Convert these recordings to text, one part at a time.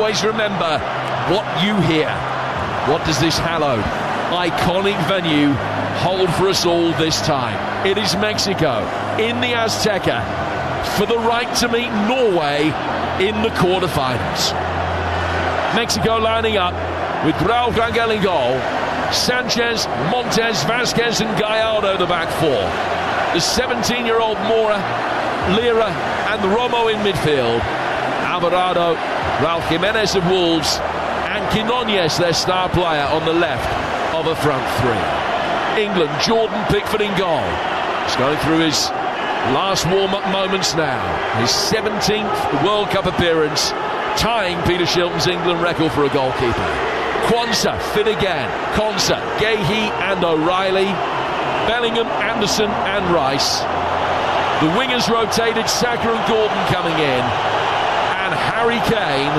always remember what you hear. What does this hallowed, iconic venue hold for us all this time? It is Mexico in the Azteca for the right to meet Norway in the quarterfinals. Mexico lining up with Raúl Rangel in goal, Sanchez, Montes, Vasquez and Gallardo the back four. The 17-year-old Mora, Lira and Romo in midfield. Alvarado, Raúl Jiménez of Wolves and Quinones, their star player, on the left of a front three. England, Jordan Pickford in goal. He's going through his last warm-up moments now. His 17th World Cup appearance, tying Peter Shilton's England record for a goalkeeper. Kwanzaa fit again. Konsa, Gahey and O'Reilly. Bellingham, Anderson and Rice. The wingers rotated, Saka and Gordon coming in. And Harry Kane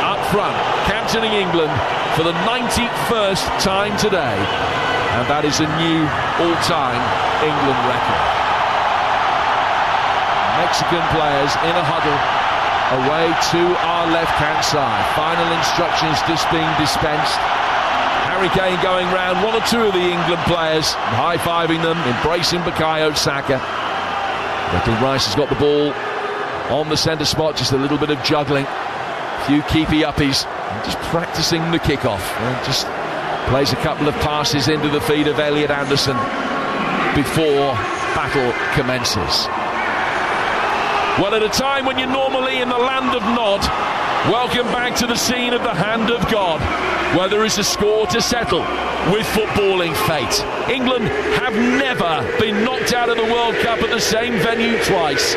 up front, captaining England for the 91st time today. And that is a new all-time England record. Mexican players in a huddle away to our left-hand side. Final instructions just being dispensed. Harry Kane going round one or two of the England players, high-fiving them, embracing Bukayo Saka. Declan Rice has got the ball on the centre spot, just a little bit of juggling. A few keepy-uppies, just practising the kickoff. Just plays a couple of passes into the feet of Elliot Anderson before battle commences. Well, at a time when you're normally in the land of Nod, welcome back to the scene of the hand of God, where there is a score to settle with footballing fate. England have never been knocked out of the World Cup at the same venue twice.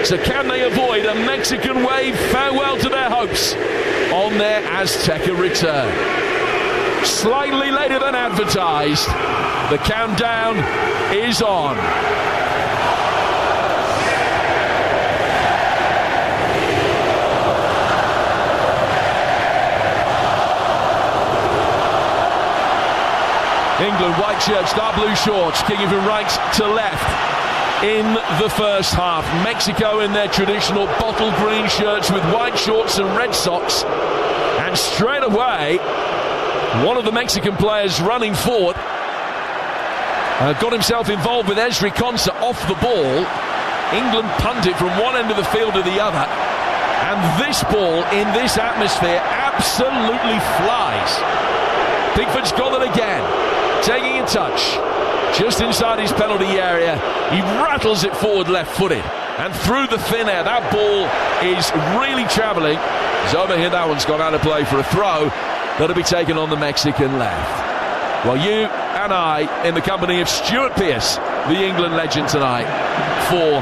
So can they avoid a Mexican wave farewell to their hopes on their Azteca return? Slightly later than advertised, the countdown is on. England, white shirts, dark blue shorts, kicking from right to left in the first half. Mexico in their traditional bottle green shirts with white shorts and red socks. And straight away, one of the Mexican players running forward got himself involved with Ezri Konsa off the ball. England punt it from one end of the field to the other. And this ball in this atmosphere absolutely flies. Pickford's got it again. Taking a touch just inside his penalty area. He rattles it forward left-footed and through the thin air. That ball is really travelling. It's over here. That one's gone out of play for a throw that'll be taken on the Mexican left. Well, you and I in the company of Stuart Pearce, the England legend tonight, for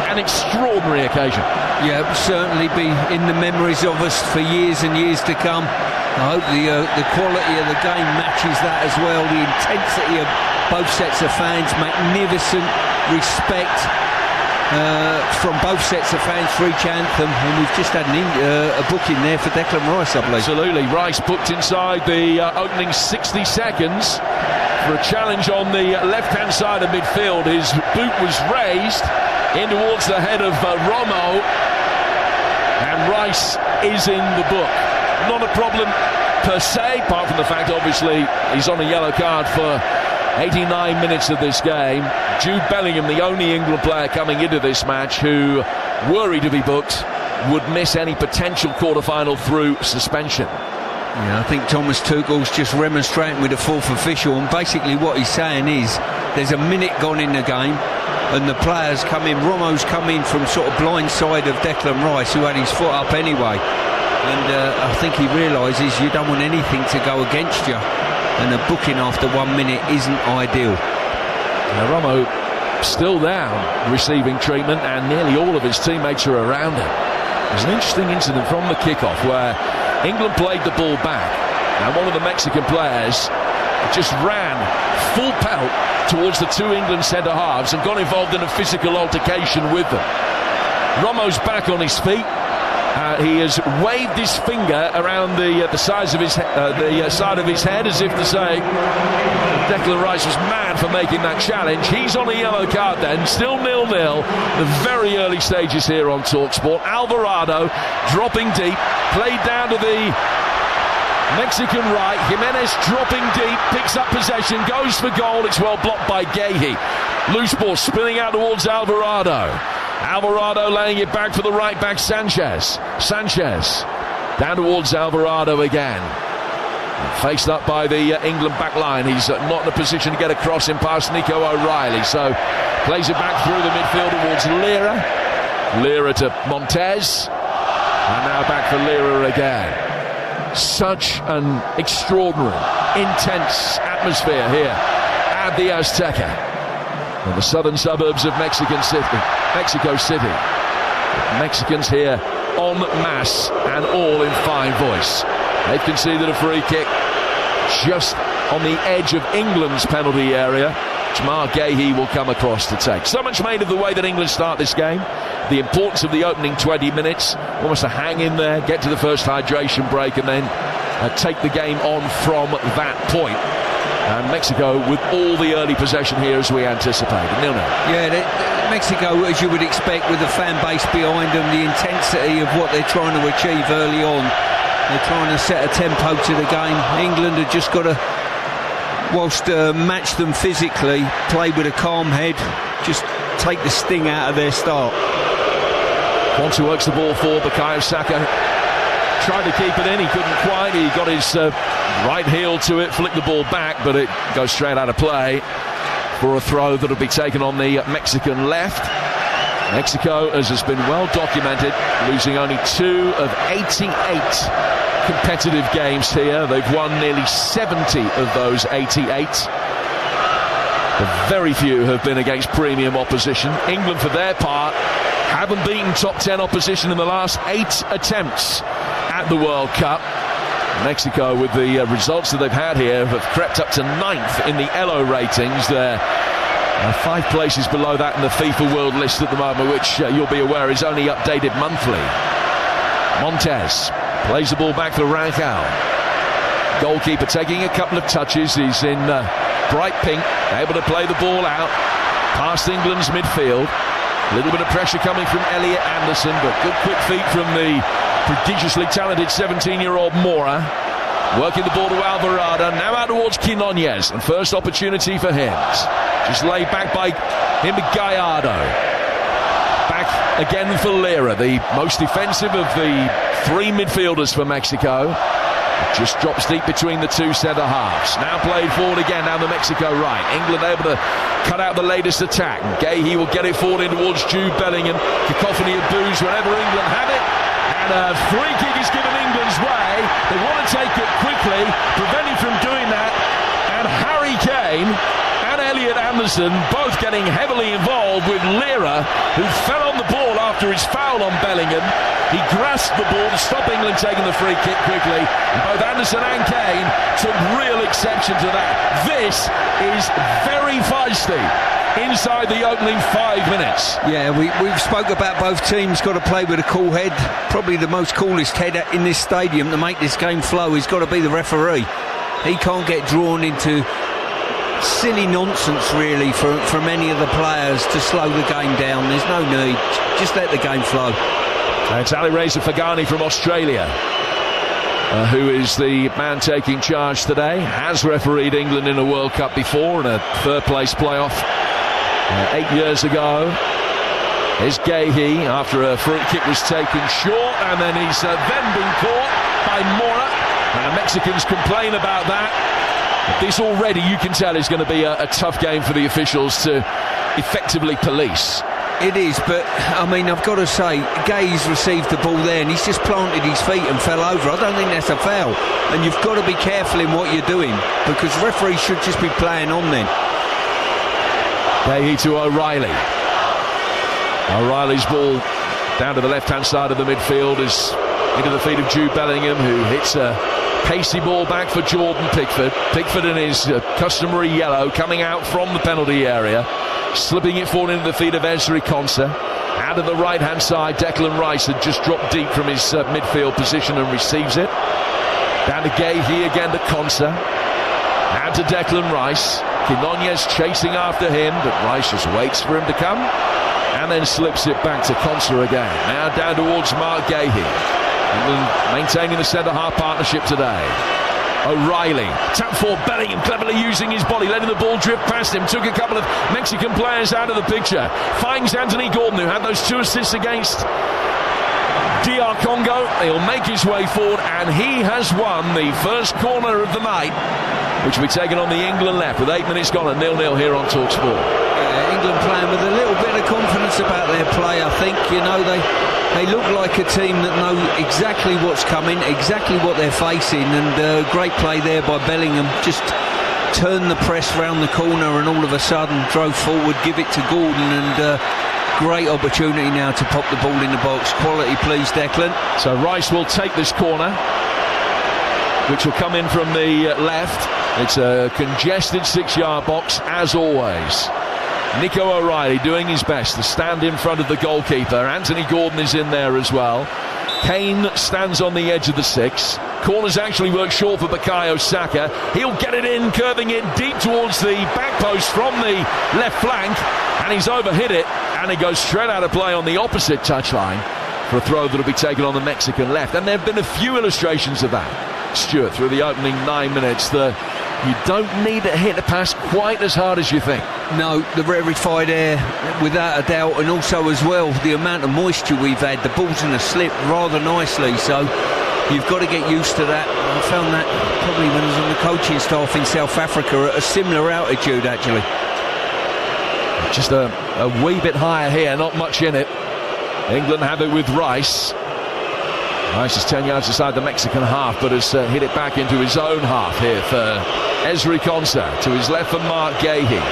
an extraordinary occasion. Yeah, it will certainly be in the memories of us for years and years to come. I hope the quality of the game matches that as well. The intensity of both sets of fans, magnificent respect from both sets of fans for each anthem. And we've just had a booking there for Declan Rice, I believe. Absolutely. Rice booked inside the opening 60 seconds for a challenge on the left-hand side of midfield. His boot was raised in towards the head of Romo. And Rice is in the book. Not a problem per se, apart from the fact, obviously, he's on a yellow card for 89 minutes of this game. Jude Bellingham, the only England player coming into this match who, worried to be booked, would miss any potential quarter-final through suspension. Yeah, I think Thomas Tuchel's just remonstrating with the fourth official, and basically what he's saying is there's a minute gone in the game and the players come in. Romo's come in from sort of blind side of Declan Rice, who had his foot up anyway. And I think he realises you don't want anything to go against you, and a booking after 1 minute isn't ideal. Now Romo still down, receiving treatment, and nearly all of his teammates are around him. There's an interesting incident from the kickoff where England played the ball back, and one of the Mexican players just ran full pelt towards the two England centre-halves and got involved in a physical altercation with them. Romo's back on his feet. he has waved his finger around the sides of his side of his head as if to say Declan Rice was mad for making that challenge. He's on a yellow card then, still 0-0. The very early stages here on TalkSport. Alvarado dropping deep, played down to the Mexican right. Jimenez dropping deep, picks up possession, goes for goal. It's well blocked by Gahey. Loose ball spinning out towards Alvarado. Alvarado laying it back for the right back Sanchez. Sanchez down towards Alvarado again. Faced up by the England back line. He's not in a position to get across him past Nico O'Reilly. So plays it back through the midfield towards Lira. Lira to Montez. And now back for Lira again. Such an extraordinary, intense atmosphere here at the Azteca. In the southern suburbs of Mexico City. Mexicans here en masse and all in fine voice. They've conceded a free kick just on the edge of England's penalty area, which Mark Gahey will come across to take. So much made of the way that England start this game, the importance of the opening 20 minutes, almost to hang in there, get to the first hydration break and then take the game on from that point. And Mexico with all the early possession here as we anticipated. 0-0. Yeah, Mexico, as you would expect, with the fan base behind them, the intensity of what they're trying to achieve early on. They're trying to set a tempo to the game. England have just got to, whilst match them physically, play with a calm head, just take the sting out of their start. Quanta works the ball for Bukayo Saka. Tried to keep it in, he couldn't quite. He got his right heel to it, flicked the ball back, but it goes straight out of play for a throw that'll be taken on the Mexican left. Mexico, as has been well documented, losing only 2 of 88 competitive games here. They've won nearly 70 of those 88. But very few have been against premium opposition. England, for their part, haven't beaten top 10 opposition in the last 8 attempts at the World Cup. Mexico, with the results that they've had here, have crept up to 9th in the ELO ratings. They're 5 places below that in the FIFA World List at the moment, which you'll be aware is only updated monthly. Montez plays the ball back for Rangel. Goalkeeper taking a couple of touches. He's in bright pink, able to play the ball out past England's midfield. A little bit of pressure coming from Elliot Anderson, but good quick feet from the prodigiously talented 17-year-old Mora. Working the ball to Alvarado, now out towards Quinones, and first opportunity for him. Just laid back by him, Gallardo. Back again for Lira, the most defensive of the 3 midfielders for Mexico. Just drops deep between the 2 centre halves. Now played forward again down the Mexico right. England able to cut out the latest attack. Gahey will get it forward in towards Jude Bellingham. Cacophony of boos whenever England have it. And a free kick is given England's way. They want to take it quickly, preventing from doing that. And Harry Kane and Elliot Anderson both getting heavily involved with Lira, who fell on the ball after his foul on Bellingham. He grasped the ball to stop England taking the free kick quickly. And both Anderson and Kane took real exception to that. This is very feisty inside the opening 5 minutes. Yeah, we've spoke about both teams got to play with a cool head. Probably the most coolest head in this stadium to make this game flow has got to be the referee. He can't get drawn into silly nonsense really from any of the players to slow the game down. There's no need. Just let the game flow. It's Ali Reza Fagani from Australia, who is the man taking charge today. Has refereed England in a World Cup before in a third place playoff 8 years ago. Here's Gahey after a free kick was taken short, and then he's then been caught by Mora. And the Mexicans complain about that. But this already, you can tell, is going to be a tough game for the officials to effectively police. It is, but I mean, I've got to say, Gay's received the ball there and he's just planted his feet and fell over. I don't think that's a foul, and you've got to be careful in what you're doing, because referees should just be playing on then. Gahey to O'Reilly. O'Reilly's ball down to the left-hand side of the midfield is into the feet of Jude Bellingham, who hits a pacey ball back for Jordan Pickford. Pickford in his customary yellow, coming out from the penalty area, slipping it forward into the feet of Ezri Konsa. Out of the right-hand side, Declan Rice had just dropped deep from his midfield position and receives it. Down to Gahey again to Konsa. Out to Declan Rice. Quinones chasing after him, but Rice just waits for him to come and then slips it back to Konsa again. Now down towards Mark Gahey. Maintaining the centre-half partnership today. O'Reilly, tap for Bellingham, cleverly using his body, letting the ball drift past him, took a couple of Mexican players out of the picture, finds Anthony Gordon, who had those 2 assists against DR Congo. He'll make his way forward, and he has won the first corner of the night, which will be taken on the England left with 8 minutes gone and 0-0 here on TalkSport. England playing with a little bit of confidence about their play, I think. You know, they look like a team that know exactly what's coming, exactly what they're facing, and great play there by Bellingham. Just turned the press round the corner and all of a sudden drove forward, give it to Gordon, and great opportunity now to pop the ball in the box. Quality, please, Declan. So Rice will take this corner, which will come in from the left. It's a congested 6-yard box, as always. Nico O'Reilly doing his best to stand in front of the goalkeeper. Anthony Gordon is in there as well. Kane stands on the edge of the 6. Corners actually work short for Bukayo Saka. He'll get it in, curving it deep towards the back post from the left flank, and he's overhit it, and it goes straight out of play on the opposite touchline for a throw that'll be taken on the Mexican left. And there have been a few illustrations of that, Stuart, through the opening 9 minutes. You don't need to hit the pass quite as hard as you think. No, the rarefied air, without a doubt, and also as well the amount of moisture we've had. The ball's in a slip rather nicely, so you've got to get used to that. I found that probably when I was on the coaching staff in South Africa at a similar altitude, actually. Just a wee bit higher here, not much in it. England have it with Rice. Rice is 10 yards aside the Mexican half, but has hit it back into his own half here for Ezri Konsa. To his left for Mark Gahey.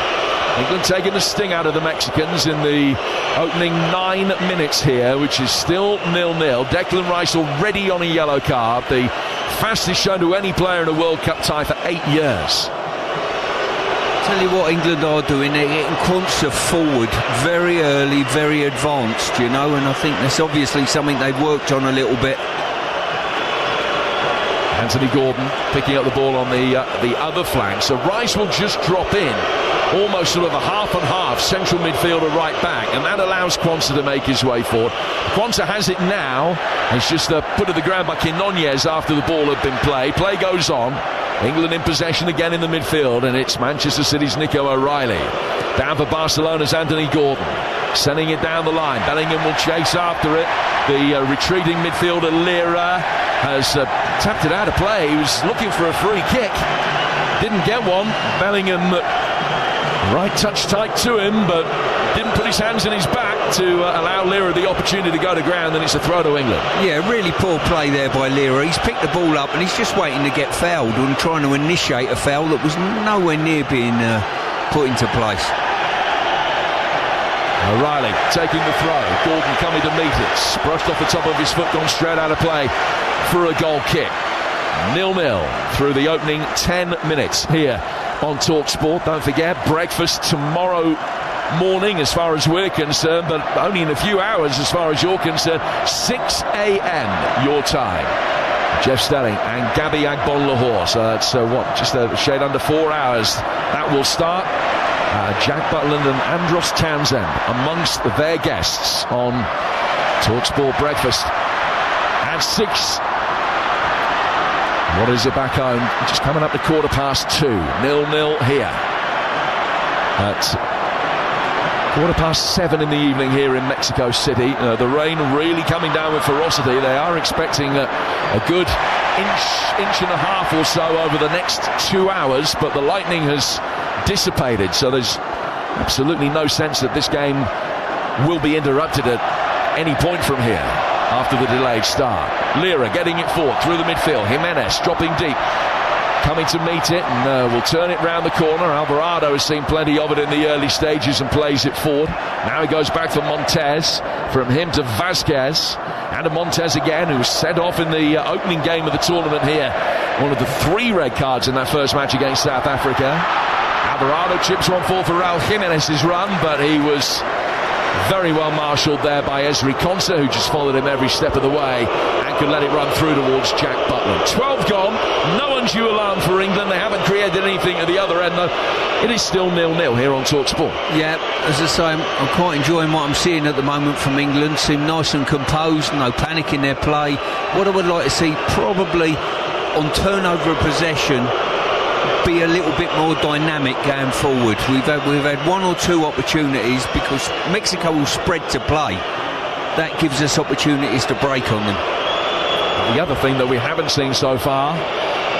England taking the sting out of the Mexicans in the opening 9 minutes here, which is still 0-0. Declan Rice already on a yellow card, the fastest shown to any player in a World Cup tie for 8 years. Tell you what England are doing, they're getting Konsa forward very early, very advanced, you know, and I think that's obviously something they've worked on a little bit. Anthony Gordon picking up the ball on the other flank, so Rice will just drop in, almost sort of a half and half, central midfielder right back, and that allows Konsa to make his way forward. Konsa has it now. It's just put to the ground by Quinones after the ball had been played. Play goes on. England in possession again in the midfield, and it's Manchester City's Nico O'Reilly. Down for Barcelona's Anthony Gordon, sending it down the line. Bellingham will chase after it. The retreating midfielder Lira has tapped it out of play. He was looking for a free kick, didn't get one. Bellingham right touch tight to him, but didn't put his hands in his back to allow Lira the opportunity to go to ground, and it's a throw to England. Yeah, really poor play there by Lira. He's picked the ball up and he's just waiting to get fouled and trying to initiate a foul that was nowhere near being put into place. O'Reilly taking the throw. Gordon coming to meet it. Brushed off the top of his foot, gone straight out of play for a goal kick. 0-0 through the opening 10 minutes here on TalkSport. Don't forget, breakfast tomorrow morning as far as we're concerned, but only in a few hours as far as you're concerned. 6 a.m. your time. Jeff Stelling and Gabby Agbon-Lahore. So that's just a shade under 4 hours. That will start. Jack Butland and Andros Townsend amongst their guests on TalkSport Breakfast at 6. What is it back home? Just coming up to 2:15. 0-0 here at 7:15 in the evening here in Mexico City. The rain really coming down with ferocity. They are expecting a good inch and a half or so over the next 2 hours, but the lightning has dissipated, so there's absolutely no sense that this game will be interrupted at any point from here after the delayed start. Lira getting it forward through the midfield. Jimenez dropping deep, coming to meet it, and will turn it round the corner. Alvarado has seen plenty of it in the early stages and plays it forward. Now he goes back for Montez. From him to Vasquez, and to Montez again, who was sent off in the opening game of the tournament here. One of the 3 red cards in that first match against South Africa. Alvarado chips one forward for Raul Jimenez's run, but he was Very well marshalled there by Esri Konsa, who just followed him every step of the way and could let it run through towards Jack Butland. 12 gone, no undue alarm for England. They haven't created anything at the other end, though. It is still 0-0 here on TalkSport. Yeah, as I say, I'm quite enjoying what I'm seeing at the moment from England. Seem nice and composed, no panic in their play. What I would like to see, probably on turnover of possession, be a little bit more dynamic going forward. We've had one or two opportunities because Mexico will spread to play. That gives us opportunities to break on them. The other thing that we haven't seen so far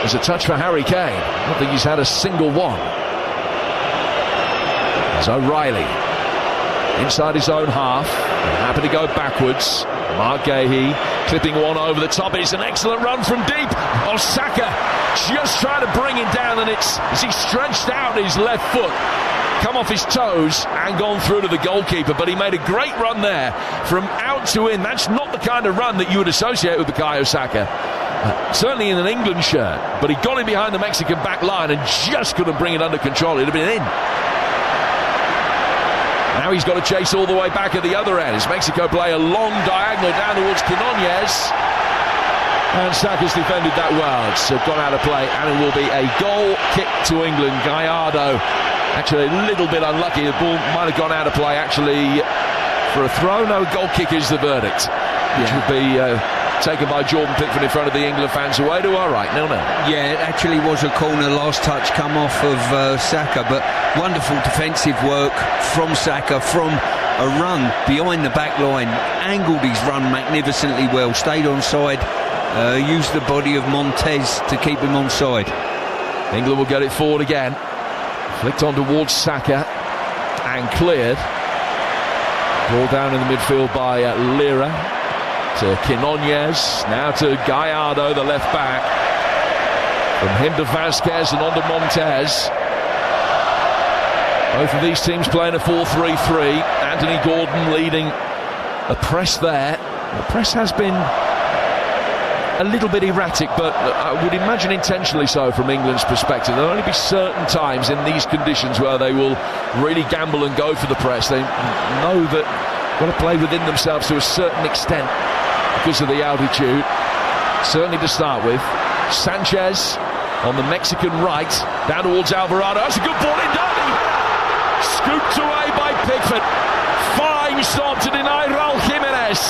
is a touch for Harry Kane. I don't think he's had a single one. There's O'Reilly inside his own half, happy to go backwards. Mark Gahey clipping one over the top. It's an excellent run from deep. Osaka just trying to bring him down, and it's as he stretched out his left foot, come off his toes and gone through to the goalkeeper. But he made a great run there from out to in. That's not the kind of run that you would associate with Bukayo Saka. Certainly in an England shirt, but he got him behind the Mexican back line and just couldn't bring it under control. It'd have been in. Now he's got to chase all the way back at the other end as Mexico play a long diagonal down towards Quinones. And Saka's defended that well. It's gone out of play, and it will be a goal kick to England. Gallardo actually a little bit unlucky. The ball might have gone out of play actually for a throw. No, goal kick is the verdict, which would be taken by Jordan Pickford in front of the England fans. Away to our right, 0-0. Yeah, it actually was a corner. Last touch come off of Saka, but wonderful defensive work from Saka from a run behind the back line. Angled his run magnificently well, stayed onside, used the body of Montez to keep him onside. England will get it forward again. Flicked on towards Saka and cleared. Ball down in the midfield by Lira to Quinones, now to Gallardo, the left back. From him to Vasquez and on to Montez. Both of these teams playing a 4-3-3. Anthony Gordon leading a press there. The press has been a little bit erratic, but I would imagine intentionally so from England's perspective. There'll only be certain times in these conditions where they will really gamble and go for the press. They know that they've got to play within themselves to a certain extent because of the altitude. Certainly to start with. Sanchez on the Mexican right, down towards Alvarado. That's a good ball in, Darby. Scooped away by Pickford. Fine stop to deny Raul Jimenez.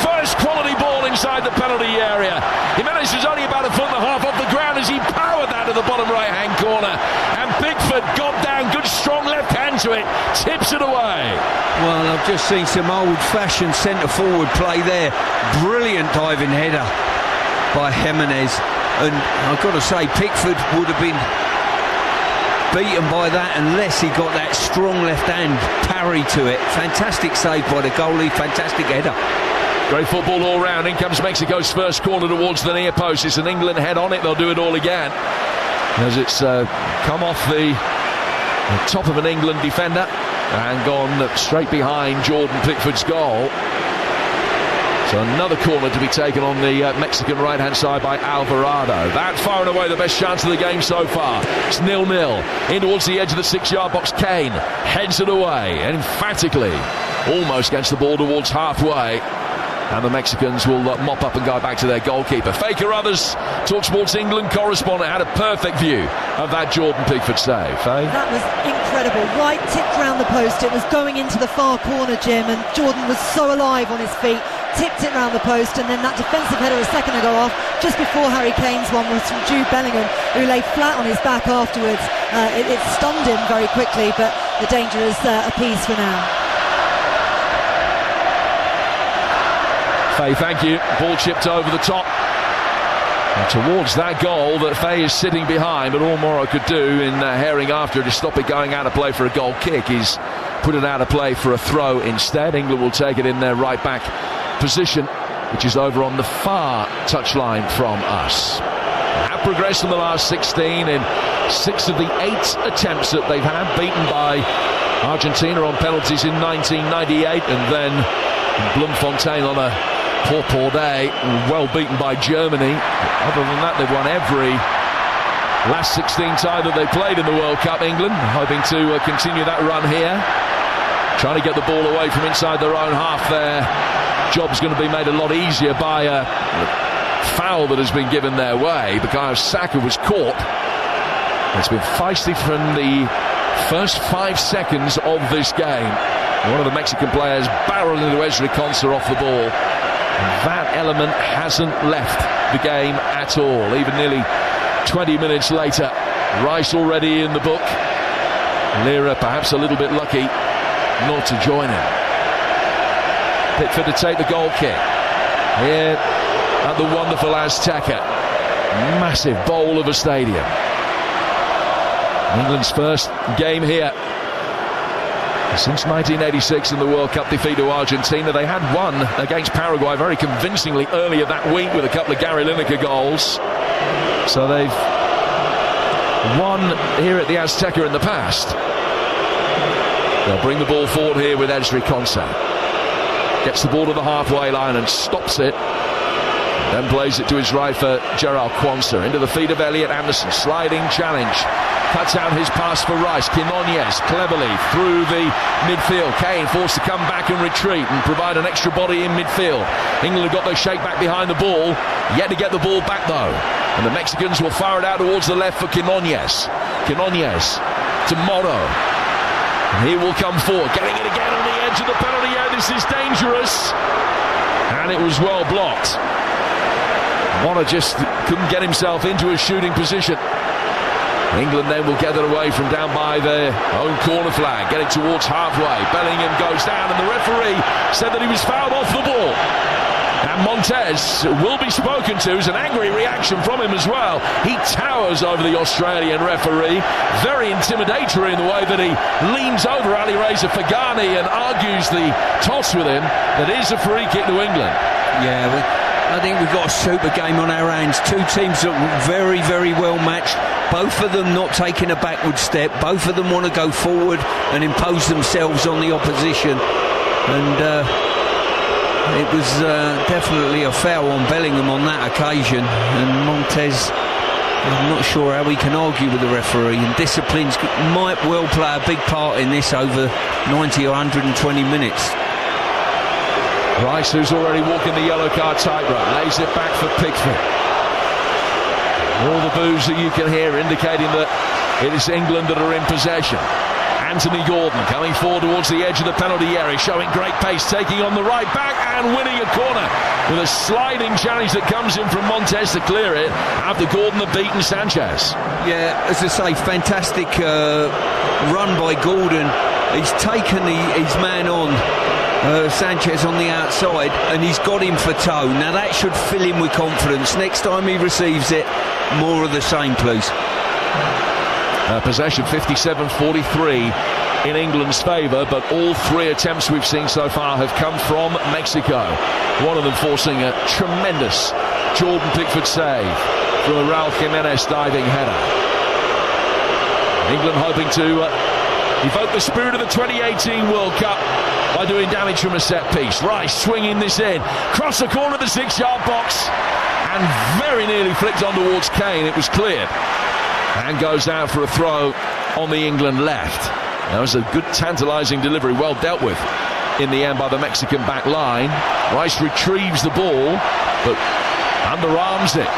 First quality ball inside the penalty area. Jimenez was only about a foot and a half off the ground as he powered that to the bottom right hand corner, and Pickford got down, good strong left hand to it, tips it away. Well, I've just seen some old-fashioned centre forward play there. Brilliant diving header by Jimenez, and I've got to say Pickford would have been beaten by that unless he got that strong left hand parry to it. Fantastic save by the goalie, fantastic header. Great football all round. In comes Mexico's first corner towards the near post. It's an England head on it. They'll do it all again as it's come off the top of an England defender and gone straight behind Jordan Pickford's goal. So another corner to be taken on the Mexican right-hand side by Alvarado. That far and away the best chance of the game so far. It's 0-0. In towards the edge of the 6-yard box, Kane heads it away emphatically. Almost gets the ball towards halfway. And the Mexicans will mop up and go back to their goalkeeper. Faye Carruthers, TalkSport's England correspondent, had a perfect view of that Jordan Pickford save. Faye? That was incredible. Right tipped round the post. It was going into the far corner, Jim, and Jordan was so alive on his feet. Tipped it round the post, and then that defensive header a second ago off, just before Harry Kane's one, was from Jude Bellingham, who lay flat on his back afterwards. It stunned him very quickly, but the danger is appeased for now. Faye, thank you. Ball chipped over the top. And towards that goal that Faye is sitting behind, but all Morrow could do in herring after to stop it going out of play for a goal kick is put it out of play for a throw instead. England will take it in their right back position, which is over on the far touchline from us. Have progressed in the last 16 in 6 of the 8 attempts that they've had, beaten by Argentina on penalties in 1998, and then Bloemfontein on a poor day, well beaten by Germany. Other than that, they've won every last 16 time that they played in the World Cup. England hoping to continue that run here. trying to get the ball away from inside their own half there. Job's going to be made a lot easier by a foul that has been given their way. Bukayo Saka was caught. It's been feisty from the first 5 seconds of this game. One of the Mexican players barreled into Ezri Konsa off the ball. And that element hasn't left the game at all. Even nearly 20 minutes later, Rice already in the book. Lira perhaps a little bit lucky not to join him. Pickford to take the goal kick here at the wonderful Azteca. Massive bowl of a stadium. England's first game here since 1986 in the World Cup defeat to Argentina. They had won against Paraguay very convincingly earlier that week with a couple of Gary Lineker goals. So they've won here at the Azteca in the past. They'll bring the ball forward here with Ezri Konsa. Gets the ball to the halfway line and stops it. Then plays it to his right for Gerald Quansah. Into the feet of Elliot Anderson. Sliding challenge. Cuts out his pass for Rice. Quinones cleverly through the midfield. Kane forced to come back and retreat and provide an extra body in midfield. England have got their shake back behind the ball. Yet to get the ball back though. And the Mexicans will fire it out towards the left for Quinones. Quinones to Moro. And he will come forward. Getting it again on the edge of the penalty area. This is dangerous. And it was well blocked. Moro just couldn't get himself into a shooting position. England then will get it away from down by their own corner flag, getting towards halfway. Bellingham goes down and the referee said that he was fouled off the ball. And Montez will be spoken to. There's an angry reaction from him as well. He towers over the Australian referee, very intimidatory in the way that he leans over Ali Reza Fagani and argues the toss with him. That is a free kick to England. Yeah, I think we've got a super game on our hands. Two teams that are very, very well matched. Both of them not taking a backward step. Both of them want to go forward and impose themselves on the opposition. And it was definitely a foul on Bellingham on that occasion. And Montez, I'm not sure how we can argue with the referee. And disciplines might well play a big part in this over 90 or 120 minutes. Rice, who's already walking the yellow card tightrope, lays it back for Pickford. All the boos that you can hear indicating that it is England that are in possession. Anthony Gordon coming forward towards the edge of the penalty area, showing great pace, taking on the right back and winning a corner with a sliding challenge that comes in from Montez to clear it after Gordon had beaten Sanchez. Yeah, as I say, fantastic run by Gordon. He's taken his man on. Sanchez on the outside, and he's got him for toe. Now that should fill him with confidence. Next time he receives it, more of the same, please. Possession 57-43 in England's favour, but all three attempts we've seen so far have come from Mexico. One of them forcing a tremendous Jordan Pickford save from a Raul Jimenez diving header. England hoping to evoke the spirit of the 2018 World Cup by doing damage from a set piece. Rice swinging this in, cross the corner of the 6-yard box, and very nearly flicked on towards Kane. It was cleared and goes out for a throw on the England left. That was a good tantalising delivery, well dealt with in the end by the Mexican back line. Rice retrieves the ball but underarms it,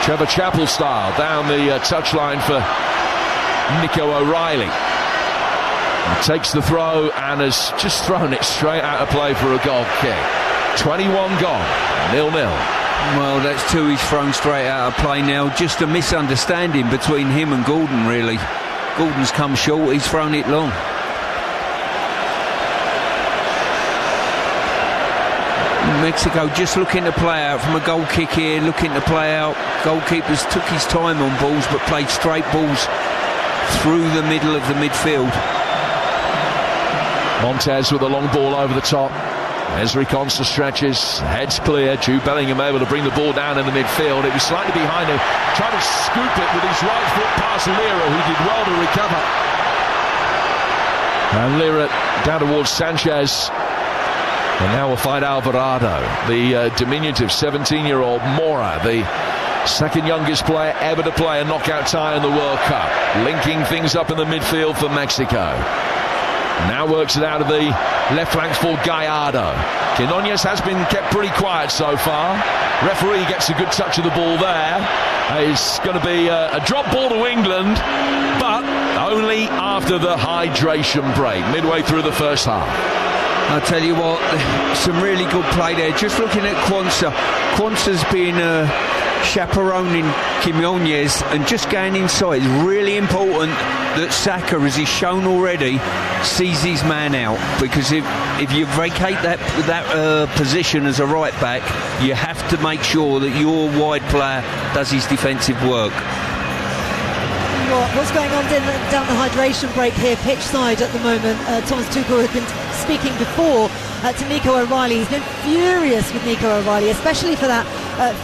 Trevor Chappell style, down the touchline for Nico O'Reilly. He takes the throw and has just thrown it straight out of play for a goal kick. 21 gone, 0-0. Well, that's two he's thrown straight out of play now. Just a misunderstanding between him and Gordon, really. Gordon's come short, he's thrown it long. Mexico just looking to play out from a goal kick here, looking to play out. Goalkeepers took his time on balls but played straight balls through the middle of the midfield. Montez with a long ball over the top. Ezri Konsa stretches, heads clear. Jude Bellingham able to bring the ball down in the midfield. It was slightly behind him, tried to scoop it with his right foot past Lira, who did well to recover. And Lira down towards Sanchez. And now we'll find Alvarado, the diminutive 17-year-old Mora, the second youngest player ever to play a knockout tie in the World Cup, linking things up in the midfield for Mexico. Now works it out of the left flank for Gallardo. Quinones has been kept pretty quiet so far. Referee gets a good touch of the ball there. It's going to be a drop ball to England, but only after the hydration break, midway through the first half. I'll tell you what, some really good play there. Just looking at Quansah. Quansah's been chaperoning Quinones and just going inside. It's really important that Saka, as he's shown already, sees his man out, because if you vacate that position as a right back, you have to make sure that your wide player does his defensive work. What's going on down the hydration break here, pitch side at the moment? Thomas Tuchel had been speaking before to Nico O'Reilly. He's been furious with Nico O'Reilly, especially for that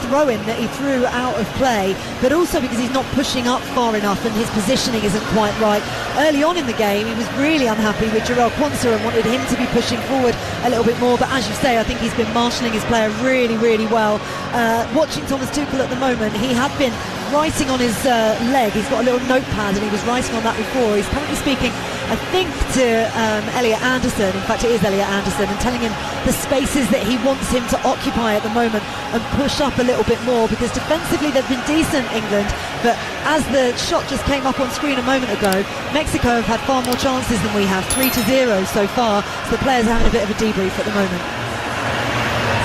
throw-in that he threw out of play, but also because he's not pushing up far enough and his positioning isn't quite right. Early on in the game, he was really unhappy with Jarell Quansah and wanted him to be pushing forward a little bit more, but as you say, I think he's been marshalling his player really, really well. Watching Thomas Tuchel at the moment, he had been writing on his leg. He's got a little notepad and he was writing on that before. He's currently speaking, I think, to Elliot Anderson. In fact, it is Elliot Anderson, and telling him the spaces that he wants him to occupy at the moment and push up a little bit more, because defensively they've been decent, England, but as the shot just came up on screen a moment ago, Mexico have had far more chances than we have, 3-0 so far, so the players are having a bit of a debrief at the moment.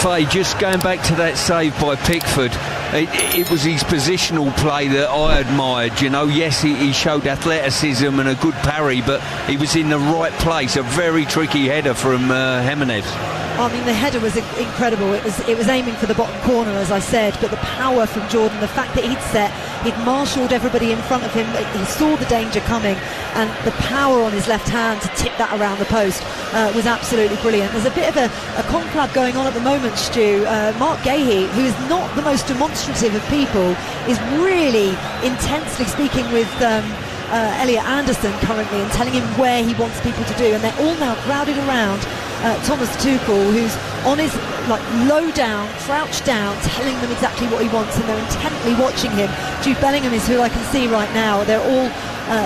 Faye, just going back to that save by Pickford, it was his positional play that I admired. You know, yes, he showed athleticism and a good parry, but he was in the right place. A very tricky header from Jimenez. I mean, the header was incredible. It was aiming for the bottom corner, as I said, but the power from Jordan, the fact that he'd marshalled everybody in front of him, he saw the danger coming, and the power on his left hand to tip that around the post was absolutely brilliant. There's a bit of a conflab going on at the moment, Stu. Mark Gahey, who is not the most demonstrative of people, is really intensely speaking with Elliot Anderson currently and telling him where he wants people to do, and they're all now crowded around Thomas Tuchel, who's on his low down, crouched down, telling them exactly what he wants, and they're intently watching him. Jude Bellingham is who I can see right now. They're all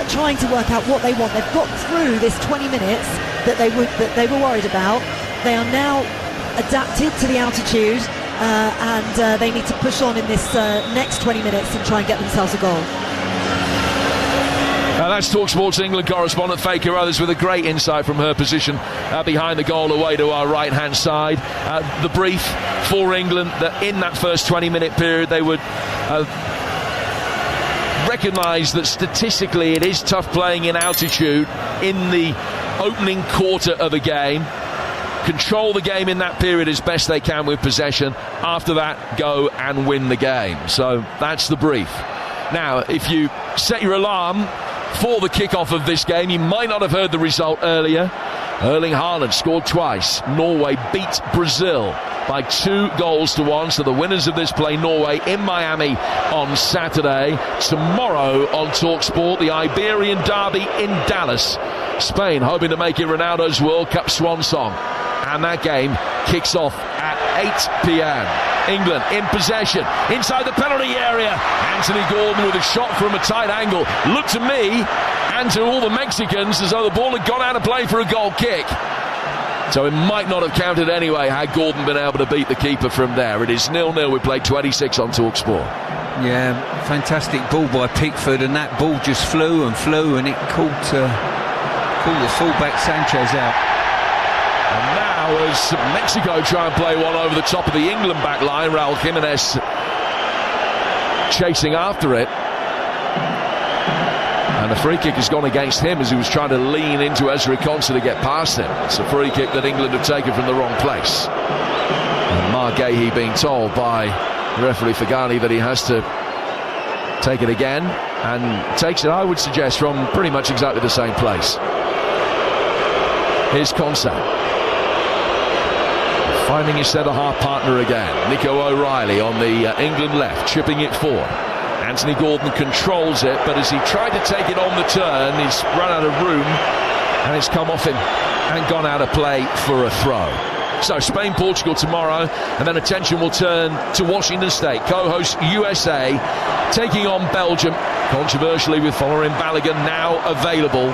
trying to work out what they want. They've got through this 20 minutes that they were worried about. They are now adapted to the altitude, and they need to push on in this next 20 minutes and try and get themselves a goal. That's TalkSport's England correspondent Faye Carruthers with a great insight from her position behind the goal away to our right-hand side. The brief for England that in that first 20-minute period they would recognise that statistically it is tough playing in altitude in the opening quarter of a game. Control the game in that period as best they can with possession. After that, go and win the game. So that's the brief. Now, if you set your alarm for the kickoff of this game, you might not have heard the result earlier. Erling Haaland scored twice. Norway beat Brazil by 2-1, so the winners of this play Norway in Miami on Saturday. Tomorrow on TalkSport, the Iberian Derby in Dallas. Spain hoping to make it Ronaldo's World Cup swan song, and that game kicks off at 8 p.m. England in possession inside the penalty area. Anthony Gordon with a shot from a tight angle. Looked to me and to all the Mexicans as though the ball had gone out of play for a goal kick, so it might not have counted anyway had Gordon been able to beat the keeper from there. It is 0-0. We played 26 on TalkSport. Yeah, fantastic ball by Pickford, and that ball just flew and flew, and it caught the fullback Sanchez out. And now as Mexico try and play one over the top of the England back line, Raul Jimenez chasing after it, and the free kick has gone against him as he was trying to lean into Ezri Konsa to get past him. It's a free kick that England have taken from the wrong place, and Mark Gahey being told by referee Fagani that he has to take it again, and takes it, I would suggest, from pretty much exactly the same place. Here's Konsa finding his centre-half partner again. Nico O'Reilly on the England left, chipping it forward. Anthony Gordon controls it, but as he tried to take it on the turn, he's run out of room, and it's come off him and gone out of play for a throw. So Spain-Portugal tomorrow, and then attention will turn to Washington State, co-host USA, taking on Belgium, controversially with Folarin Balogun now available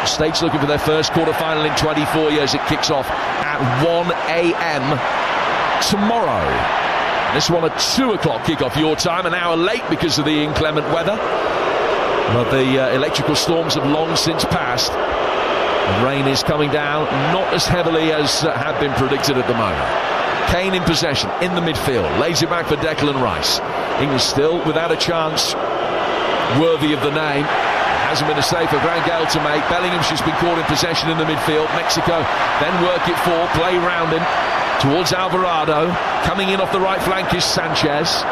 States looking for their first quarter-final in 24 years. It kicks off at 1 a.m. tomorrow. This one at 2 o'clock kick-off your time, an hour late because of the inclement weather. But the electrical storms have long since passed. The rain is coming down, not as heavily as had been predicted at the moment. Kane in possession, in the midfield, lays it back for Declan Rice. England still without a chance worthy of the name. Hasn't been a save for Grangale to make. Bellingham's just been caught in possession in the midfield. Mexico then work it forward, play round him towards Alvarado. Coming in off the right flank is Sanchez.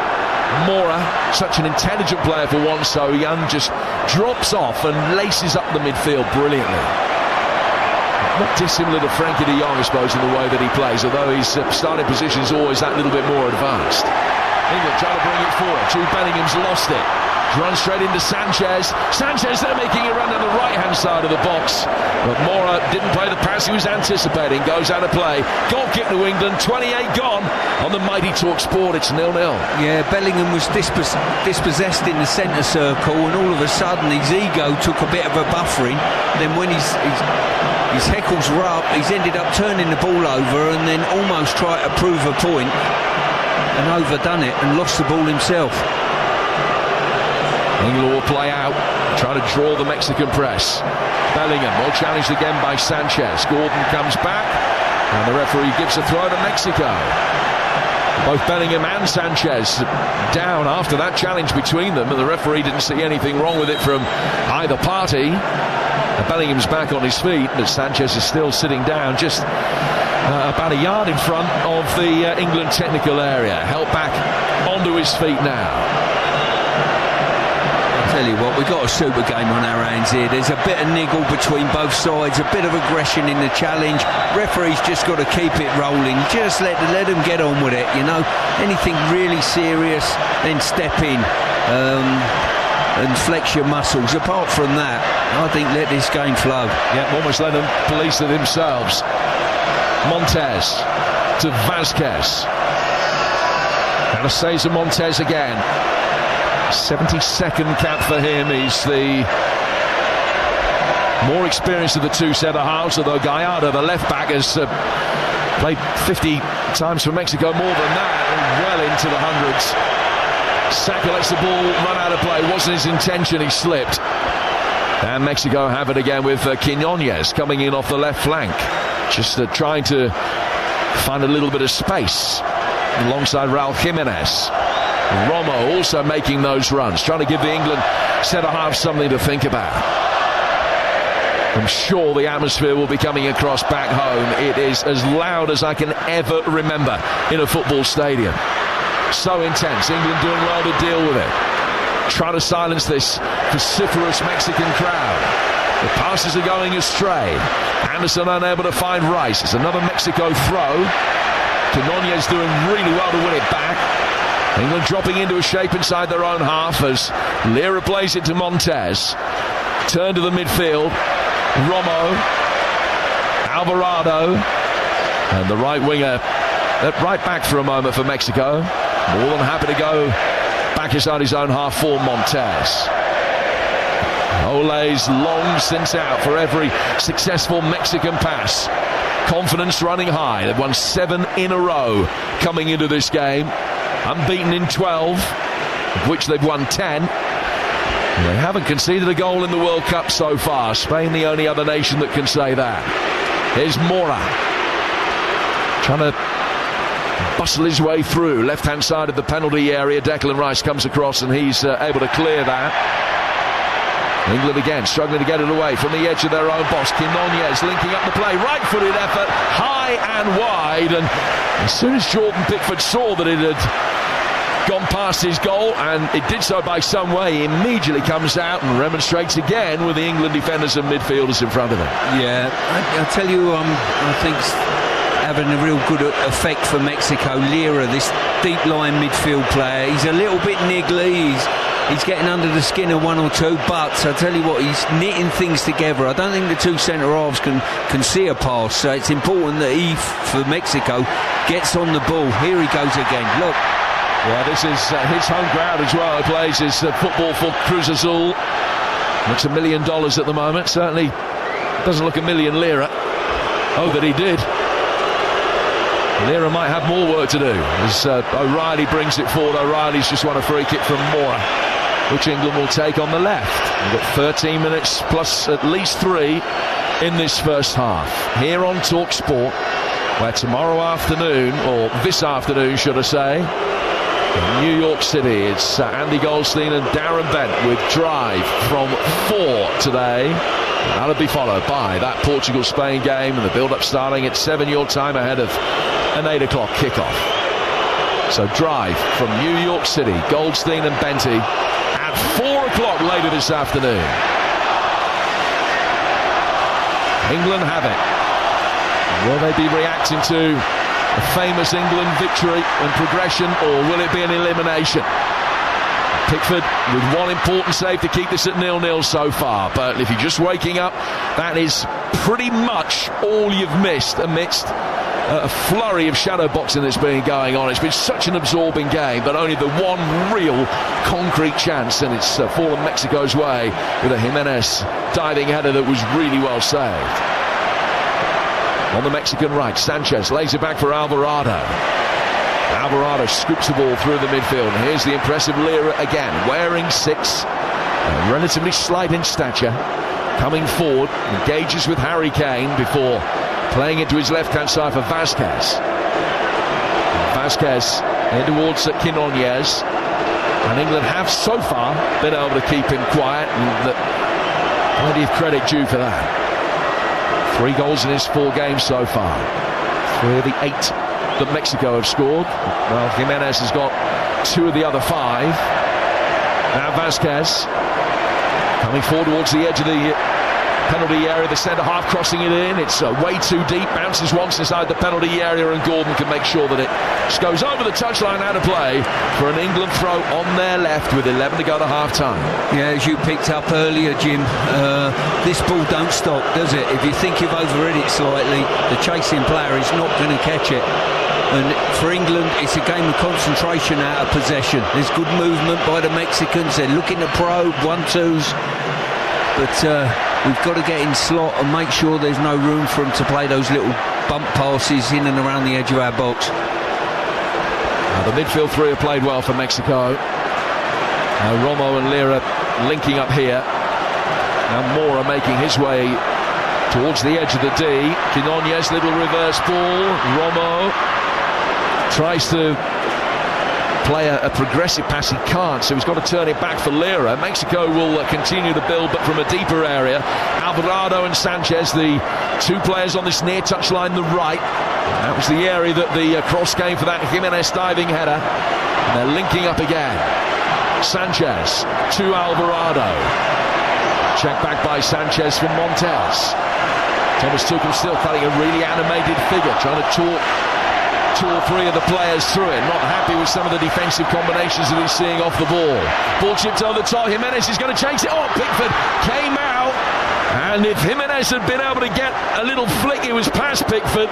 Mora, such an intelligent player for one so young, just drops off and laces up the midfield brilliantly. Not dissimilar to Frankie de Jong, I suppose, in the way that he plays, although his starting position is always that little bit more advanced. England trying to bring it forward. Jude Bellingham's lost it. Runs straight into Sanchez. Sanchez there making a run down the right-hand side of the box. But Mora didn't play the pass he was anticipating. Goes out of play. Goal kick to England. 28 gone on the mighty Talk Sport. It's 0-0. Yeah, Bellingham was dispossessed in the centre circle, and all of a sudden his ego took a bit of a buffering. Then when his heckles were up, he's ended up turning the ball over and then almost tried to prove a point and overdone it and lost the ball himself. England will play out, trying to draw the Mexican press. Bellingham, well challenged again by Sanchez. Gordon comes back, and the referee gives a throw to Mexico. Both Bellingham and Sanchez down after that challenge between them, and the referee didn't see anything wrong with it from either party. Bellingham's back on his feet, but Sanchez is still sitting down just about a yard in front of the England technical area. Held back onto his feet now. Tell you what, we've got a super game on our hands here. There's a bit of niggle between both sides, a bit of aggression in the challenge. Referee's just got to keep it rolling. Just let them get on with it, you know. Anything really serious, then step in and flex your muscles. Apart from that, I think let this game flow. Yeah, almost let them police it themselves. Montez to Vasquez. Anastasia Montez again. 72nd cap for him. He's the more experienced of the two centre halves, although Gallardo, the left back, has played 50 times for Mexico, more than that, well into the hundreds. Saka lets the ball run out of play. Wasn't his intention, he slipped. And Mexico have it again with Quinones coming in off the left flank, just trying to find a little bit of space alongside Raul Jimenez. Romo also making those runs, trying to give the England centre-half something to think about. I'm sure the atmosphere will be coming across back home. It is as loud as I can ever remember in a football stadium. So intense. England doing well to deal with it. Trying to silence this vociferous Mexican crowd. The passes are going astray. Anderson unable to find Rice. It's another Mexico throw. Quinones doing really well to win it back. England dropping into a shape inside their own half as Lira plays it to Montez. Turn to the midfield. Romo, Alvarado, and the right winger right back for a moment for Mexico. More than happy to go back inside his own half for Montez. Ole's long since out for every successful Mexican pass. Confidence running high. They've won 7 in a row coming into this game. Unbeaten in 12, of which they've won 10. They haven't conceded a goal in the World Cup so far. Spain the only other nation that can say that. Here's Mora, trying to bustle his way through. Left-hand side of the penalty area. Declan Rice comes across and he's able to clear that. England again struggling to get it away from the edge of their own box. Quinones linking up the play. Right-footed effort, high and wide. And as soon as Jordan Pickford saw that it had gone past his goal, and it did so by some way, he immediately comes out and remonstrates again with the England defenders and midfielders in front of him. Yeah, I tell you, I think having a real good effect for Mexico. Lira, this deep line midfield player, he's a little bit niggly, he's getting under the skin of one or two, but I tell you what, he's knitting things together. I don't think the two centre-halves can see a pass, so it's important that he, for Mexico, gets on the ball. Here he goes again, look. Yeah, this is his home ground as well. He plays his football for Cruz Azul. Looks $1 million at the moment. Certainly Doesn't look a million lira. Oh, that he did. Lira might have more work to do as O'Reilly brings it forward. O'Reilly's just won a free kick from Mora, which England will take on the left. We've got 13 minutes plus at least 3 in this first half. Here on TalkSport, where tomorrow afternoon, or this afternoon should I say, in New York City, it's Andy Goldstein and Darren Bent with Drive from 4 today. That'll be followed by that Portugal-Spain game and the build-up starting at 7 your time ahead of an 8 o'clock kickoff. So Drive from New York City, Goldstein and Benty at 4 o'clock later this afternoon. England have it. Will they be reacting to a famous England victory and progression, or will it be an elimination? Pickford with one important save to keep this at 0-0 so far, but if you're just waking up, that is pretty much all you've missed amidst a flurry of shadow boxing that's been going on. It's been such an absorbing game, but only the one real concrete chance, and it's fallen Mexico's way with a Jimenez diving header that was really well saved. On the Mexican right, Sanchez lays it back for Alvarado. Alvarado scoops the ball through the midfield, and here's the impressive Lira again, wearing 6, relatively slight in stature, coming forward, engages with Harry Kane before playing it to his left-hand side for Vasquez. Vasquez in towards Quinones, and England have so far been able to keep him quiet, and plenty of credit due for that. 3 goals in his 4 games so far. 3 of the 8 that Mexico have scored. Well, Jimenez has got 2 of the other 5. Now Vasquez coming forward towards the edge of the penalty area, the centre half crossing it in. It's way too deep, bounces once inside the penalty area, and Gordon can make sure that it just goes over the touchline out of play for an England throw on their left with 11 to go to half time. Yeah, as you picked up earlier, Jim, this ball don't stop, does it? If you think you've overrid it slightly, the chasing player is not going to catch it. And for England, it's a game of concentration out of possession. There's good movement by the Mexicans. They're looking to probe 1-2s, but we've got to get in slot and make sure there's no room for them to play those little bump passes in and around the edge of our box. The midfield 3 have played well for Mexico. Romo and Lira linking up here. Now Mora making his way towards the edge of the D. Quinones, little reverse ball. Romo tries to play a progressive pass, he can't, so he's got to turn it back for Lira. Mexico will continue the build, but from a deeper area. Alvarado and Sanchez, the 2 players on this near touchline, the right. That was the area that the cross came for that Jimenez diving header. And they're linking up again. Sanchez to Alvarado. Check back by Sanchez from Montes. Thomas Tuchel still cutting a really animated figure, trying to talk 2 or 3 of the players through it. Not happy with some of the defensive combinations that he's seeing off the ball. Ball chipped over the top. Jimenez is going to chase it. Oh, Pickford came out. And if Jimenez had been able to get a little flick, it was past Pickford.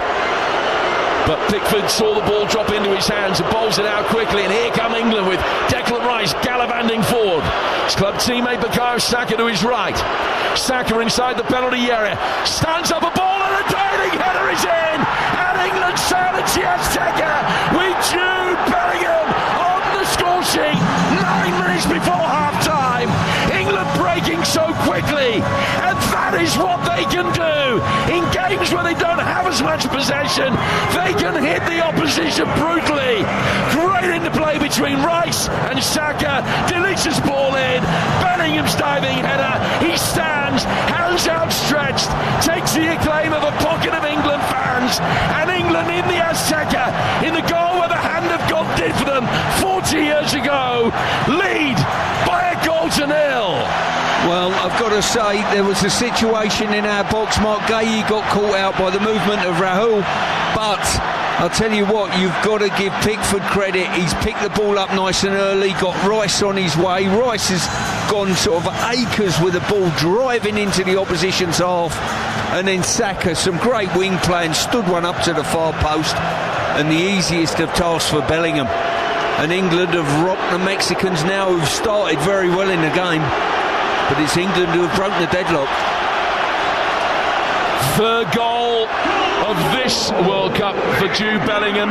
But Pickford saw the ball drop into his hands and bowls it out quickly. And here come England with Declan Rice gallivanting forward. His club teammate Bukayo Saka to his right. Saka inside the penalty area. Stands up a ball and a diving header is in. And England silence the Azteca with Jude Bellingham on the score sheet. 9 minutes before half-time. England breaking so quickly. And that is what they can do. In games where they don't have as much possession, they can hit the opposition brutally. Great interplay between Rice and Saka. Delicious ball in. Bellingham's diving header. He stands, hands outstretched, takes the acclaim of a pocket of England fans. And England in the Azteca, in the goal where the hand of God did for them 40 years ago, lead by a goal to 0. Well, I've got to say, there was a situation in our box. Mark Gahey got caught out by the movement of Rahul, but I'll tell you what, you've got to give Pickford credit. He's picked the ball up nice and early, got Rice on his way. Rice has gone sort of acres with the ball, driving into the opposition's half. And then Saka, some great wing play, and stood one up to the far post. And the easiest of tasks for Bellingham. And England have rocked the Mexicans now, who've started very well in the game. But it's England who have broken the deadlock. Third goal of this World Cup for Jude Bellingham.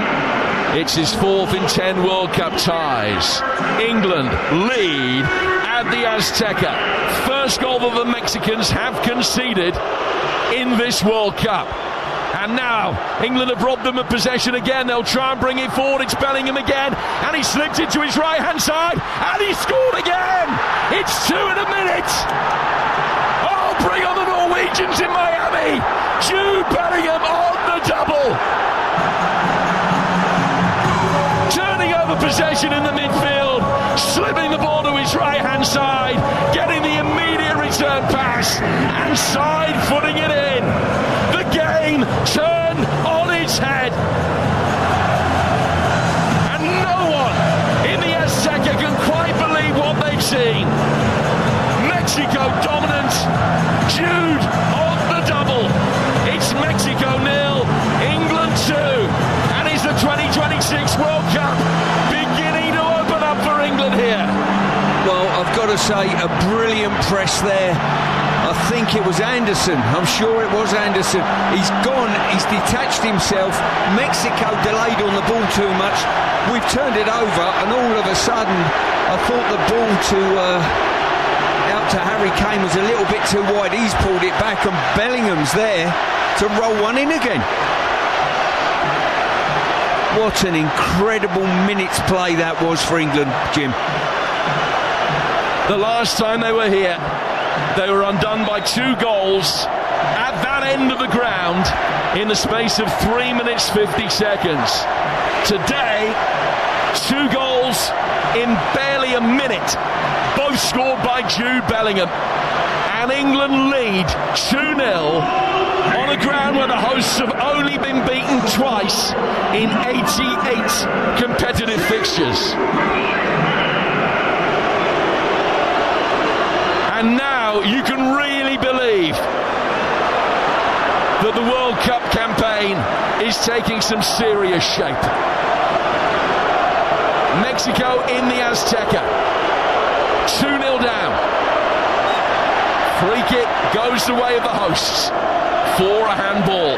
It's his fourth in 10 World Cup ties. England lead at the Azteca. First goal that the Mexicans have conceded in this World Cup. And now England have robbed them of possession again. They'll try and bring it forward. It's Bellingham again, and he slipped it to his right-hand side, and he scored again. It's 2 in a minute. Oh, bring on the Norwegians in Miami. Jude Bellingham on the double. Turning over possession in the midfield, slipping the ball to his right-hand side, getting the immediate return pass, and side-footing it in. The game turned on its head. And no one in the Azteca can quite believe what they've seen. Mexico dominant, Jude on the double. It's Mexico 0, England 2, and is the 2026 World Cup beginning to open up for England here? Well, I've got to say, a brilliant press there. I think it was Anderson. I'm sure it was Anderson. He's gone, he's detached himself. Mexico delayed on the ball too much. We've turned it over, and all of a sudden, I thought the ball out to Harry Kane was a little bit too wide. He's pulled it back, and Bellingham's there to roll one in again. What an incredible minutes play that was for England, Jim. The last time they were here, they were undone by 2 goals at that end of the ground in the space of 3 minutes 50 seconds. Today, 2 goals in barely a minute, both scored by Jude Bellingham. And England lead 2-0 on a ground where the hosts have only been beaten twice in 88 competitive fixtures. And now you can really believe that the World Cup campaign is taking some serious shape. Mexico in the Azteca, 2-0 down. Free kick goes the way of the hosts for a handball.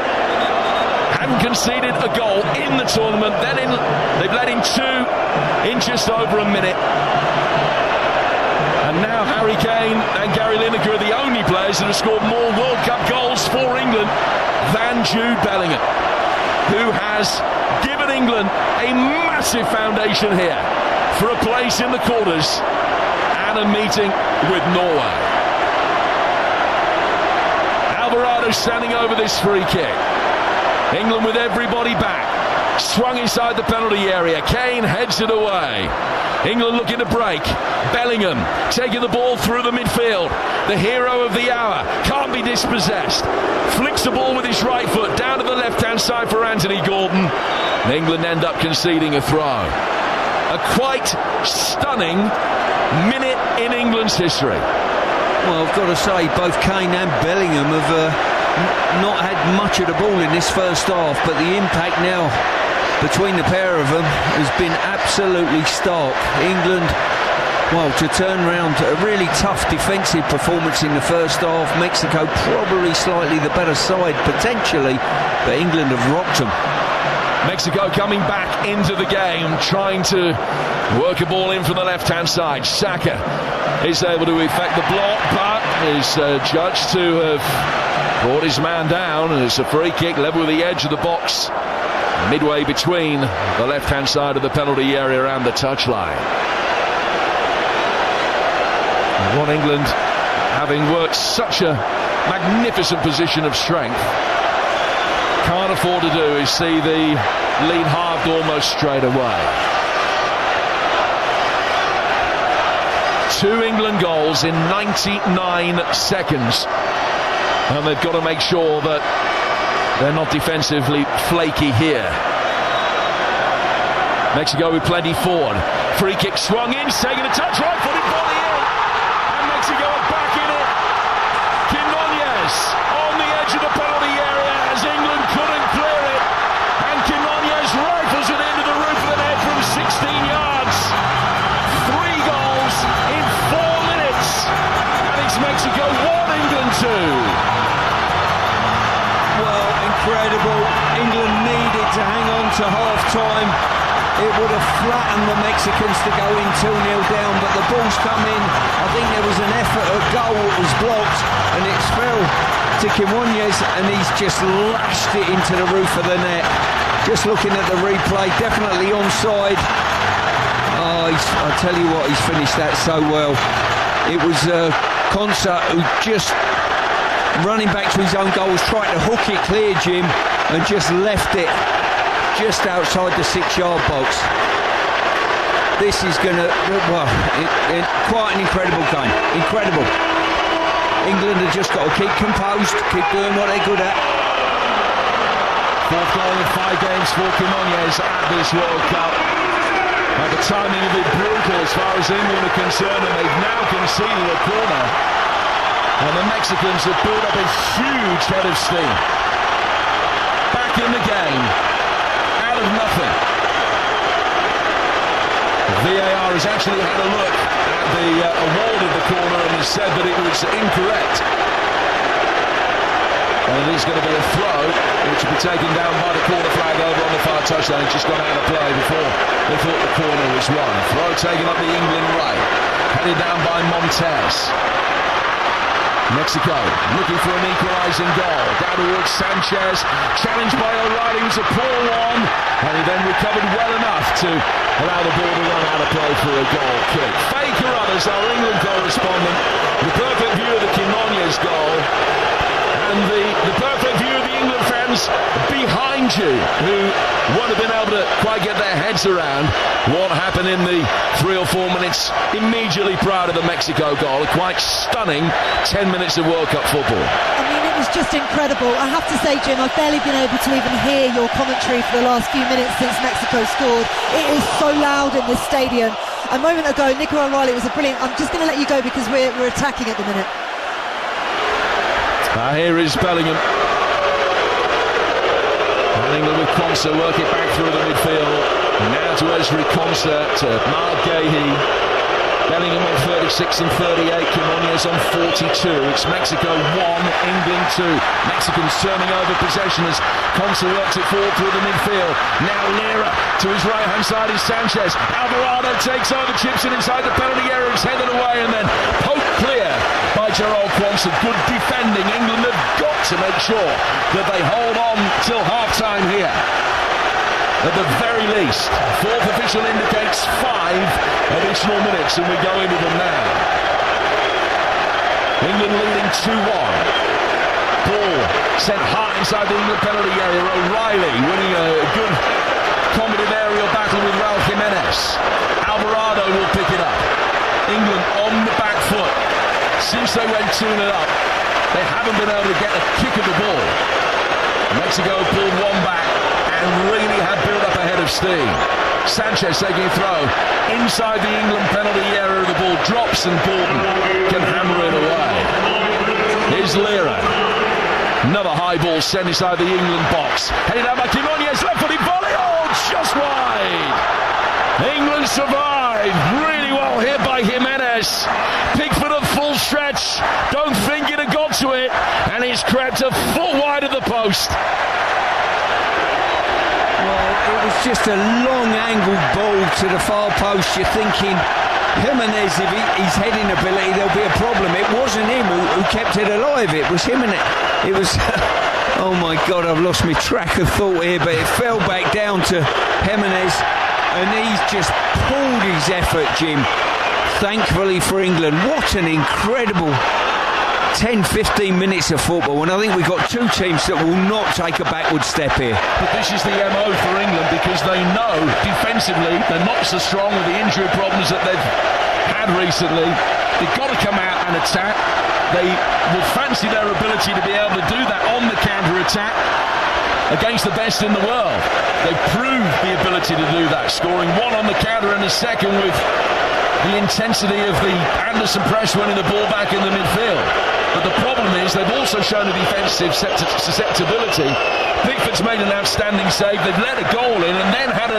Hadn't conceded a goal in the tournament. They've let in 2 in just over a minute. And now Harry Kane and Gary Lineker are the only players that have scored more World Cup goals for England than Jude Bellingham, who has given England a massive foundation here for a place in the quarters and a meeting with Norway. Alvarado standing over this free kick. England with everybody back. Swung inside the penalty area. Kane heads it away. England looking to break. Bellingham taking the ball through the midfield. The hero of the hour can't be dispossessed. Flicks the ball with his right foot down to the left-hand side for Anthony Gordon. England end up conceding a throw. A quite stunning minute in England's history. Well, I've got to say, both Kane and Bellingham have not had much of the ball in this first half, but the impact now between the pair of them has been absolutely stark. England, well, to turn around a really tough defensive performance in the first half. Mexico probably slightly the better side potentially, but England have rocked them. Mexico coming back into the game, trying to work a ball in from the left-hand side. Saka is able to effect the block, but is judged to have brought his man down, and it's a free kick level with the edge of the box, midway between the left-hand side of the penalty area and the touchline. What England, having worked such a magnificent position of strength, can't afford to do is see the lead halved almost straight away. 2 England goals in 99 seconds, and they've got to make sure that they're not defensively flaky here. Mexico with plenty forward. Free kick swung in, taking a touch, right-footed volley in, and Mexico are back in it. Quinones on the edge of the penalty area as England couldn't clear it, and Quinones rifles it into the roof of the net from 16 yards. 3 goals in 4 minutes, and it's Mexico 1, England 2. to half-time, it would have flattened the Mexicans to go in 2-0 down, but the ball's come in. I think there was an effort at goal that was blocked, and it's fell to Quinones, and he's just lashed it into the roof of the net. Just looking at the replay, definitely onside. Oh, I tell you what, he's finished that so well. It was Consa who just running back to his own goal was trying to hook it clear, Jim, and just left it just outside the 6-yard box. This is going to, well, quite an incredible game. Incredible. England have just got to keep composed, keep doing what they're good at. Fourth goal in 5 games for Quinones at this World Cup. But the timing of it brutal as far as England are concerned, and they've now conceded a corner. And the Mexicans have built up a huge head of steam. Back in the game, out of nothing. VAR has actually had a look at the award of the corner and has said that it was incorrect. And it is going to be a throw, which will be taken down by the corner flag over on the far touchline. It's just gone out of play before they thought the corner was won. Throw taken up the England right, headed down by Montes. Mexico looking for an equalising goal. Down towards Sanchez, challenged by O'Reilly, it was a poor one, and he then recovered well enough to allow the ball to run out of play for a goal kick. Faye Carruthers, our England correspondent, the perfect view of the Quinones goal, and the perfect view of the England fans behind you, who won't have been able to quite get their heads around what happened in the 3 or 4 minutes immediately prior to the Mexico goal. A quite stunning 10 minutes of World Cup football. I mean, it was just incredible. I have to say, Jim, I've barely been able to even hear your commentary for the last few minutes since Mexico scored. It is so loud in this stadium. A moment ago, Nico O'Reilly was a brilliant... I'm just going to let you go because we're attacking at the minute. Here is Bellingham. And England with Consa work it back through the midfield. Now to Esri Consa, to Mark Gahey. Bellingham on 36 and 38, Quinones on 42. It's Mexico 1, England 2. Mexicans turning over possession as Consa works it forward through the midfield. Now Lira to his right hand side is Sanchez. Alvarado takes over, chips it inside the penalty area, it's headed away and then poked clear by Gerald Quansah. Good defending. England have got to make sure that they hold on till half-time here. At the very least, fourth official indicates 5 additional minutes, and we go into them now. England leading 2-1. Ball sent high inside the England penalty area. O'Reilly winning a good combative aerial battle with Raul Jimenez. Alvarado will pick it up. England on the back foot. Since they went 2-0 up, they haven't been able to get a kick of the ball. Mexico pulled one back and really had built up a head of steam. Sanchez taking a throw inside the England penalty area. The ball drops and Bolton can hammer it away. Here's Lira. Another high ball sent inside the England box. Headed out by Quinones, left-footed volley. Oh, just wide. England survived. Really well hit by Jimenez. Pickford at full stretch. Don't think it had got to it. And he's crept a foot wide of the post. It was just a long angled ball to the far post. You're thinking, Jimenez, if his heading ability, there'll be a problem. It wasn't him who kept it alive. It was Jimenez. It was, oh my God, I've lost my track of thought here, but it fell back down to Jimenez, and he's just pulled his effort, Jim. Thankfully for England, what an incredible 10-15 minutes of football, and I think we've got 2 teams that will not take a backward step here. But this is the MO for England, because they know defensively they're not so strong with the injury problems that they've had recently. They've got to come out and attack. They will fancy their ability to be able to do that on the counter-attack against the best in the world. They've proved the ability to do that, scoring 1 on the counter and a second with the intensity of the Anderson press winning the ball back in the midfield. But the problem is they've also shown a defensive susceptibility. Pickford's made an outstanding save. They've let a goal in and then had a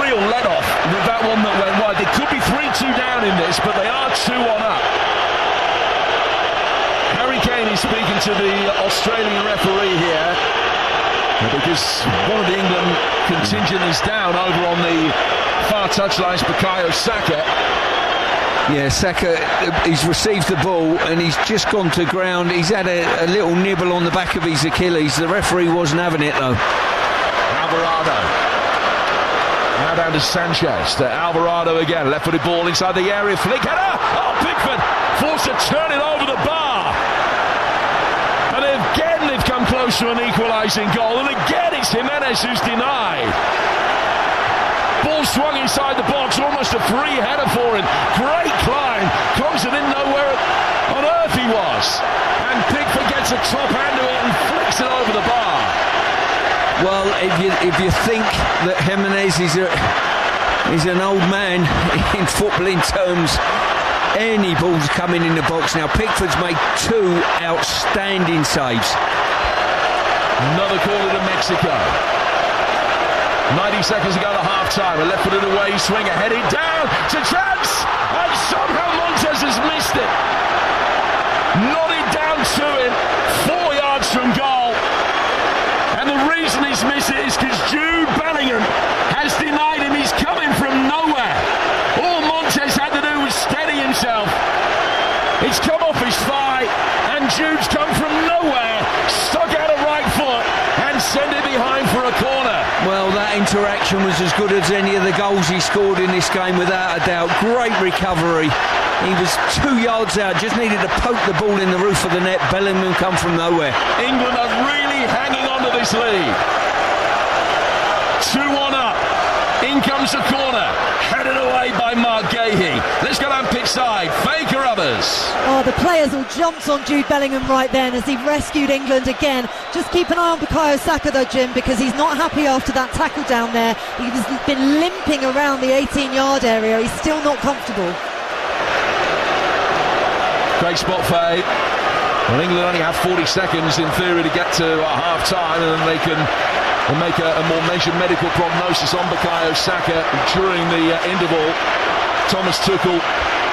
real let-off with that one that went wide. They could be 3-2 down in this, but they are 2-1 up. Harry Kane is speaking to the Australian referee here. Because one of the England contingent is down over on the far touchline, Bukayo Saka. Yeah, Saka, he's received the ball and he's just gone to ground. He's had a little nibble on the back of his Achilles. The referee wasn't having it though. Alvarado. Now down to Sanchez. To Alvarado again. Left-footed ball inside the area. Flick header. Oh, Pickford forced to turn it over the bar. And again they've come close to an equalising goal. And again it's Jimenez who's denied. Ball swung inside the box, almost a free header for him. Great climb. Coulson didn't know where on earth he was. And Pickford gets a top hand to it and flicks it over the bar. Well, if you think that Jimenez is an old man in footballing terms, any ball's coming in the box now. Pickford's made 2 outstanding saves. Another corner to Mexico. 90 seconds ago to half-time, a left-footed away swinger headed down to chance, and somehow Montes has missed it. Nodded down to him, 4 yards from goal. And the reason he's missed it is because Jude Bellingham has denied him. He's coming from nowhere. All Montes had to do was steady himself. It's come off his thigh, and Jude's come from nowhere, stuck out a right foot, and sent it behind for a corner. Well, that interaction was as good as any of the goals he scored in this game, without a doubt. Great recovery. He was 2 yards out, just needed to poke the ball in the roof of the net. Bellingham come from nowhere. England are really hanging on to this lead. 2-1 up. In comes the corner. Headed away by Mark Gahey. Let's go down pitch side. Faker others. Oh, the players all jumped on Jude Bellingham right then as he rescued England again. Just keep an eye on Bukayo Saka though, Jim, because he's not happy after that tackle down there. He's been limping around the 18-yard area. He's still not comfortable. Great spot fade. Well, England only have 40 seconds in theory to get to half-time, and then they can make a more measured medical prognosis on Bukayo Saka during the interval. Thomas Tuchel,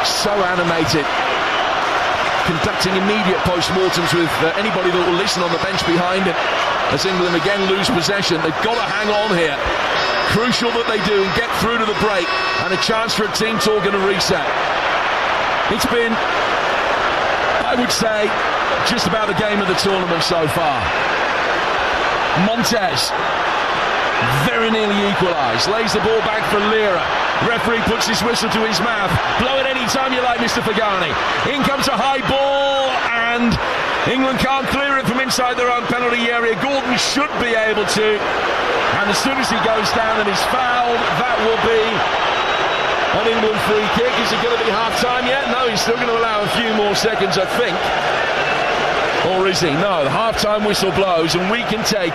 so animated, conducting immediate post-mortems with anybody that will listen on the bench behind him. As England again lose possession, they've got to hang on here. Crucial that they do and get through to the break, and a chance for a team talk and a reset. It's been, I would say, just about the game of the tournament so far. Montes very nearly equalised, lays the ball back for Lira. Referee puts his whistle to his mouth. Blow it any time you like, Mr. Fagani. In comes a high ball, and England can't clear it from inside their own penalty area. Gordon should be able to, and as soon as he goes down and is fouled, that will be an England free kick. Is it going to be half-time yet? No, he's still going to allow a few more seconds, I think. Or is he? No, the half-time whistle blows and we can take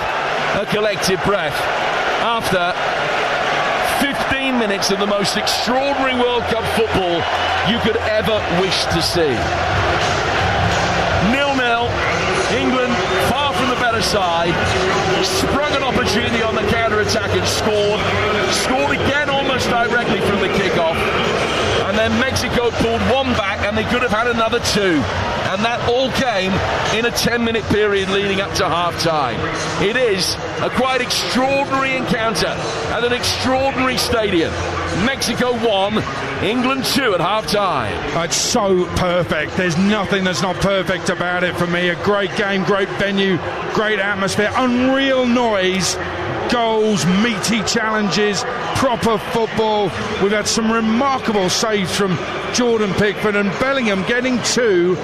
a collective breath after 15 minutes of the most extraordinary World Cup football you could ever wish to see. 0-0, England far from the better side, sprung an opportunity on the counter-attack and scored again almost directly from the kick-off, and then Mexico pulled one back and they could have had another 2. And that all came in a 10-minute period leading up to half-time. It is a quite extraordinary encounter at an extraordinary stadium. Mexico 1, England 2 at half-time. It's so perfect. There's nothing that's not perfect about it for me. A great game, great venue, great atmosphere, unreal noise, goals, meaty challenges, proper football. We've had some remarkable saves from Jordan Pickford, and Bellingham getting 2.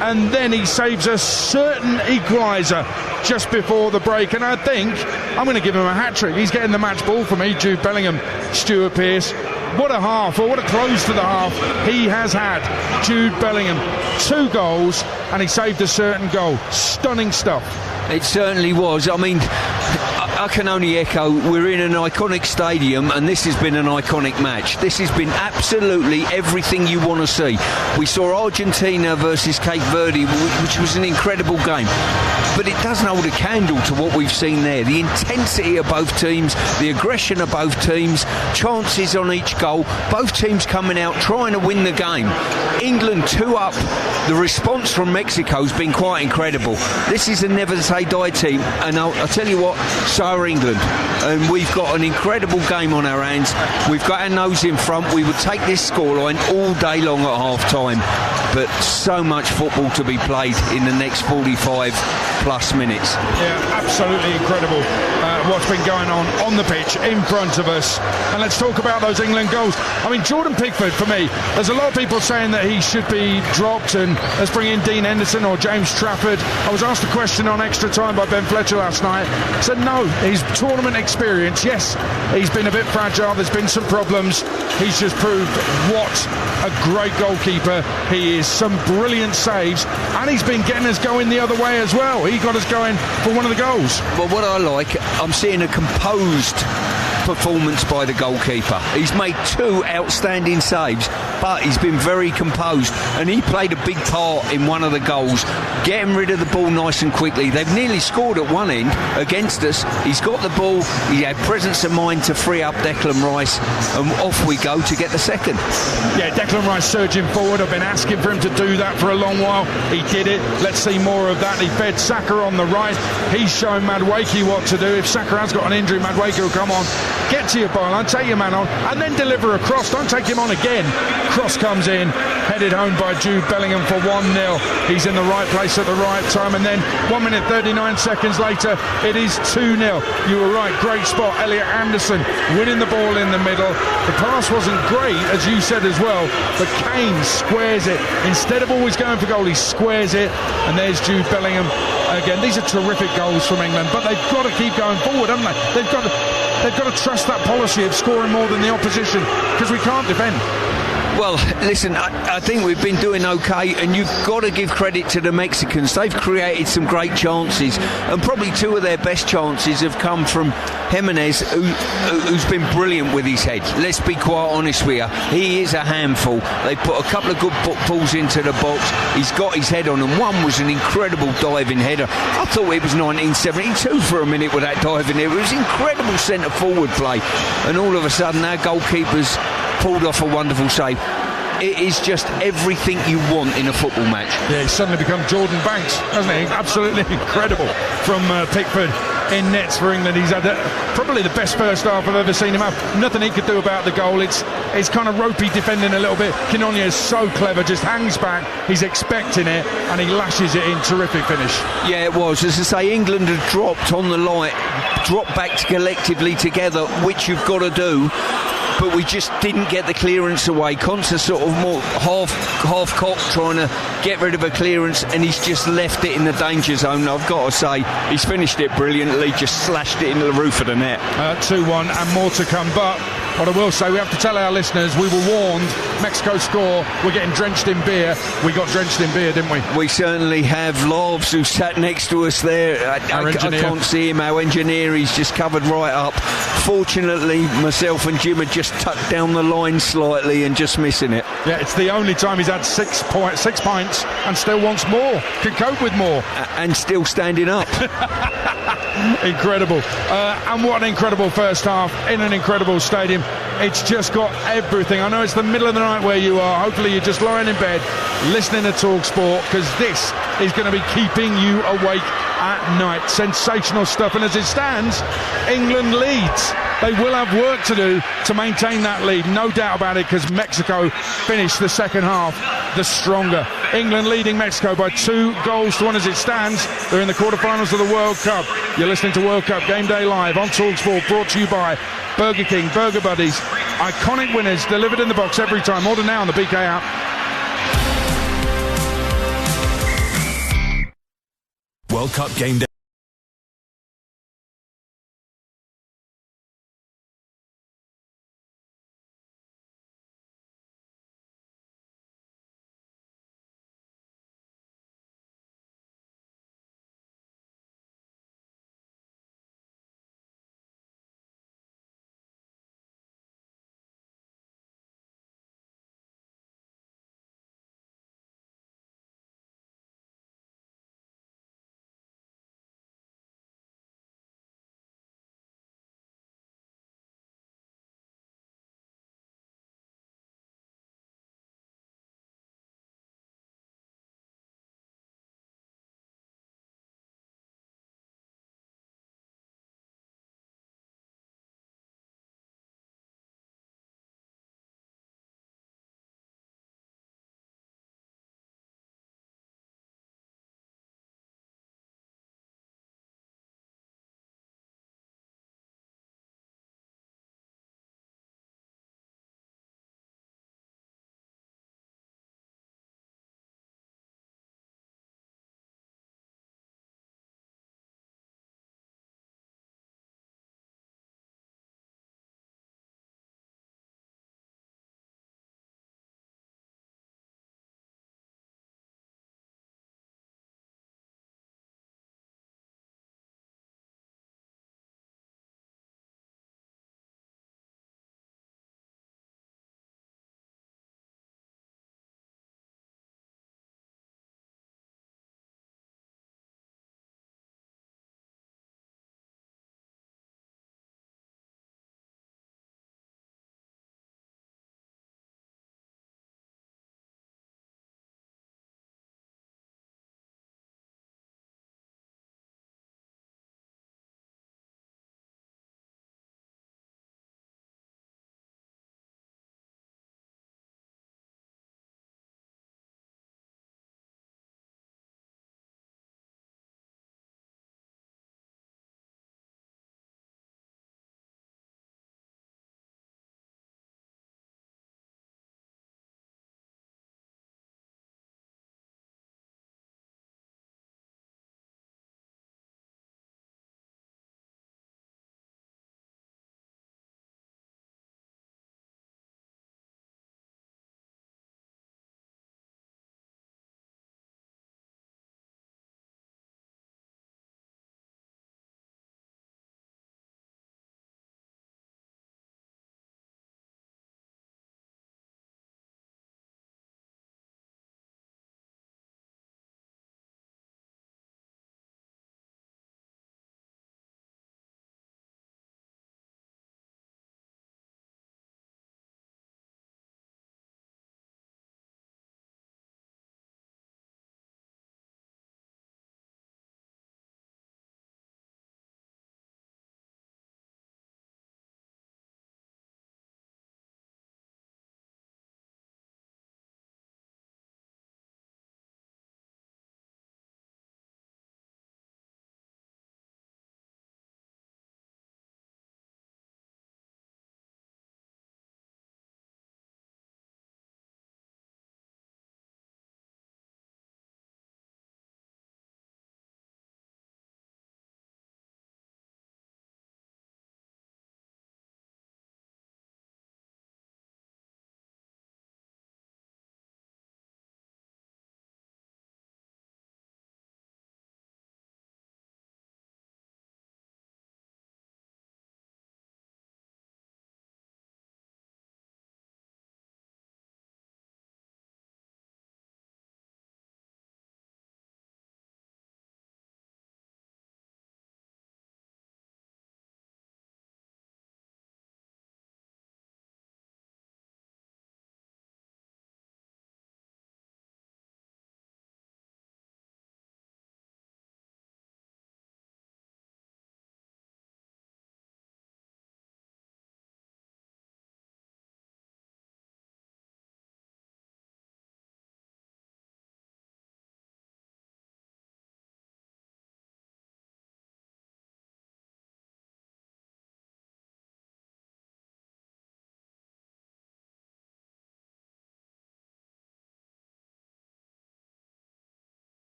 And then he saves a certain equaliser just before the break. And I think I'm going to give him a hat-trick. He's getting the match ball for me, Jude Bellingham, Stuart Pearce. What a half, or what a close to the half he has had, Jude Bellingham. 2 goals, and he saved a certain goal. Stunning stuff. It certainly was. I mean, I can only echo, we're in an iconic stadium and this has been an iconic match. This has been absolutely everything you want to see. We saw Argentina versus Cape Verde, which was an incredible game. But it doesn't hold a candle to what we've seen there. The intensity of both teams, the aggression of both teams, chances on each goal, both teams coming out trying to win the game. England 2 up. The response from Mexico's been quite incredible. This is a never-say-die team, and I'll tell you what, so are England. And we've got an incredible game on our hands. We've got our nose in front. We would take this scoreline all day long at half-time, but so much football to be played in the next 45 plus minutes. Yeah, absolutely incredible what's been going on the pitch in front of us. And let's talk about those England goals. I mean, Jordan Pickford, for me, there's a lot of people saying that he should be dropped and let's bring in Dean Henderson or James Trafford. I was asked a question on Extra Time by Ben Fletcher last night. I said no, his tournament experience, yes, he's been a bit fragile, there's been some problems. He's just proved what a great goalkeeper he is. Some brilliant saves, and he's been getting us going the other way as well. He got us going for one of the goals. Well, what I like, I'm seeing a composed performance by the goalkeeper. He's made 2 outstanding saves, but he's been very composed, and he played a big part in one of the goals, getting rid of the ball nice and quickly. They've nearly scored at one end against us. He's got the ball, he had presence of mind to free up Declan Rice, and off we go to get the second. Yeah, Declan Rice surging forward. I've been asking for him to do that for a long while. He did it. Let's see more of that. He fed Saka on the right. He's shown Madueke what to do. If Saka has got an injury, Madueke will come on, get to your byline, take your man on, and then deliver a cross. Don't take him on again. Cross comes in, headed home by Jude Bellingham for 1-0. He's in the right place at the right time, and then 1 minute 39 seconds later, it is 2-0. You were right, great spot. Elliot Anderson winning the ball in the middle. The pass wasn't great, as you said as well, but Kane squares it. Instead of always going for goal, he squares it, and there's Jude Bellingham again. These are terrific goals from England, but they've got to keep going forward, haven't they? They've got to trust that policy of scoring more than the opposition, because we can't defend. Well, listen, I think we've been doing okay, and you've got to give credit to the Mexicans. They've created some great chances, and probably 2 of their best chances have come from Jimenez, who's been brilliant with his head. Let's be quite honest with you. He is a handful. They put a couple of good balls into the box. He's got his head on them. One was an incredible diving header. I thought it was 1972 for a minute with that diving header. It was incredible centre-forward play, and all of a sudden our goalkeeper's pulled off a wonderful save. It is just everything you want in a football match. Yeah, he's suddenly become Jordan Banks, hasn't he? Absolutely incredible from Pickford in nets for England. He's had probably the best first half I've ever seen him have. Nothing he could do about the goal. It's kind of ropey defending a little bit. Quinones is so clever, just hangs back. He's expecting it, and he lashes it in. Terrific finish. Yeah, it was. As I say, England had dropped on the light, dropped back collectively together, which you've got to do. But we just didn't get the clearance away. Consa sort of more half-cocked trying to get rid of a clearance, and he's just left it in the danger zone. I've got to say, he's finished it brilliantly, just slashed it into the roof of the net. 2-1 and more to come. But what I will say, we have to tell our listeners, we were warned, Mexico score, we're getting drenched in beer. We got drenched in beer, didn't we? We certainly have. Loves, who sat next to us there, I can't see him, our engineer, he's just covered right up. Fortunately, myself and Jim had just tucked down the line slightly and just missing it. Yeah, it's the only time he's had 6 pints and still wants more, can cope with more. And still standing up. Incredible. And what an incredible first half in an incredible stadium. It's just got everything. I know it's the middle of the night where you are. Hopefully you're just lying in bed listening to Talk Sport, because this is going to be keeping you awake at night. Sensational stuff. And as it stands, England leads. They will have work to do to maintain that lead, no doubt about it, because Mexico finished the second half the stronger. England leading Mexico by 2-1 as it stands. They're in the quarterfinals of the World Cup. You're listening to World Cup Game Day Live on TalkSport, brought to you by Burger King, Burger Buddies. Iconic winners delivered in the box every time. Order now on the BK app. World Cup Game Day.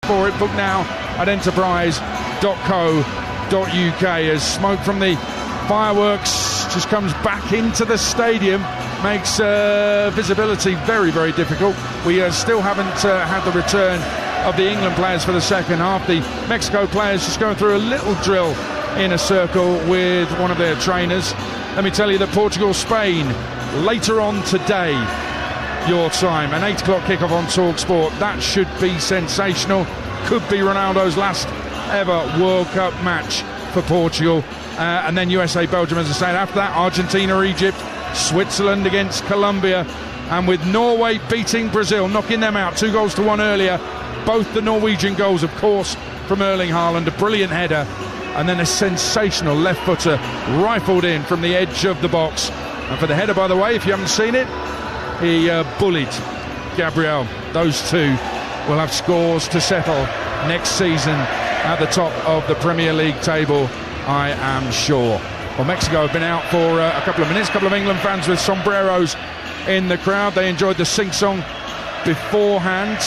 for it. Book now at enterprise.co.uk as smoke from the fireworks just comes back into the stadium, makes visibility very, very difficult. We still haven't had the return of the England players for the second half. The Mexico players just going through a little drill in a circle with one of their trainers. Let me tell you that Portugal-Spain later on today, your time, an 8 o'clock kickoff on TalkSport. That should be sensational. Could be Ronaldo's last ever World Cup match for Portugal. And then USA-Belgium, as I said. After that, Argentina-Egypt, Switzerland against Colombia, and with Norway beating Brazil, knocking them out 2-1 earlier. Both the Norwegian goals, of course, from Erling Haaland, a brilliant header, and then a sensational left footer rifled in from the edge of the box. And for the header, by the way, if you haven't seen it, he bullied Gabriel. Those two will have scores to settle next season at the top of the Premier League table, I am sure. Well, Mexico have been out for a couple of minutes. A couple of England fans with sombreros in the crowd. They enjoyed the sing-song beforehand.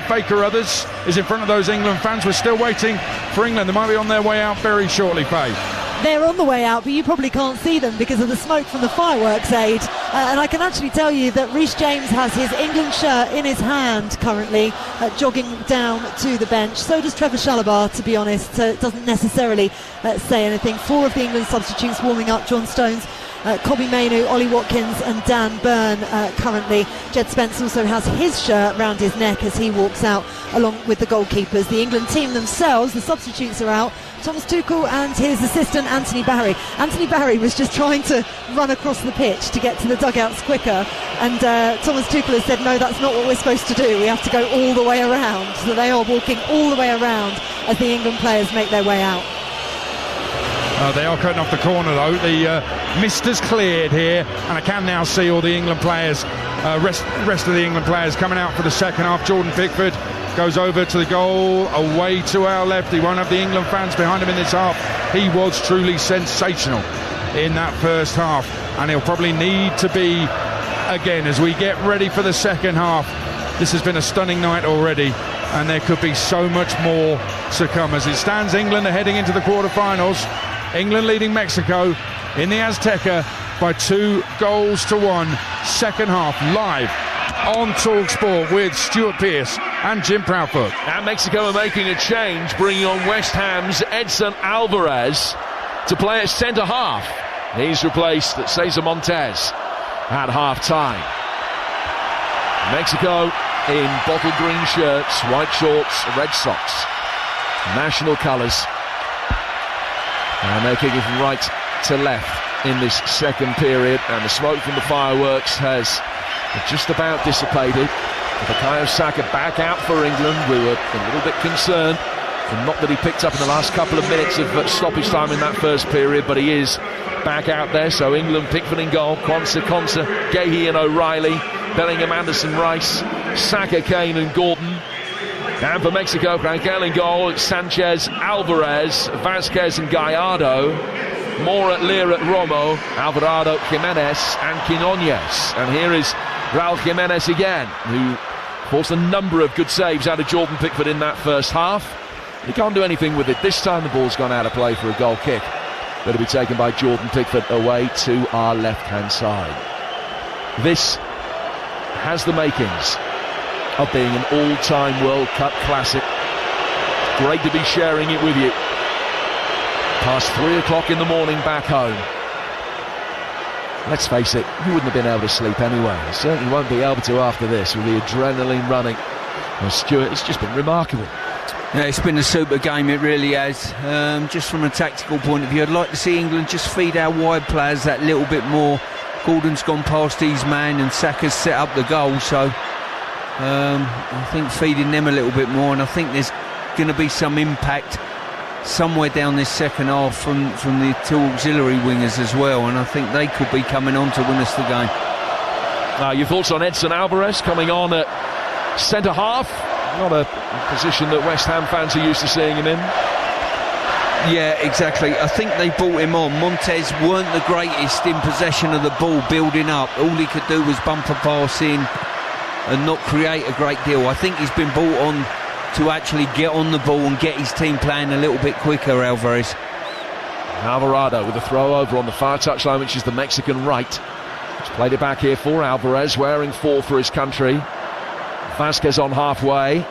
Faye Carruthers is in front of those England fans. We're still waiting for England. They might be on their way out very shortly, Faye. They're on the way out, but you probably can't see them because of the smoke from the fireworks aid. And I can actually tell you that Reece James has his England shirt in his hand currently, jogging down to the bench. So does Trevor Chalobah, to be honest. So it doesn't necessarily say anything. 4 of the England substitutes warming up: John Stones, Kobbie Mainoo, Ollie Watkins and Dan Burn currently. Jed Spence also has his shirt round his neck as he walks out along with the goalkeepers. The England team themselves, the substitutes are out. Thomas Tuchel and his assistant Anthony Barry. Anthony Barry was just trying to run across the pitch to get to the dugouts quicker, and Thomas Tuchel has said, no, that's not what we're supposed to do. We have to go all the way around. So they are walking all the way around as the England players make their way out. They are cutting off the corner though. The mist has cleared here, and I can now see all the England players, rest of the England players coming out for the second half. Jordan Pickford goes over to the goal, away to our left. He won't have the England fans behind him in this half. He was truly sensational in that first half, and he'll probably need to be again as we get ready for the second half. This has been a stunning night already, and there could be so much more to come. As it stands, England are heading into the quarter-finals. England leading Mexico in the Azteca by 2-1. Second half live on TalkSport with Stuart Pearce and Jim Proudfoot. And Mexico are making a change, bringing on West Ham's Edson Alvarez to play at centre half. He's replaced Cesar Montes at half-time. Mexico in bottle green shirts, white shorts, red socks. National colours. And they're kicking from right to left in this second period, and the smoke from the fireworks has just about dissipated. Bukayo Saka back out for England. We were a little bit concerned, and not that he picked up in the last couple of minutes of stoppage time in that first period, but he is back out there. So England, Pickford in goal, Konsa, Gahey and O'Reilly, Bellingham, Anderson, Rice, Saka, Kane and Gordon. And for Mexico, Rangel in goal, Sanchez, Alvarez, Vasquez and Gallardo, Mora, Lira, Romo, Alvarado, Jimenez and Quinones. And here is Raul Jimenez again, who forced a number of good saves out of Jordan Pickford in that first half. He can't do anything with it. This time the ball's gone out of play for a goal kick. That'll be taken by Jordan Pickford away to our left-hand side. This has the makings of being an all-time World Cup classic. Great to be sharing it with you. Past 3 o'clock in the morning back home. Let's face it, you wouldn't have been able to sleep anyway. You certainly won't be able to after this, with the adrenaline running. Well, Stuart, it's just been remarkable. Yeah, it's been a super game, it really has. Just from a tactical point of view, I'd like to see England just feed our wide players that little bit more. Gordon's gone past his man and Saka's set up the goal, so I think feeding them a little bit more, and I think there's going to be some impact somewhere down this second half from the two auxiliary wingers as well, and I think they could be coming on to win us the game. Your thoughts on Edson Alvarez coming on at centre half? Not a position that West Ham fans are used to seeing him in. Yeah, exactly. I think they brought him on. Montes weren't the greatest in possession of the ball, building up. All he could do was bumper pass in and not create a great deal. I think he's been brought on to actually get on the ball and get his team playing a little bit quicker, Alvarez. Alvarado with a throw over on the far touchline, which is the Mexican right. He's played it back here for Alvarez, wearing 4 for his country. Vasquez on halfway,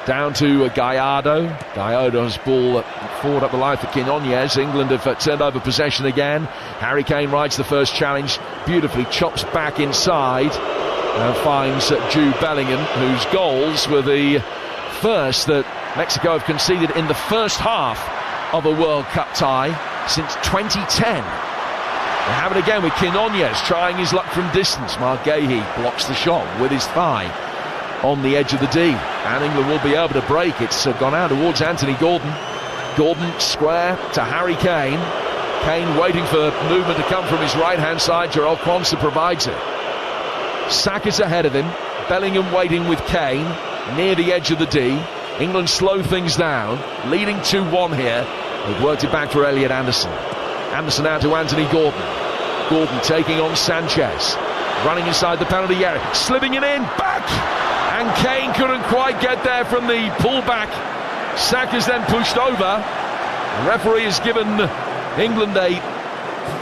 down to Gallardo. Gallardo's ball forward up the line for Quinones. England have turned over possession again. Harry Kane rides the first challenge, beautifully chops back inside and finds Jude Bellingham, whose goals were the first that Mexico have conceded in the first half of a World Cup tie since 2010. They have it again with Quinones trying his luck from distance. Marguehi blocks the shot with his thigh on the edge of the D, and England will be able to break. It's gone out towards Anthony Gordon. Gordon square to Harry Kane. Kane waiting for movement to come from his right hand side. Jarell Quansah provides it. Saka's ahead of him. Bellingham waiting with Kane near the edge of the D. England slow things down, leading 2-1 here. They've worked it back for Elliot Anderson. Anderson out to Anthony Gordon. Gordon taking on Sanchez, running inside the penalty area, slipping it in, back! And Kane couldn't quite get there from the pullback. Saka's then pushed over. The referee has given England a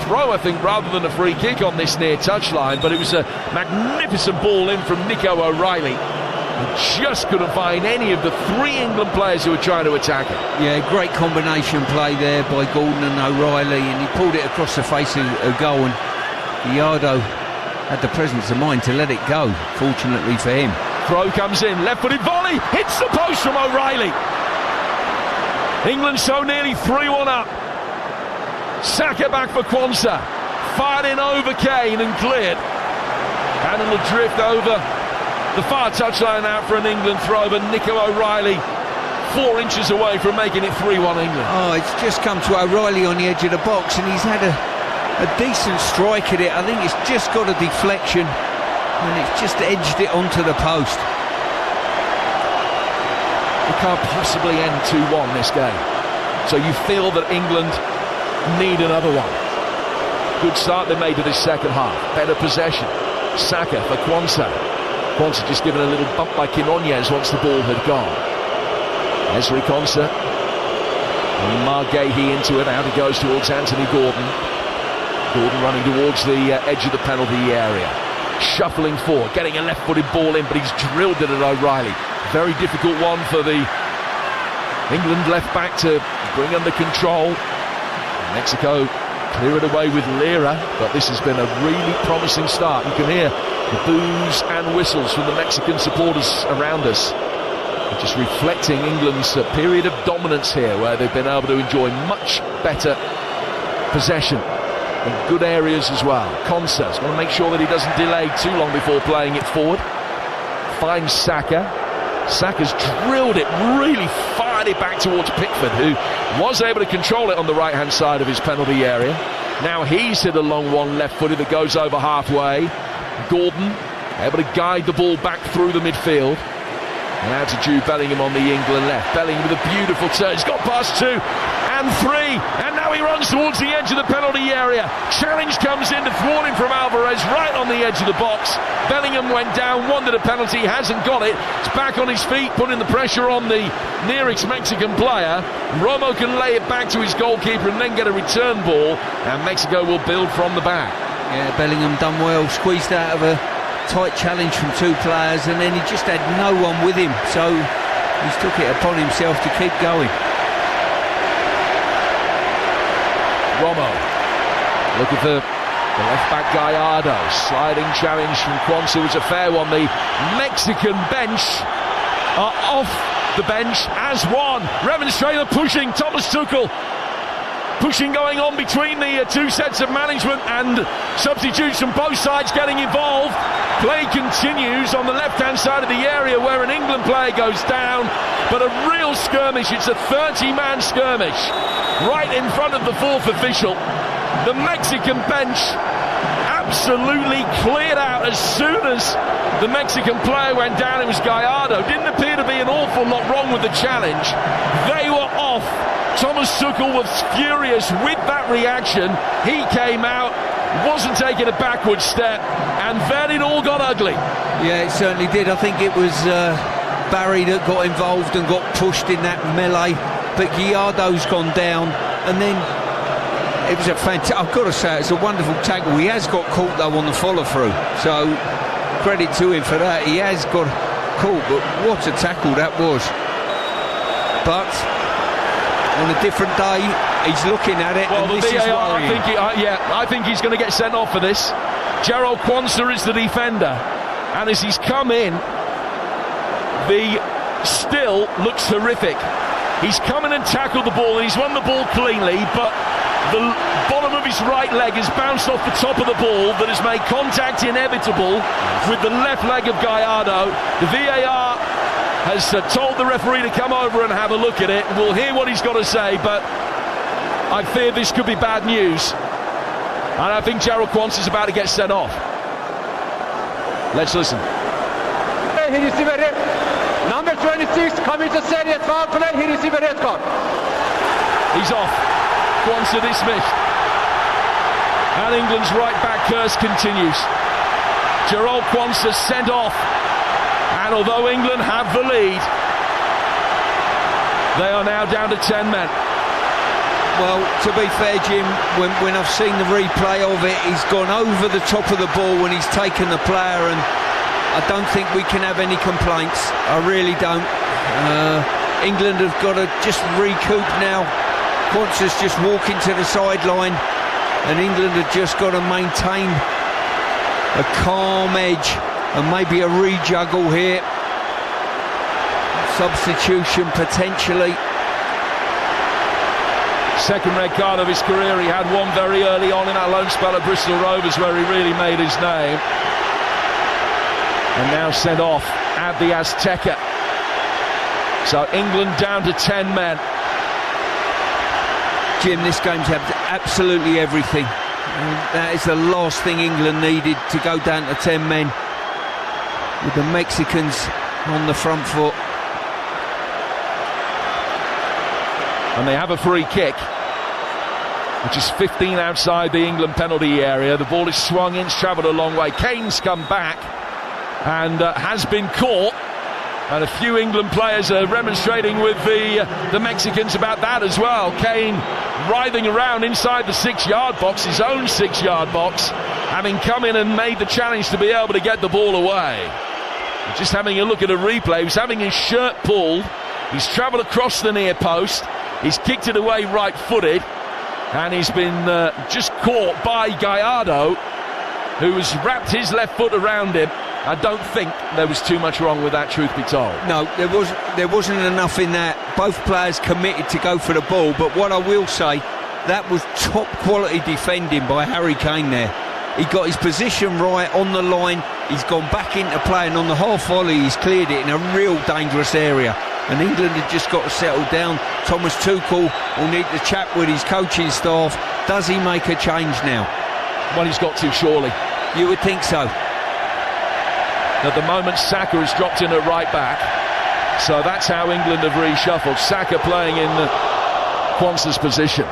throw, I think, rather than a free kick on this near touchline, but it was a magnificent ball in from Nico O'Reilly. He just couldn't find any of the 3 England players who were trying to attack him. Yeah, great combination play there by Gordon and O'Reilly, and he pulled it across the face of a goal, and Gallardo had the presence of mind to let it go, fortunately for him. Throw comes in, left-footed volley, hits the post from O'Reilly. England so nearly 3-1 up. Saka back for Quansah, fired in over Kane and cleared. And it'll drift over the far touchline out for an England throw, but Nico O'Reilly 4 inches away from making it 3-1 England. Oh, it's just come to O'Reilly on the edge of the box, and he's had a decent strike at it. I think it's just got a deflection, and it's just edged it onto the post. It can't possibly end 2-1 this game. So you feel that England need another one. Good start they made to this second half. Better possession. Saka for Quansah. Quansah just given a little bump by Quinones once the ball had gone. Ezri Quansah. And Marguehi into it. Out he goes towards Anthony Gordon. Gordon running towards the edge of the penalty area. Shuffling forward, getting a left-footed ball in, but he's drilled it at O'Reilly. Very difficult one for the England left-back to bring under control. Mexico clear it away with Lira, but this has been a really promising start. You can hear the boos and whistles from the Mexican supporters around us. They're just reflecting England's period of dominance here, where they've been able to enjoy much better possession in good areas as well. Quansah's got to make sure that he doesn't delay too long before playing it forward. Finds Saka. Saka's drilled it, really fired it back towards Pickford, who was able to control it on the right-hand side of his penalty area. Now he's hit a long one left-footed that goes over halfway. Gordon able to guide the ball back through the midfield. And out to Jude Bellingham on the England left. Bellingham with a beautiful turn. He's got past 2 and 3. And now he runs towards the edge of the penalty area. Challenge comes in to thwart him from Alvarez right on the edge of the box. Bellingham went down, wanted a penalty, hasn't got it. It's back on his feet, putting the pressure on the nearest Mexican player. Romo can lay it back to his goalkeeper and then get a return ball. And Mexico will build from the back. Yeah, Bellingham done well, squeezed out of a tight challenge from 2 players, and then he just had no one with him, so he's took it upon himself to keep going. Romo, look at the left back Gallardo, sliding challenge from Quansah was a fair one. The Mexican bench are off the bench as one. Remonstrator pushing, Thomas Tuchel pushing going on between the 2 sets of management, and substitutes from both sides getting involved. Play continues on the left-hand side of the area where an England player goes down, but a real skirmish. It's a 30-man skirmish right in front of the 4th official. The Mexican bench absolutely cleared out as soon as the Mexican player went down. It was Gallardo. Didn't appear to be an awful lot wrong with the challenge. They were off. Thomas Tuchel was furious with that reaction. He came out, wasn't taking a backward step, and then it all got ugly. Yeah, it certainly did. I think it was Barry that got involved and got pushed in that melee, but Gallardo's gone down, and then it was a fantastic, I've got to say, it's a wonderful tackle. He has got caught though on the follow through, so credit to him for that. He has got caught, but what a tackle that was. But on a different day, he's looking at it, well, and the this is VAR, worrying. I think he's going to get sent off for this. Gerald Quansah is the defender, and as he's come in, the still looks horrific. He's come in and tackled the ball, and he's won the ball cleanly, but the bottom of his right leg has bounced off the top of the ball that has made contact inevitable with the left leg of Gallardo. The VAR has told the referee to come over and have a look at it. We'll hear what he's got to say, but I fear this could be bad news. And I think Gerald Quansah is about to get sent off. Let's listen. He received a red. Number 26 commits a serious foul play. He received a red card. He's off. Quansah dismissed. And England's right back curse continues. Gerald Quansah sent off. And although England have the lead, they are now down to 10 men. Well, to be fair, Jim, when I've seen the replay of it, he's gone over the top of the ball when he's taken the player, and I don't think we can have any complaints. I really don't. England have got to just recoup now. Quansah's just walking to the sideline, and England have just got to maintain a calm edge and maybe a rejuggle here. Substitution potentially. Second red card of his career. He had one very early on in that loan spell at Bristol Rovers where he really made his name. And now sent off at the Azteca. So England down to 10 men. Jim, this game's had absolutely everything. And that is the last thing England needed, to go down to 10 men with the Mexicans on the front foot. And they have a free kick, which is 15 outside the England penalty area. The ball is swung in, it's travelled a long way. Kane's come back and has been caught. And a few England players are remonstrating with the Mexicans about that as well. Kane writhing around inside the 6-yard box, his own 6-yard box, having come in and made the challenge to be able to get the ball away. Just having a look at a replay, he's having his shirt pulled, he's travelled across the near post, he's kicked it away right-footed, and he's been just caught by Gallardo, who has wrapped his left foot around him. I don't think there was too much wrong with that, truth be told. No, there wasn't enough in that. Both players committed to go for the ball, but what I will say, that was top quality defending by Harry Kane there. He got his position right on the line, he's gone back into play, and on the half volley he's cleared it in a real dangerous area. And England have just got to settle down. Thomas Tuchel will need to chat with his coaching staff. Does he make a change now? Well, he's got to, surely. You would think so. At the moment, Saka has dropped in at right back, so that's how England have reshuffled. Saka playing in Quansah's position.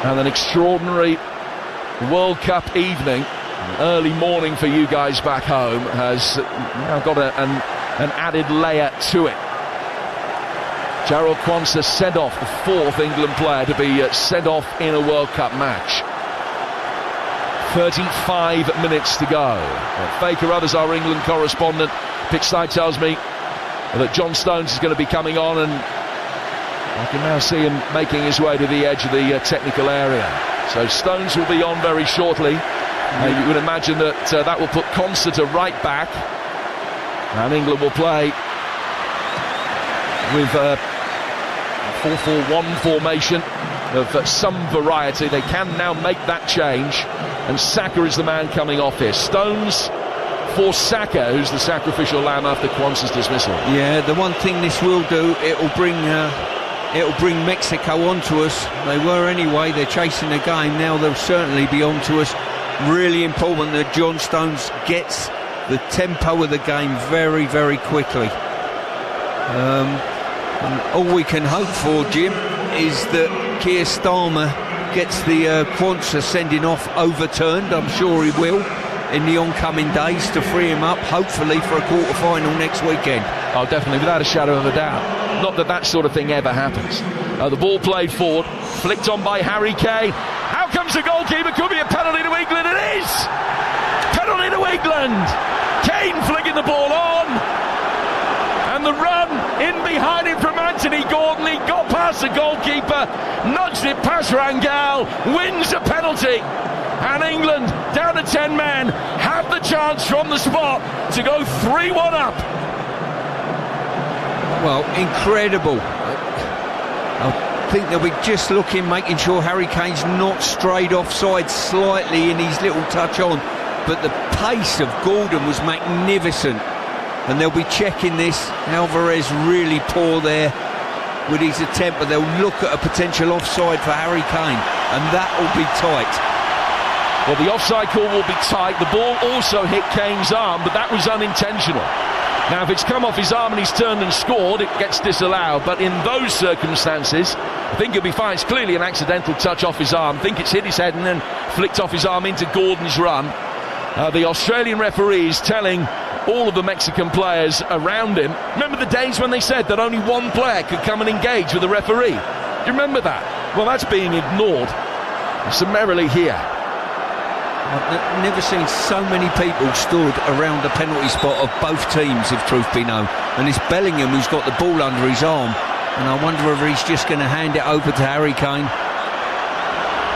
And an extraordinary World Cup evening, early morning for you guys back home, has now got an added layer to it. Gerald Quansah sent off, the fourth England player to be sent off in a World Cup match. 35 minutes to go. Faye Carruthers, our England correspondent, pitch side tells me that John Stones is going to be coming on, and I can now see him making his way to the edge of the technical area. So Stones will be on very shortly. You would imagine that that will put Quansah to right back, and England will play with a 4-4-1 formation of some variety. They can now make that change, and Saka is the man coming off here. Stones for Saka, who's the sacrificial lamb after Quansah's dismissal. Yeah, the one thing this will do, it'll bring Mexico onto us. They were anyway, they're chasing the game, now they'll certainly be onto us. Really important that John Stones gets the tempo of the game very, very quickly. And all we can hope for, Jim, is that Keir Starmer gets the Quansah sending off overturned. I'm sure he will. in the oncoming days to free him up, hopefully for a quarter-final next weekend. Oh, definitely, without a shadow of a doubt. Not that that sort of thing ever happens. The ball played forward, flicked on by Harry Kane. How comes the goalkeeper? Could be a penalty to England. It is! Penalty to England! Kane flicking the ball on. And the run in behind him from Anthony Gordon. He got past the goalkeeper, nudged it past Rangel, wins a penalty. And England, down to 10 men, have the chance from the spot to go 3-1 up. Well, incredible. I think they'll be just looking, making sure Harry Kane's not strayed offside slightly in his little touch on. But the pace of Gordon was magnificent. And they'll be checking this. Alvarez really poor there with his attempt, but they'll look at a potential offside for Harry Kane, and that will be tight. Well, the offside call will be tight. The ball also hit Kane's arm, but that was unintentional. Now, if it's come off his arm and he's turned and scored, it gets disallowed. But in those circumstances, I think he'll be fine. It's clearly an accidental touch off his arm. I think it's hit his head and then flicked off his arm into Gordon's run. The Australian referee is telling all of the Mexican players around him. Remember the days when they said that only one player could come and engage with the referee? Do you remember that? Well, that's being ignored summarily here. I've never seen so many people stood around the penalty spot of both teams, if truth be known. And it's Bellingham who's got the ball under his arm. And I wonder whether he's just going to hand it over to Harry Kane.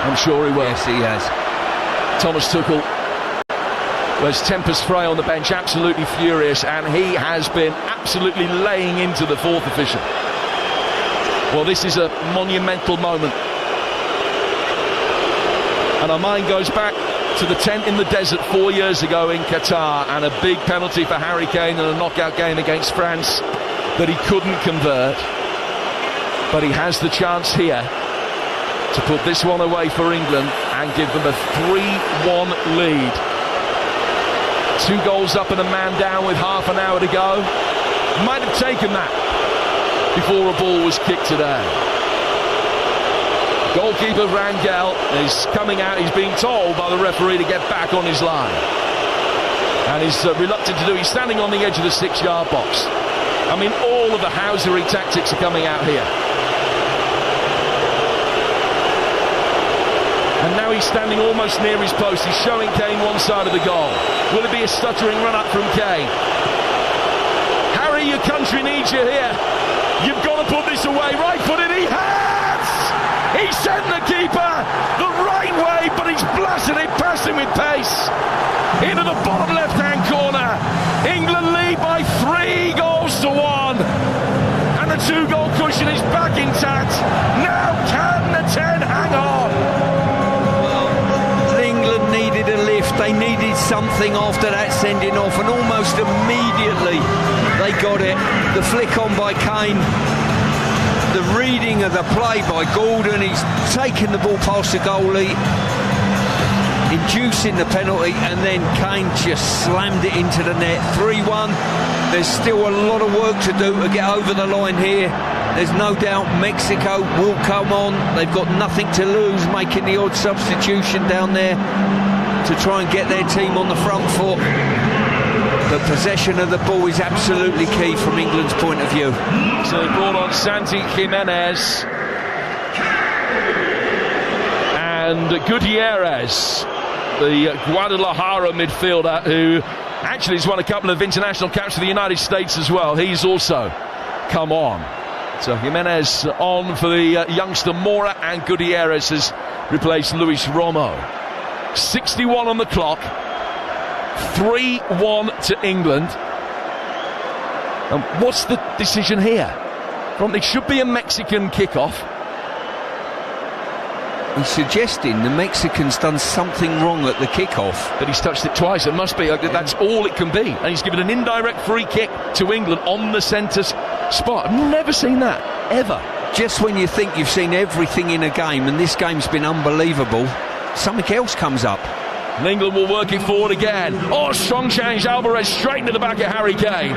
I'm sure he will. Yes, he has. Thomas Tuchel. There's Tempest Frey on the bench, absolutely furious, and he has been absolutely laying into the fourth official. Well, this is a monumental moment. And our mind goes back to the tent in the desert 4 years ago in Qatar, and a big penalty for Harry Kane in a knockout game against France that he couldn't convert. But he has the chance here to put this one away for England and give them a 3-1 lead. 2 goals up and a man down with half an hour to go. Might have taken that before a ball was kicked today. Goalkeeper Rangel is coming out. He's being told by the referee to get back on his line. And he's reluctant to do. He's standing on the edge of the 6-yard box. I mean, all of the housery tactics are coming out here. And now he's standing almost near his post. He's showing Kane one side of the goal. Will it be a stuttering run-up from Kane? Harry, your country needs you here. You've got to put this away. Right-footed, he has! He sent the keeper the right way, but he's blasted it past him with pace. Into the bottom left-hand corner. England lead by 3 goals to 1. And the 2-goal cushion is back intact. Now can the 10 hang on? England needed a lift. They needed something after that sending off, and almost immediately they got it. The flick on by Kane, the reading of the play by Gordon. He's taken the ball past the goalie, inducing the penalty, and then Kane just slammed it into the net. 3-1. There's still a lot of work to do to get over the line here. There's no doubt Mexico will come on. They've got nothing to lose, making the odd substitution down there to try and get their team on the front foot. The possession of the ball is absolutely key from England's point of view. So they brought on Santi Jimenez and Gutierrez, the Guadalajara midfielder, who actually has won a couple of international caps for the United States as well. He's also come on. So Jimenez on for the youngster Mora, and Gutierrez has replaced Luis Romo. 61 on the clock. 3-1 to England. And what's the decision here? It should be a Mexican kickoff. He's suggesting the Mexican's done something wrong at the kickoff. But he's touched it twice. It must be. That's all it can be. And he's given an indirect free kick to England on the centre spot. I've never seen that, ever. Just when you think you've seen everything in a game, and this game's been unbelievable, something else comes up. And England will work it forward again. Oh, strong change. Alvarez straight into the back of Harry Kane.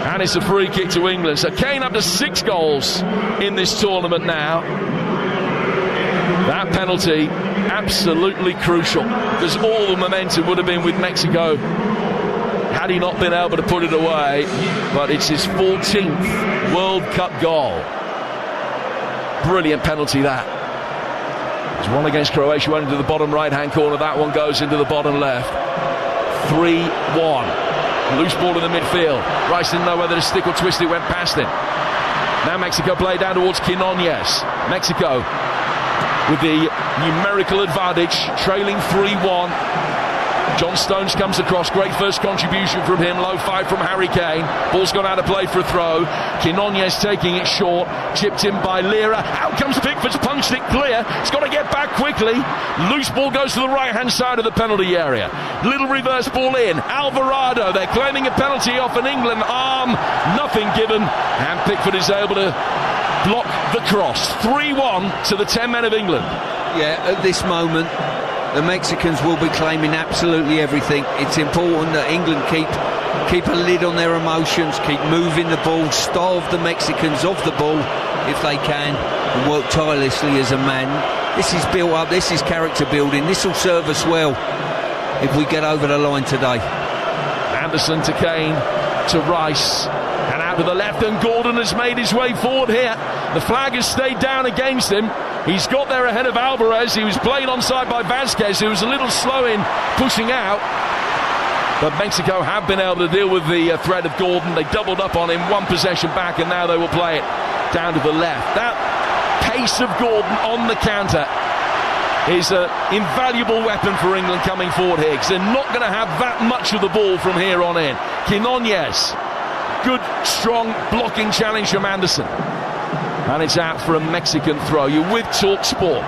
And it's a free kick to England. So Kane up to 6 goals in this tournament now. That penalty absolutely crucial, because all the momentum would have been with Mexico had he not been able to put it away. But it's his 14th World Cup goal. Brilliant penalty that. There's one against Croatia, went into the bottom right-hand corner. That one goes into the bottom left. 3-1. Loose ball in the midfield. Rice didn't know whether to stick or twist it, went past him. Now Mexico play down towards Quinones. Mexico with the numerical advantage, trailing 3-1. John Stones comes across, great first contribution from him, low five from Harry Kane. Ball's gone out of play for a throw. Quinones taking it short, chipped in by Lira. Out comes Pickford's punched it clear. He's got to get back quickly. Loose ball goes to the right-hand side of the penalty area. Little reverse ball in. Alvarado, they're claiming a penalty off an England arm. Nothing given, and Pickford is able to block the cross. 3-1 to the 10 men of England. Yeah, at this moment, the Mexicans will be claiming absolutely everything. It's important that England keep a lid on their emotions, keep moving the ball, starve the Mexicans off the ball if they can, and work tirelessly as a man. This is built up, this is character building. This will serve us well if we get over the line today. Anderson to Kane, to Rice, and out to the left, and Gordon has made his way forward here. The flag has stayed down against him. He's got there ahead of Alvarez. He was played onside by Vasquez, who was a little slow in pushing out. But Mexico have been able to deal with the threat of Gordon. They doubled up on him, one possession back, and now they will play it down to the left. That pace of Gordon on the counter is an invaluable weapon for England coming forward here, because they're not going to have that much of the ball from here on in. Quinones, good, strong blocking challenge from Anderson. And it's out for a Mexican throw. You're with Talk Sport.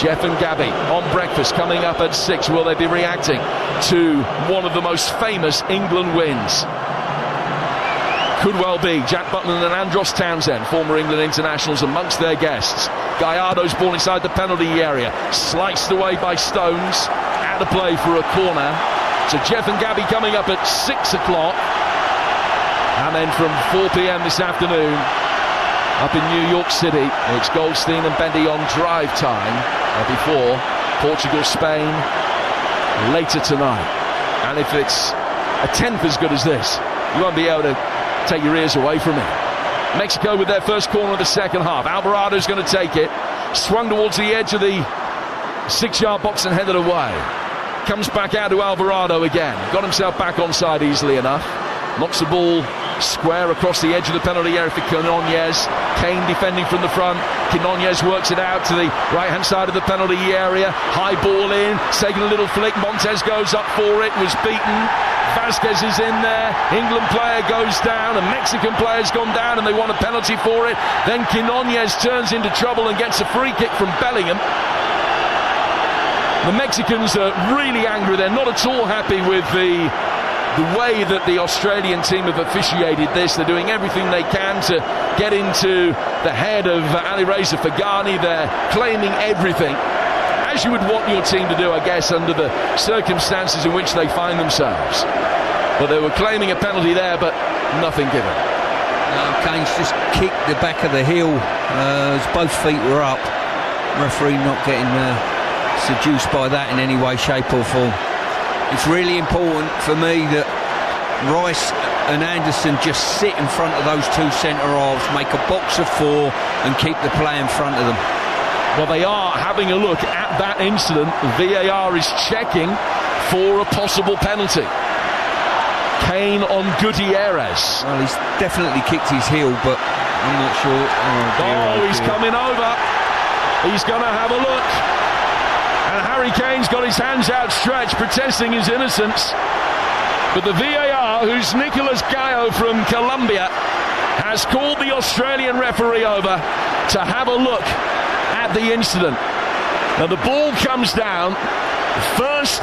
Jeff and Gabby on breakfast coming up at 6. Will they be reacting to one of the most famous England wins? Could well be. Jack Butland and Andros Townsend, former England internationals, amongst their guests. Gallardo's ball inside the penalty area, sliced away by Stones, out of play for a corner. So Jeff and Gabby coming up at 6 o'clock, and then from 4 p.m. this afternoon up in New York City, it's Goldstein and Bendy on drive time before Portugal-Spain later tonight. And if it's a tenth as good as this, you won't be able to take your ears away from it. Mexico with their first corner of the second half. Alvarado's going to take it. Swung towards the edge of the 6-yard box and headed away. Comes back out to Alvarado again. Got himself back onside easily enough. Knocks the ball square across the edge of the penalty area for Quinones. Kane defending from the front. Quinones works it out to the right-hand side of the penalty area. High ball in. Taking a little flick. Montes goes up for it. Was beaten. Vasquez is in there. England player goes down. A Mexican player's gone down, and they want a penalty for it. Then Quinones turns into trouble and gets a free kick from Bellingham. The Mexicans are really angry. They're not at all happy with the way that the Australian team have officiated this. They're doing everything they can to get into the head of Ali Reza Fagani. They're claiming everything, as you would want your team to do, I guess, under the circumstances in which they find themselves. But they were claiming a penalty there, but nothing given. Kane's just kicked the back of the heel as both feet were up. Referee not getting seduced by that in any way, shape or form. It's really important for me that Rice and Anderson just sit in front of those two centre-halves, make a box of 4 and keep the play in front of them. Well, they are having a look at that incident. VAR is checking for a possible penalty. Kane on Gutierrez. Well, he's definitely kicked his heel, but I'm not sure. He's coming over. He's going to have a look. And Harry Kane's got his hands outstretched, protesting his innocence. But the VAR, who's Nicolas Gallo from Colombia, has called the Australian referee over to have a look at the incident. Now the ball comes down. First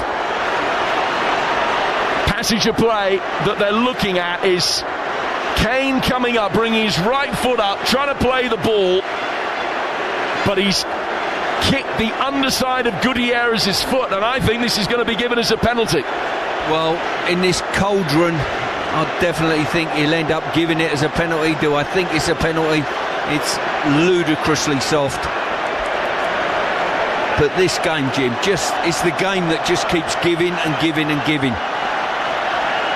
passage of play that they're looking at is Kane coming up, bringing his right foot up, trying to play the ball, but he's kicked the underside of Gutierrez's foot, and I think this is going to be given as a penalty. Well, in this cauldron, I definitely think he'll end up giving it as a penalty. Do I think it's a penalty? It's ludicrously soft. But this game, Jim, it's the game that just keeps giving and giving and giving.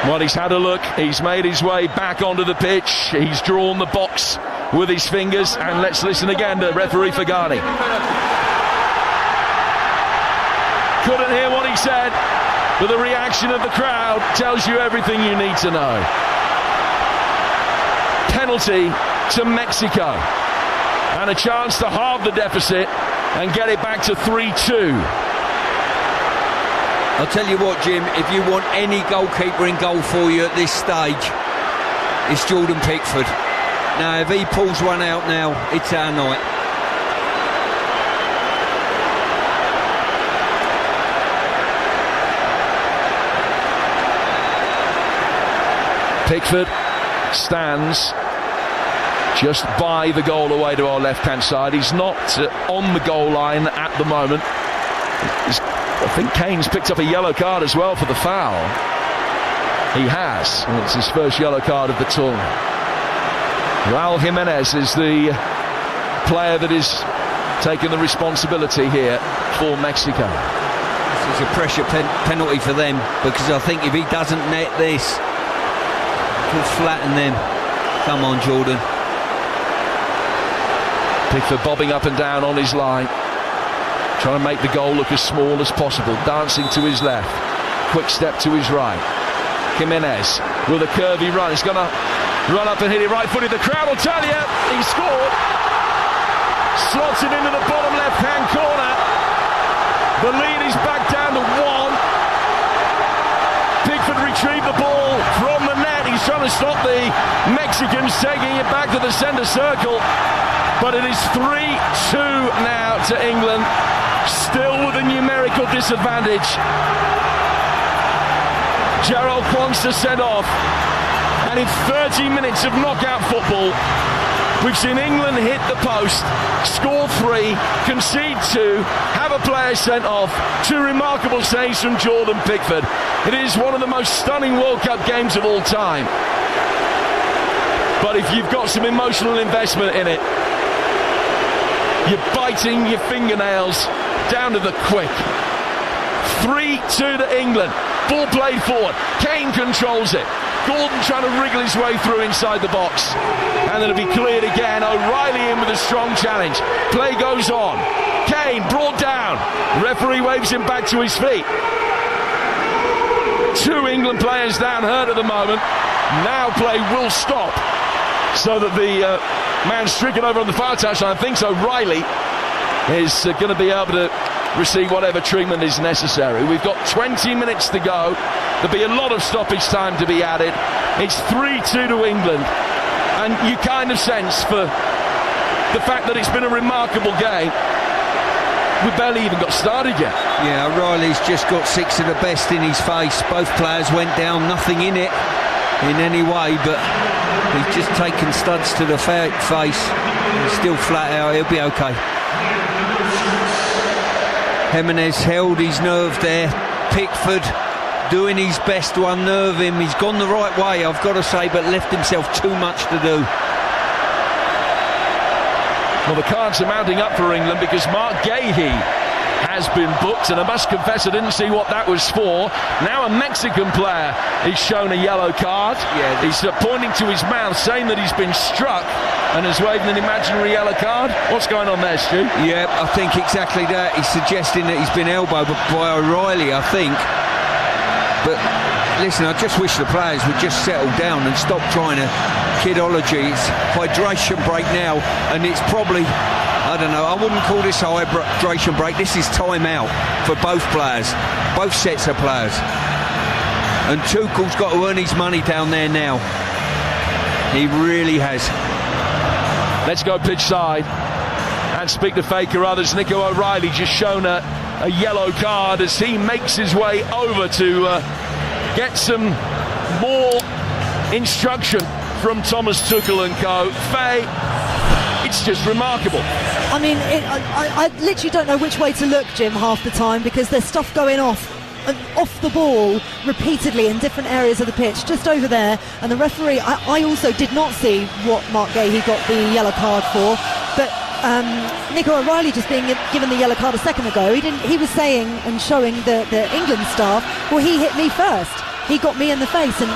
Well, he's had a look, he's made his way back onto the pitch, he's drawn the box with his fingers, and let's listen again to referee Fagani. Couldn't hear what he said, but the reaction of the crowd tells you everything you need to know. Penalty to Mexico, and a chance to halve the deficit and get it back to 3-2. I'll tell you what, Jim, if you want any goalkeeper in goal for you at this stage, it's Jordan Pickford. Now, if he pulls one out now, it's our night. Pickford stands just by the goal away to our left-hand side. He's not on the goal line at the moment. I think Kane's picked up a yellow card as well for the foul. He has, and it's his first yellow card of the tournament. Raul Jimenez is the player that is taking the responsibility here for Mexico. This is a pressure penalty for them, because I think if he doesn't net this, he'll flatten them. Come on, Jordan. Pickford bobbing up and down on his line, trying to make the goal look as small as possible, dancing to his left, quick step to his right. Jimenez with a curvy run, he's going to run up and hit it right-footed. The crowd will tell you he scored. Slots it into the bottom left-hand corner. The lead is back down to 1. Pickford retrieved the ball from the net. He's trying to stop the Mexicans taking it back to the centre circle. But it is 3-2 now to England, still with a numerical disadvantage. Gerald Quansah sent off, and in 30 minutes of knockout football, we've seen England hit the post, score 3, concede 2, have a player sent off. 2 remarkable saves from Jordan Pickford. It is one of the most stunning World Cup games of all time. But if you've got some emotional investment in it, you're biting your fingernails down to the quick. 3-2 to England. Ball played forward. Kane controls it. Gordon trying to wriggle his way through inside the box. And it'll be cleared again. O'Reilly in with a strong challenge. Play goes on. Kane brought down. Referee waves him back to his feet. 2 England players down, hurt at the moment. Now play will stop, so that the man stricken over on the far touchline thinks O'Reilly is going to be able to receive whatever treatment is necessary. We've got 20 minutes to go. There'll be a lot of stoppage time to be added. It's 3-2 to England, and you kind of sense, for the fact that it's been a remarkable game, we barely even got started yet. Yeah, O'Reilly's just got 6 of the best in his face. Both players went down, nothing in it in any way, but he's just taken studs to the face. He's still flat out, he'll be okay. Jimenez held his nerve there. Pickford doing his best to unnerve him. He's gone the right way, I've got to say, but left himself too much to do. Well, the cards are mounting up for England, because Mark Gahey has been booked, and I must confess I didn't see what that was for. Now a Mexican player is shown a yellow card. Yeah. He's pointing to his mouth, saying that he's been struck, and has waved an imaginary yellow card. What's going on there, Stu? Yeah, I think exactly that. He's suggesting that he's been elbowed by O'Reilly, I think. But listen, I just wish the players would just settle down and stop trying to kidology. It's hydration break now, and it's probably, I don't know, I wouldn't call this a hydration break. This is time out for both players, both sets of players. And Tuchel's got to earn his money down there now. He really has. Let's go pitch side and speak to Faker others. Nico O'Reilly just shown a yellow card as he makes his way over to get some more instruction from Thomas Tuchel and co. Faye, it's just remarkable. I mean, I literally don't know which way to look, Jim, half the time, because there's stuff going off the ball repeatedly in different areas of the pitch, just over there, and the referee, I also did not see what Mark Gahey got the yellow card for, but Nico O'Reilly just being given the yellow card a second ago, he was saying and showing the England staff, well, he hit me first, he got me in the face, and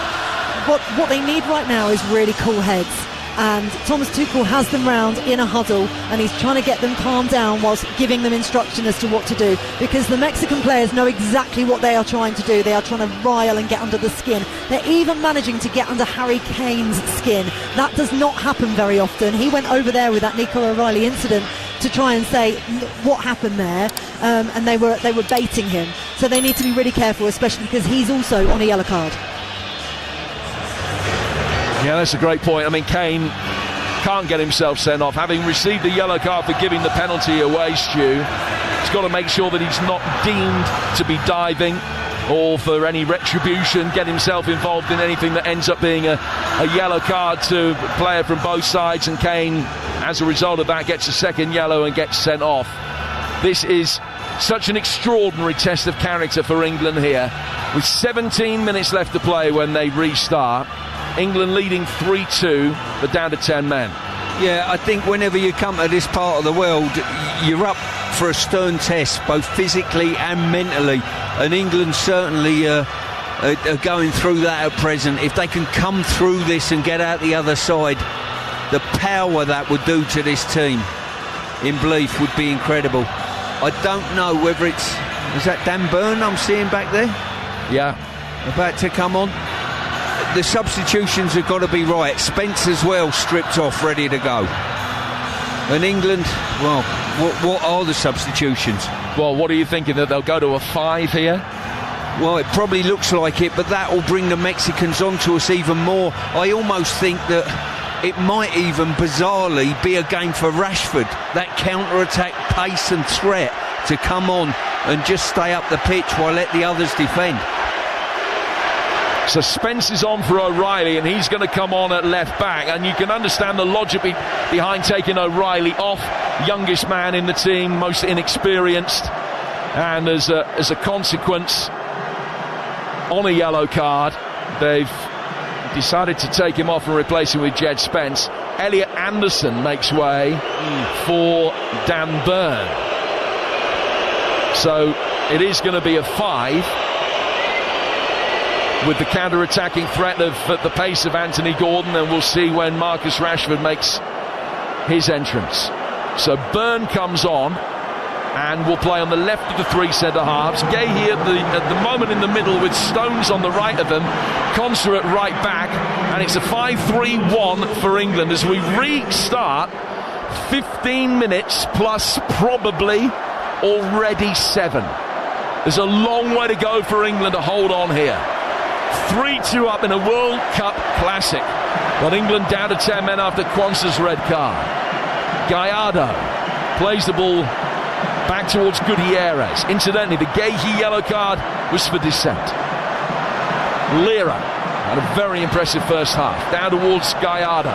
what they need right now is really cool heads. And Thomas Tuchel has them round in a huddle, and he's trying to get them calmed down whilst giving them instruction as to what to do, because the Mexican players know exactly what they are trying to do. They are trying to rile and get under the skin. They're even managing to get under Harry Kane's skin. That does not happen very often. He went over there with that Nico O'Reilly incident to try and say what happened there, and they were baiting him. So they need to be really careful, especially because he's also on a yellow card. Yeah, that's a great point. I mean, Kane can't get himself sent off. Having received the yellow card for giving the penalty away, Stu, he's got to make sure that he's not deemed to be diving or for any retribution, get himself involved in anything that ends up being a yellow card to a player from both sides, and Kane, as a result of that, gets a second yellow and gets sent off. This is such an extraordinary test of character for England here, with 17 minutes left to play when they restart. England leading 3-2, but down to 10 men. Yeah, I think whenever you come to this part of the world, you're up for a stern test, both physically and mentally. And England certainly are going through that at present. If they can come through this and get out the other side, the power that would do to this team in belief would be incredible. I don't know whether is that Dan Burn I'm seeing back there? Yeah. About to come on. The substitutions have got to be right. Spence as well, stripped off, ready to go. And England, well, what are the substitutions? Well, what are you thinking, that they'll go to a 5 here? Well, it probably looks like it, but that will bring the Mexicans onto us even more. I almost think that it might even bizarrely be a game for Rashford. That counter-attack pace and threat to come on and just stay up the pitch while let the others defend. So Spence is on for O'Reilly, and he's going to come on at left back, and you can understand the logic behind taking O'Reilly off. Youngest man in the team, most inexperienced, and as a consequence, on a yellow card, they've decided to take him off and replace him with Jed Spence. Elliot Anderson makes way for Dan Burn. So it is going to be a 5, with the counter-attacking threat of at the pace of Anthony Gordon, and we'll see when Marcus Rashford makes his entrance. So Burn comes on and will play on the left of the 3 centre-halves. Gahey at the moment in the middle, with Stones on the right of them, Konsa at right back, and it's a 5-3-1 for England as we restart. 15 minutes plus probably already 7. There's a long way to go for England to hold on here. 3-2 up in a World Cup classic, but England down to 10 men after Kwanzaa's red card. Gallardo plays the ball back towards Gutierrez. Incidentally, the Gahey yellow card was for dissent. Lira had a very impressive first half. Down towards Gallardo.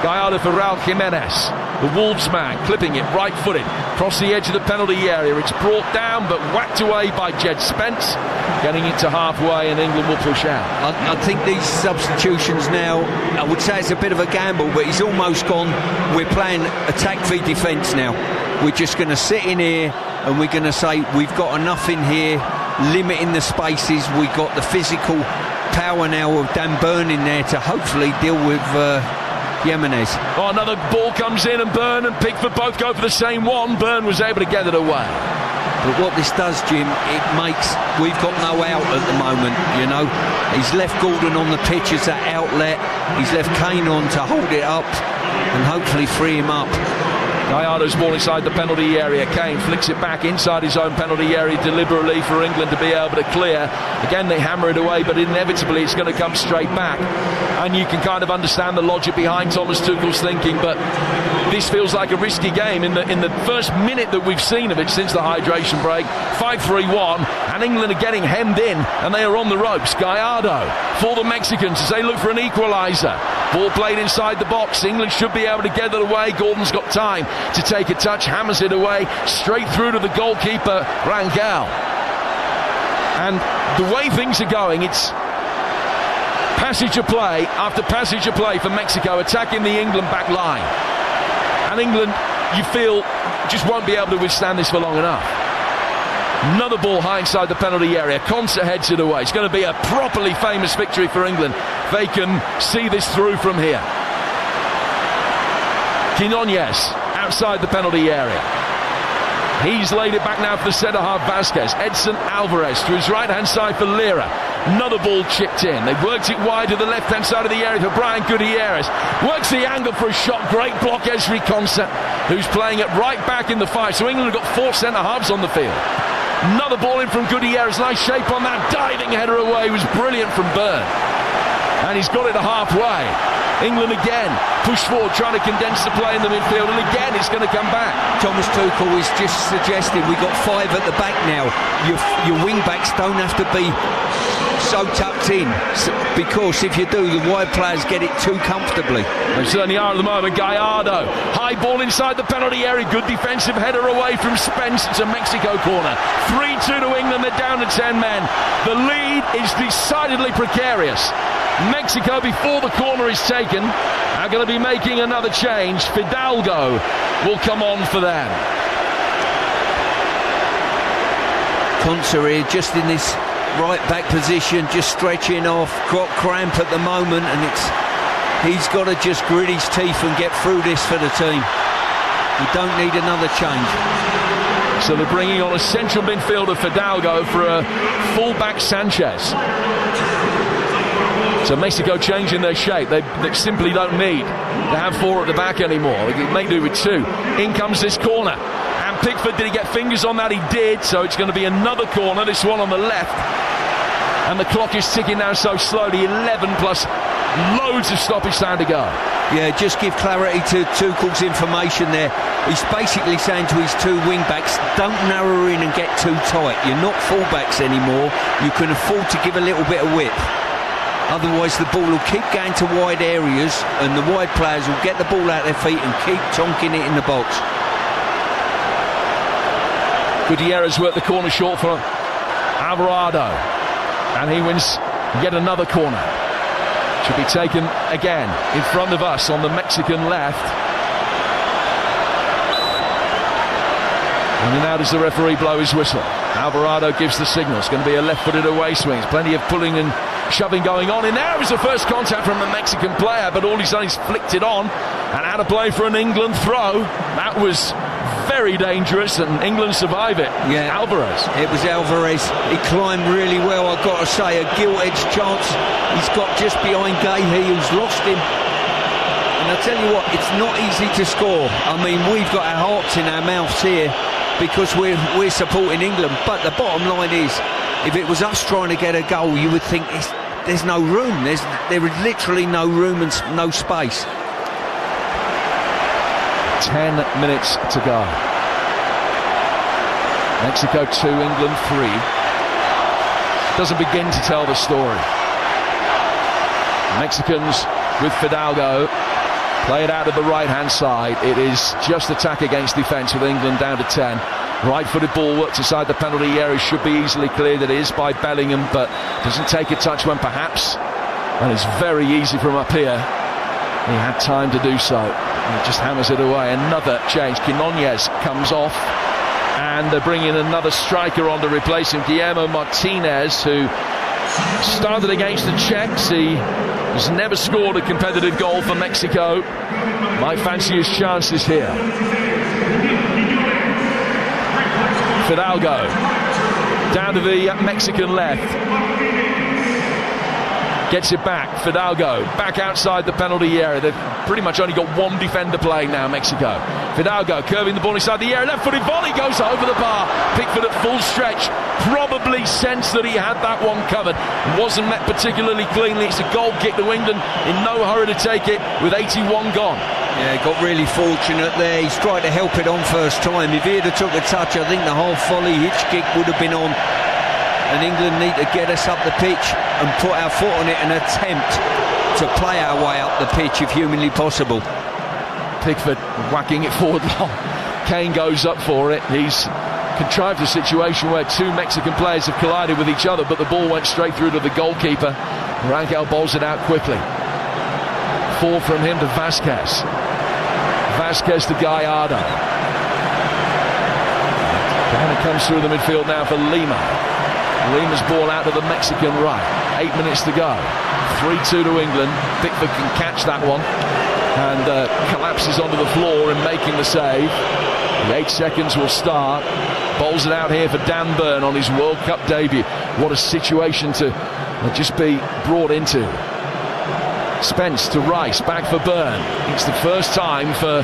Gallardo for Raul Jimenez. The Wolves man clipping it right-footed across the edge of the penalty area. It's brought down but whacked away by Jed Spence, getting it to halfway, and England will push out. I think these substitutions now, I would say it's a bit of a gamble, but he's almost gone, we're playing attack v defence now. We're just going to sit in here and we're going to say we've got enough in here, limiting the spaces. We've got the physical power now of Dan Burn in there to hopefully deal with Jimenez. Oh, another ball comes in, and Burn and Pickford both go for the same one. Burn was able to get it away. But what this does, Jim, it makes, we've got no out at the moment, you know. He's left Gordon on the pitch as that outlet. He's left Kane on to hold it up and hopefully free him up. Gallardo's ball inside the penalty area. Kane flicks it back inside his own penalty area deliberately for England to be able to clear. Again, they hammer it away, but inevitably it's going to come straight back. And you can kind of understand the logic behind Thomas Tuchel's thinking, but this feels like a risky game. In the first minute that we've seen of it since the hydration break, 5-3-1, and England are getting hemmed in, and they are on the ropes. Gallardo for the Mexicans as they look for an equaliser. Ball played inside the box. England should be able to get it away. Gordon's got time to take a touch, hammers it away straight through to the goalkeeper Rangel. And the way things are going, it's passage of play after passage of play for Mexico, attacking the England back line. And England you feel just won't be able to withstand this for long enough. Another ball high inside the penalty area. Konsa heads it away. It's going to be a properly famous victory for England. They can see this through from here. Quinones outside the penalty area. He's laid it back now for the centre-half Vasquez. Edson Alvarez to his right-hand side for Lira. Another ball chipped in. They've worked it wide to the left-hand side of the area for Brian Gutierrez. Works the angle for a shot. Great block, Esri Konsa, who's playing it right back in the fight. So England have got 4 centre-halves on the field. Another ball in from Gutierrez. Nice shape on that. Diving header away was brilliant from Byrne. And he's got it to halfway. England again push forward, trying to condense the play in the midfield, and again it's going to come back. Thomas Tuchel is just suggesting we've got 5 at the back now. Your wing backs don't have to be so tucked in, because if you do, the wide players get it too comfortably. They certainly are at the moment. Gallardo, high ball inside the penalty area, good defensive header away from Spence. It's a Mexico corner. 3-2 to England. They're down to 10 men. The lead is decidedly precarious. Mexico, before the corner is taken, are going to be making another change. Fidalgo will come on for them. Konsa here, just in this right back position, just stretching off, got cramp at the moment, and he's got to just grit his teeth and get through this for the team. We don't need another change. So they're bringing on a central midfielder, Fidalgo, for a full-back Sanchez. So Mexico changing their shape. They simply don't need to have 4 at the back anymore. They can make do with 2. In comes this corner. And Pickford, did he get fingers on that? He did. So it's going to be another corner, this one on the left. And the clock is ticking now so slowly. 11 plus loads of stoppage time to go. Yeah, just give clarity to Tuchel's information there. He's basically saying to his 2 wing-backs, don't narrow in and get too tight. You're not full-backs anymore. You can afford to give a little bit of width. Otherwise the ball will keep going to wide areas, and the wide players will get the ball out their feet and keep tonking it in the box. Gutierrez worked the corner short for Alvarado, and he wins yet another corner. Should be taken again in front of us on the Mexican left. And now does the referee blow his whistle. Alvarado gives the signal. It's going to be a left-footed away swing. There's plenty of pulling and shoving going on in there. It was the first contact from the Mexican player, but all he's done is flicked it on and out of play for an England throw. That was very dangerous, and England survive it. Yeah, Alvarez. It was Alvarez. He climbed really well, I've got to say. A gilt-edged chance he's got just behind Gahey, who's lost him. And I tell you what, it's not easy to score. I mean, we've got our hearts in our mouths here because we're supporting England, but the bottom line is, if it was us trying to get a goal, you would think there's no room. There is literally no room and no space. 10 minutes to go. Mexico 2, England 3. Doesn't begin to tell the story. Mexicans with Fidalgo play it out of the right-hand side. It is just attack against defence with England down to 10. Right-footed ball worked inside the penalty area, should be easily cleared. It is by Bellingham, but doesn't take a touch when perhaps, and it's very easy from up here. He had time to do so. He just hammers it away. Another change. Quinones comes off, and they're bringing another striker on to replace him, Guillermo Martinez, who started against the Czechs. He has never scored a competitive goal for Mexico. Might fancy his chances here. Fidalgo down to the Mexican left, gets it back. Fidalgo back outside the penalty area. They've pretty much only got 1 defender playing now, Mexico. Fidalgo curving the ball inside the area, left-footed volley goes over the bar. Pickford at full stretch, probably sensed that he had that one covered, wasn't met particularly cleanly. It's a goal kick to England, in no hurry to take it with 81 gone. Yeah, got really fortunate there. He's tried to help it on first time. If he'd have took a touch, I think the whole volley hitch kick would have been on. And England need to get us up the pitch and put our foot on it and attempt to play our way up the pitch if humanly possible. Pickford whacking it forward long. Kane goes up for it. He's contrived a situation where 2 Mexican players have collided with each other, but the ball went straight through to the goalkeeper. Rangel bowls it out quickly. 4 from him to Vasquez. Vasquez to Gallardo. And it comes through the midfield now for Lima. Lima's ball out to the Mexican right. 8 minutes to go. 3-2 to England. Pickford can catch that one and collapses onto the floor in making the save. The 8 seconds will start. Bowls it out here for Dan Burn on his World Cup debut. What a situation to just be brought into. Spence to Rice, back for Burn. It's the first time for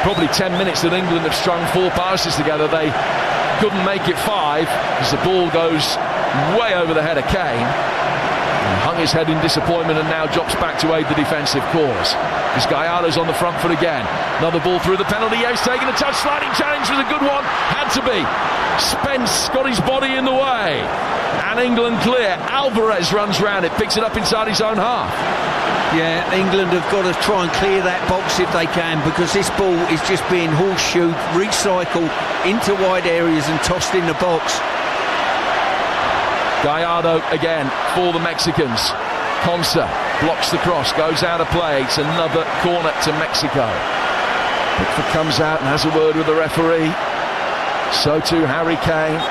probably 10 minutes that England have strung 4 passes together. They couldn't make it 5 as the ball goes way over the head of Kane. He hung his head in disappointment and now drops back to aid the defensive cause. As Gallardo's on the front foot again. Another ball through the penalty. He's taking a touch. Sliding challenge was a good one. Had to be. Spence got his body in the way. And England clear. Alvarez runs round it. Picks it up inside his own half. Yeah, England have got to try and clear that box if they can, because this ball is just being horseshoed, recycled into wide areas and tossed in the box. Gallardo again for the Mexicans. Consa blocks the cross, goes out of play. It's another corner to Mexico. Pickford comes out and has a word with the referee. So too Harry Kane.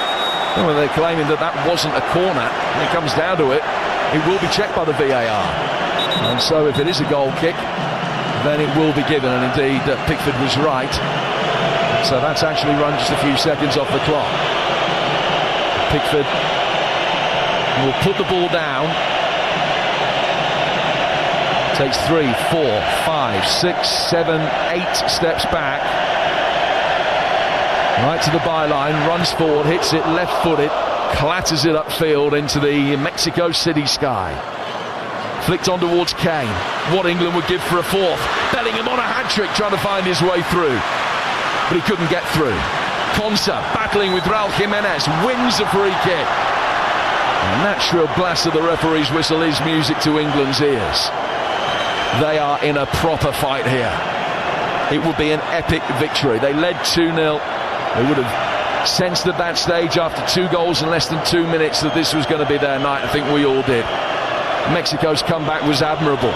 Well, they're claiming that wasn't a corner. When it comes down to it, it will be checked by the VAR. And so if it is a goal kick, then it will be given. And indeed, Pickford was right. So that's actually run just a few seconds off the clock. Pickford will put the ball down. Takes 3, 4, 5, 6, 7, 8 steps back. Right to the byline, runs forward, hits it left-footed, clatters it upfield into the Mexico City sky. Flicked on towards Kane. What England would give for a 4th. Bellingham on a hat-trick trying to find his way through. But he couldn't get through. Consa battling with Raul Jimenez, wins a free kick. A natural blast of the referee's whistle is music to England's ears. They are in a proper fight here. It would be an epic victory. They led 2-0. They would have sensed at that stage after 2 goals in less than 2 minutes that this was going to be their night. I think we all did. Mexico's comeback was admirable.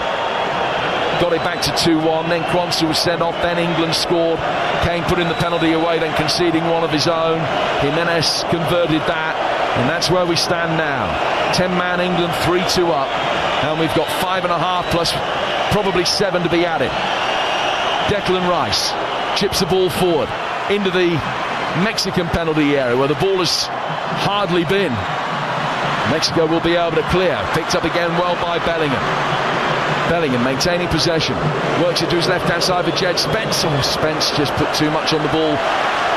Got it back to 2-1, then Quansah was sent off, then England scored. Kane put in the penalty away, then conceding one of his own. Jimenez converted that, and that's where we stand now. 10-man England, 3-2 up, and we've got 5.5 plus probably 7 to be added. Declan Rice chips the ball forward into the Mexican penalty area where the ball has hardly been. Mexico will be able to clear. Picked up again well by Bellingham. Bellingham maintaining possession. Works it to his left-hand side for Jed Spence. Oh, Spence just put too much on the ball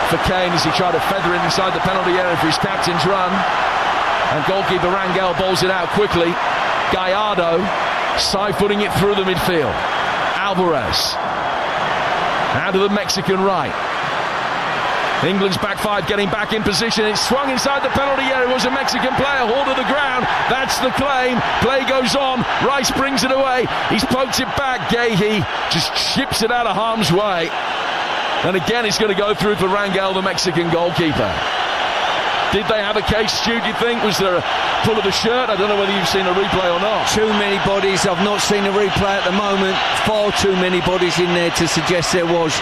for Kane as he tried to feather it inside the penalty area for his captain's run. And goalkeeper Rangel bowls it out quickly. Gallardo side-footing it through the midfield. Alvarez out of the Mexican right. England's back 5 getting back in position. It's swung inside the penalty area. It was a Mexican player hauled to the ground. That's the claim. Play goes on. Rice brings it away. He's poked it back. Gahey just chips it out of harm's way. And again it's going to go through for Rangel, the Mexican goalkeeper. Did they have a case, Stu, do you think? Was there a pull of the shirt? I don't know whether you've seen a replay or not. Too many bodies. I've not seen a replay at the moment. Far too many bodies in there to suggest there was.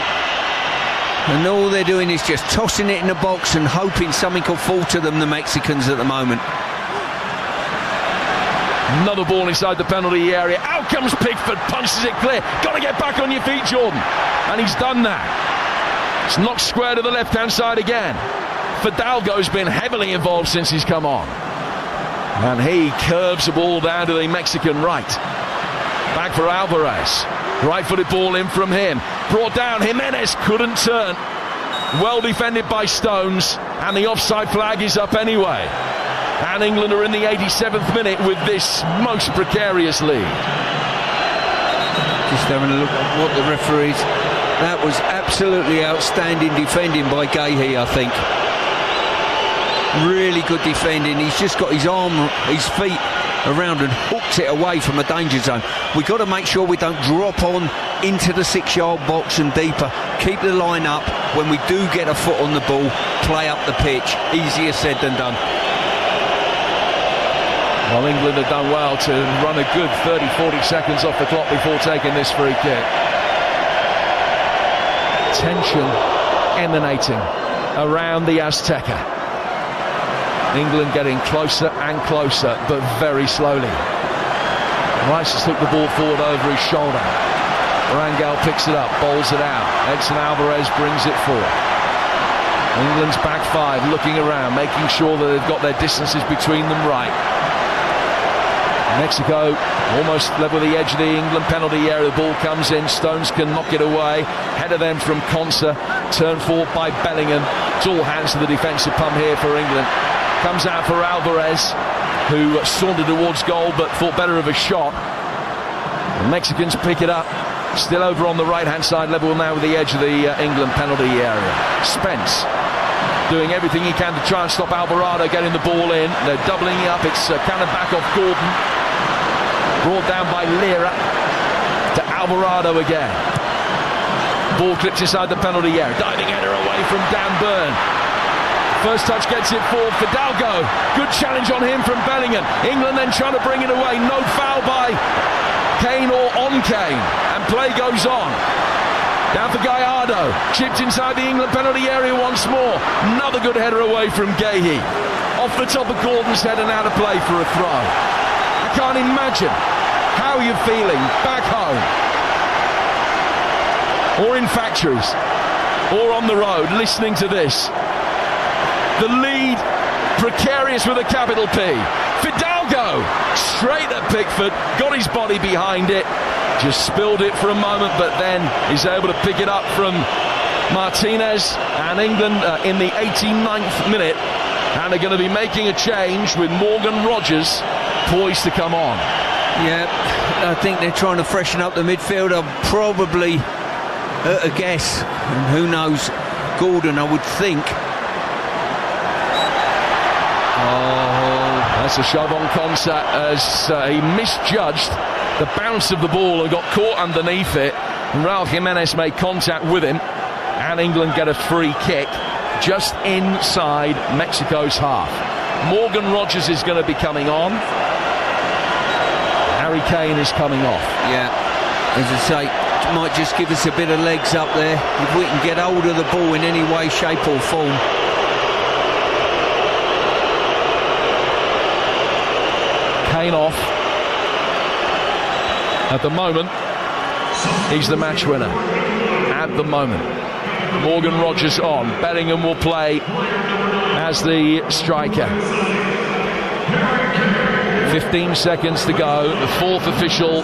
And all they're doing is just tossing it in the box and hoping something will fall to them, the Mexicans, at the moment. Another ball inside the penalty area. Out comes Pickford, punches it clear. Got to get back on your feet, Jordan. And he's done that. It's knocked square to the left-hand side again. Fidalgo's been heavily involved since he's come on. And he curves the ball down to the Mexican right. Back for Alvarez. Right-footed ball in from him. Brought down, Jimenez couldn't turn. Well defended by Stones, and the offside flag is up anyway. And England are in the 87th minute with this most precarious lead. Just having a look at what the referees... That was absolutely outstanding defending by Gahey, I think. Really good defending. He's just got his feet around and hooked it away from a danger zone. We've got to make sure we don't drop on into the 6-yard box and deeper. Keep the line up. When we do get a foot on the ball, play up the pitch. Easier said than done. Well, England have done well to run a good 30-40 seconds off the clock before taking this free kick. Tension emanating around the Azteca. England getting closer and closer, but very slowly. Rice has took the ball forward over his shoulder. Rangel picks it up, bowls it out. Edson Alvarez brings it forward. England's back five, looking around, making sure that they've got their distances between them right. Mexico almost level the edge of the England penalty area. The ball comes in, Stones can knock it away. Header then from Consa, turned forward by Bellingham. It's all hands to the defensive pump here for England. Comes out for Alvarez, who sauntered towards goal but thought better of a shot. The Mexicans pick it up. Still over on the right-hand side, level now with the edge of the England penalty area. Spence doing everything he can to try and stop Alvarado getting the ball in. They're doubling it up. It's cannon back off Gordon. Brought down by Lira to Alvarado again. Ball clipped inside the penalty area. Diving header away from Dan Burn. First touch gets it for Fidalgo. Good challenge on him from Bellingham. England then trying to bring it away. No foul by Kane or on Kane. And play goes on. Down for Gallardo. Chipped inside the England penalty area once more. Another good header away from Gahey. Off the top of Gordon's head and out of play for a throw. I can't imagine how you're feeling back home, or in factories, or on the road, listening to this. The lead, precarious with a capital P. Fidalgo, straight at Pickford, got his body behind it, just spilled it for a moment, but then is able to pick it up from Martinez, and England in the 89th minute, and they're going to be making a change with Morgan Rogers poised to come on. Yeah, I think they're trying to freshen up the midfield. I'm probably at a guess, and who knows, Gordon, I would think. Oh, that's a shove on Consa as he misjudged the bounce of the ball and got caught underneath it. And Raul Jimenez made contact with him, and England get a free kick just inside Mexico's half. Morgan Rogers is going to be coming on. Harry Kane is coming off. Yeah, as I say, it might just give us a bit of legs up there if we can get hold of the ball in any way, shape or form. Kane off. At the moment, he's the match winner. At the moment. Morgan Rogers on. Bellingham will play as the striker. 15 seconds to go. The fourth official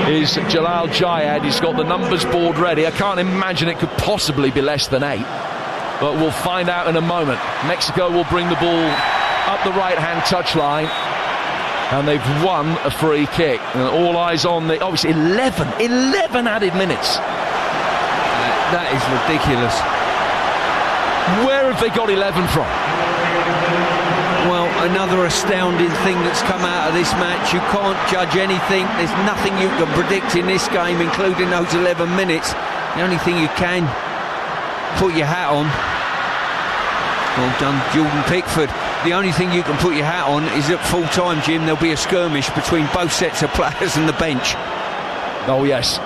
is Jalal Jayad. He's got the numbers board ready. I can't imagine it could possibly be less than 8, but we'll find out in a moment. Mexico will bring the ball up the right-hand touchline, and they've won a free kick. And all eyes on the... Oh, it's 11 added minutes. That is ridiculous. Where have they got 11 from? Well, another astounding thing that's come out of this match. You can't judge anything. There's nothing you can predict in this game, including those 11 minutes. The only thing you can put your hat on, well done, Jordan Pickford. The only thing you can put your hat on is at full time, Jim, there'll be a skirmish between both sets of players and the bench. Oh yes,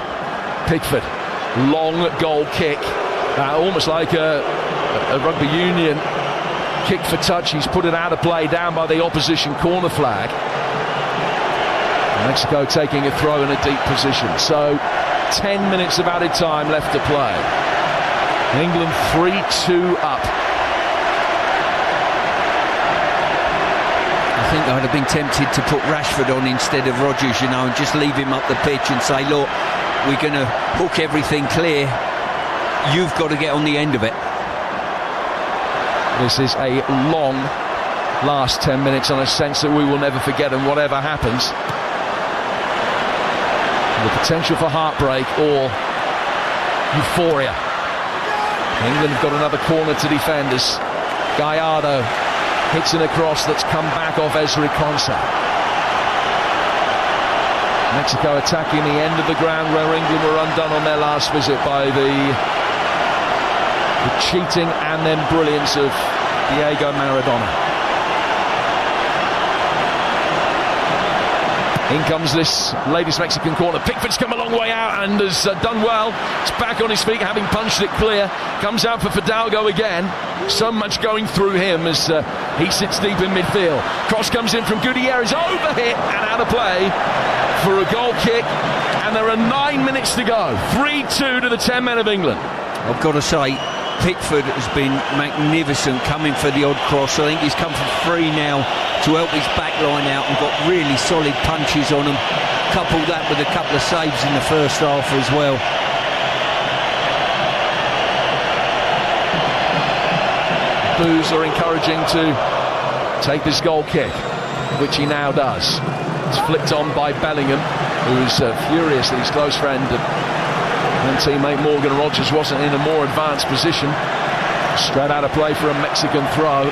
Pickford, long goal kick, almost like a rugby union kick for touch. He's put it out of play down by the opposition corner flag. Mexico taking a throw in a deep position. So 10 minutes of added time left to play. England 3-2 up. I think I'd have been tempted to put Rashford on instead of Rodgers, you know, and just leave him up the pitch and say, look, we're going to hook everything clear. You've got to get on the end of it. This is a long last 10 minutes, and a sense that we will never forget, and whatever happens, the potential for heartbreak or euphoria. England have got another corner to defend as Gallardo hits an across that's come back off Ezri Konsa. Mexico attacking the end of the ground where England were undone on their last visit by the cheating and then brilliance of Diego Maradona. In comes this latest Mexican corner. Pickford's come a long way out and has done well. He's back on his feet, having punched it clear. Comes out for Fidalgo again. So much going through him as he sits deep in midfield. Cross comes in from Gutierrez, overhit and out of play for a goal kick. And there are 9 minutes to go. 3-2 to the 10 men of England. I've got to say, Pickford has been magnificent coming for the odd cross. I think he's come for free now to help his back line out and got really solid punches on him. Coupled that with a couple of saves in the first half as well. Boos are encouraging to take this goal kick, which he now does. It's flicked on by Bellingham, who's furious that his close friend and teammate Morgan Rogers wasn't in a more advanced position. Straight out of play for a Mexican throw.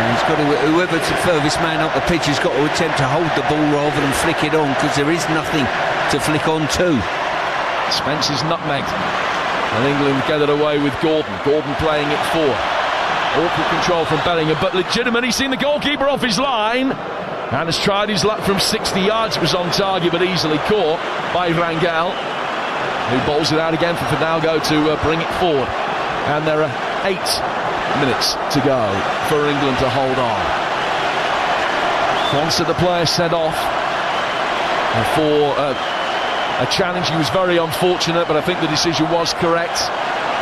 He's got to, whoever's the furthest man up the pitch has got to attempt to hold the ball rather than flick it on, because there is nothing to flick on to. Spence's nutmegged, and England get it away with Gordon. Gordon playing it forward. Awkward control from Bellingham, but legitimately seen the goalkeeper off his line and has tried his luck from 60 yards. It was on target but easily caught by Rangel, who bowls it out again for Fidalgo to bring it forward. And there are 8 minutes to go for England to hold on. Once the player set off for a challenge. He was very unfortunate, but I think the decision was correct,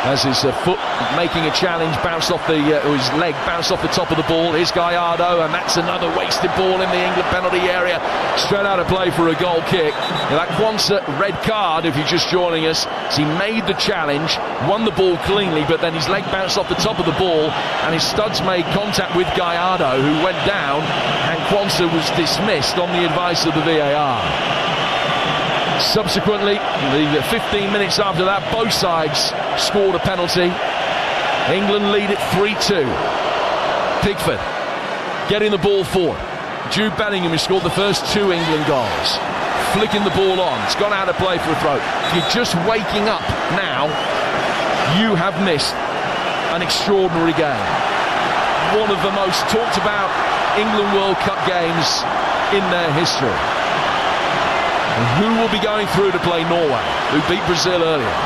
as his foot making a challenge bounced off his leg bounced off the top of the ball. Here's Gallardo, and that's another wasted ball in the England penalty area, straight out of play for a goal kick. Now that Quansah red card, if you're just joining us, he made the challenge, won the ball cleanly, but then his leg bounced off the top of the ball and his studs made contact with Gallardo, who went down, and Quansah was dismissed on the advice of the VAR. Subsequently, the 15 minutes after that, both sides scored a penalty. England lead it 3-2. Pickford getting the ball forward. Jude Bellingham, who scored the first 2 England goals, flicking the ball on. It's gone out of play for a throw. If you're just waking up now, you have missed an extraordinary game. One of the most talked about England World Cup games in their history. And who will be going through to play Norway, who beat Brazil earlier?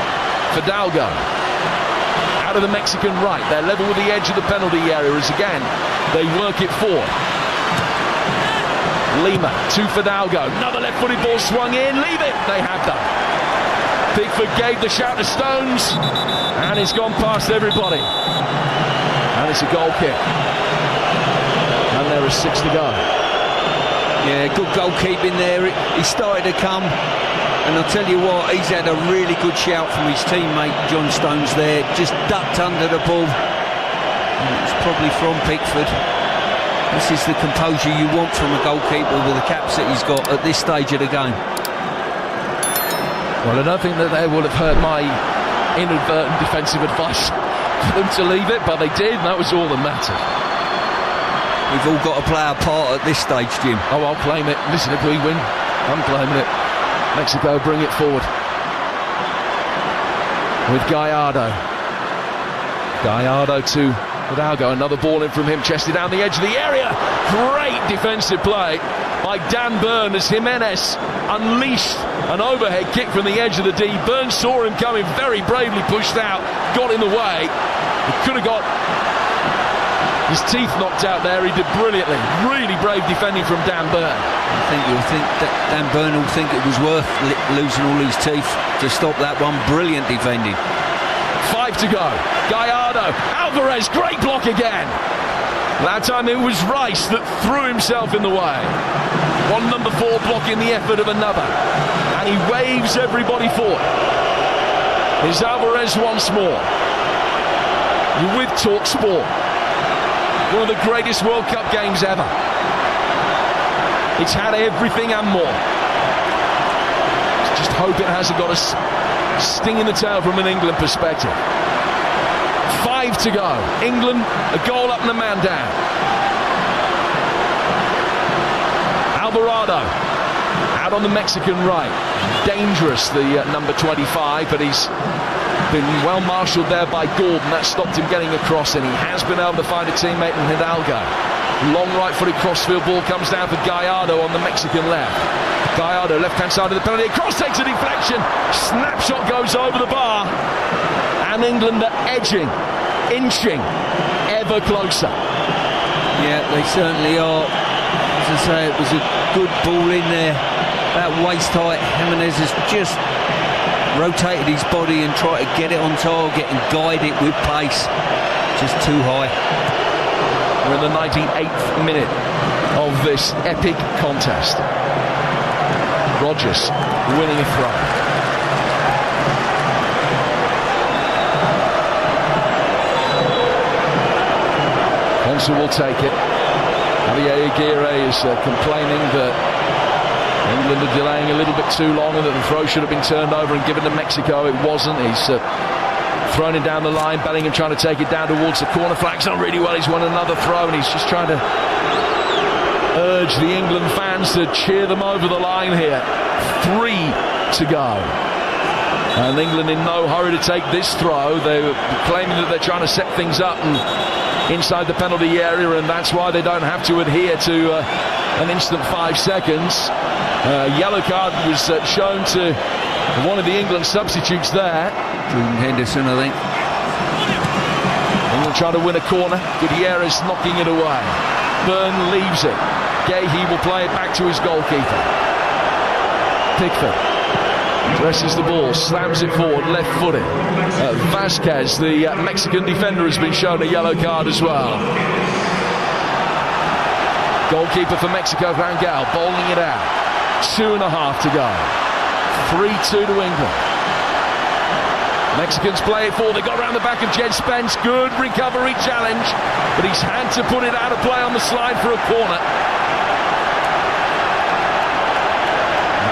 Fidalgo, out of the Mexican right. They're level with the edge of the penalty area as again they work it forward. Lima to Fidalgo. Another left-footed ball swung in. Leave it. They have done. Pickford gave the shout to Stones, and it's gone past everybody. And it's a goal kick. And there are 6 to go. Yeah, good goalkeeping there. He started to come, and I'll tell you what, he's had a really good shout from his teammate John Stones there. Just ducked under the ball. And it's probably from Pickford. This is the composure you want from a goalkeeper with the caps that he's got at this stage of the game. Well, I don't think that they would have heard my inadvertent defensive advice for them to leave it, but they did, and that was all that mattered. We've all got to play our part at this stage, Jim. Oh, I'll claim it. Listen, if we win, I'm claiming it. Mexico bring it forward with Gallardo. Gallardo to Fidalgo. Another ball in from him, chested down the edge of the area. Great defensive play by Dan Burn as Jimenez unleashed an overhead kick from the edge of the D. Burn saw him coming, very bravely pushed out, got in the way. He could have got his teeth knocked out there. He did brilliantly. Really brave defending from Dan Burn. I think you'll think that Dan Burn will think it was worth losing all his teeth to stop that one. Brilliant defending. 5 to go. Gallardo. Alvarez, great block again. That time it was Rice that threw himself in the way. One number 4 blocking the effort of another. And he waves everybody forward. Here's Alvarez once more. You're with Talk Sport. One of the greatest World Cup games ever. It's had everything and more. Just hope it hasn't got a sting in the tail from an England perspective. 5 to go. England, a goal up and a man down. Alvarado, out on the Mexican right. Dangerous, the number 25, but he's been well marshalled there by Gordon. That stopped him getting across, and he has been able to find a teammate in Hidalgo. Long right-footed crossfield ball comes down for Gallardo on the Mexican left. Gallardo, left-hand side of the penalty, cross takes a deflection, snapshot goes over the bar, and England are edging, inching ever closer. Yeah, they certainly are. As I say, it was a good ball in there, about waist height. Jimenez has just rotated his body and tried to get it on target and guide it with pace. Just too high. We're in the 98th minute of this epic contest. Rodgers winning a throw. Consul will take it. Javier Aguirre is complaining that England are delaying a little bit too long and that the throw should have been turned over and given to Mexico. It wasn't. He's thrown it down the line. Bellingham trying to take it down towards the corner flag. It's not really well. He's won another throw and he's just trying to urge the England fans to cheer them over the line here. 3 to go. And England in no hurry to take this throw. They're claiming that they're trying to set things up and inside the penalty area, and that's why they don't have to adhere to an instant 5 seconds. Yellow card was shown to one of the England substitutes there. Jordan Henderson, I think. England trying to win a corner. Gutierrez knocking it away. Byrne leaves it. Gahey will play it back to his goalkeeper. Pickford presses the ball, slams it forward, left-footed. Vasquez, the Mexican defender, has been shown a yellow card as well. Goalkeeper for Mexico, Rangel, bowling it out. 2.5 to go. 3-2 to England. Mexicans play it forward. They got around the back of Jed Spence. Good recovery challenge, but he's had to put it out of play on the slide for a corner.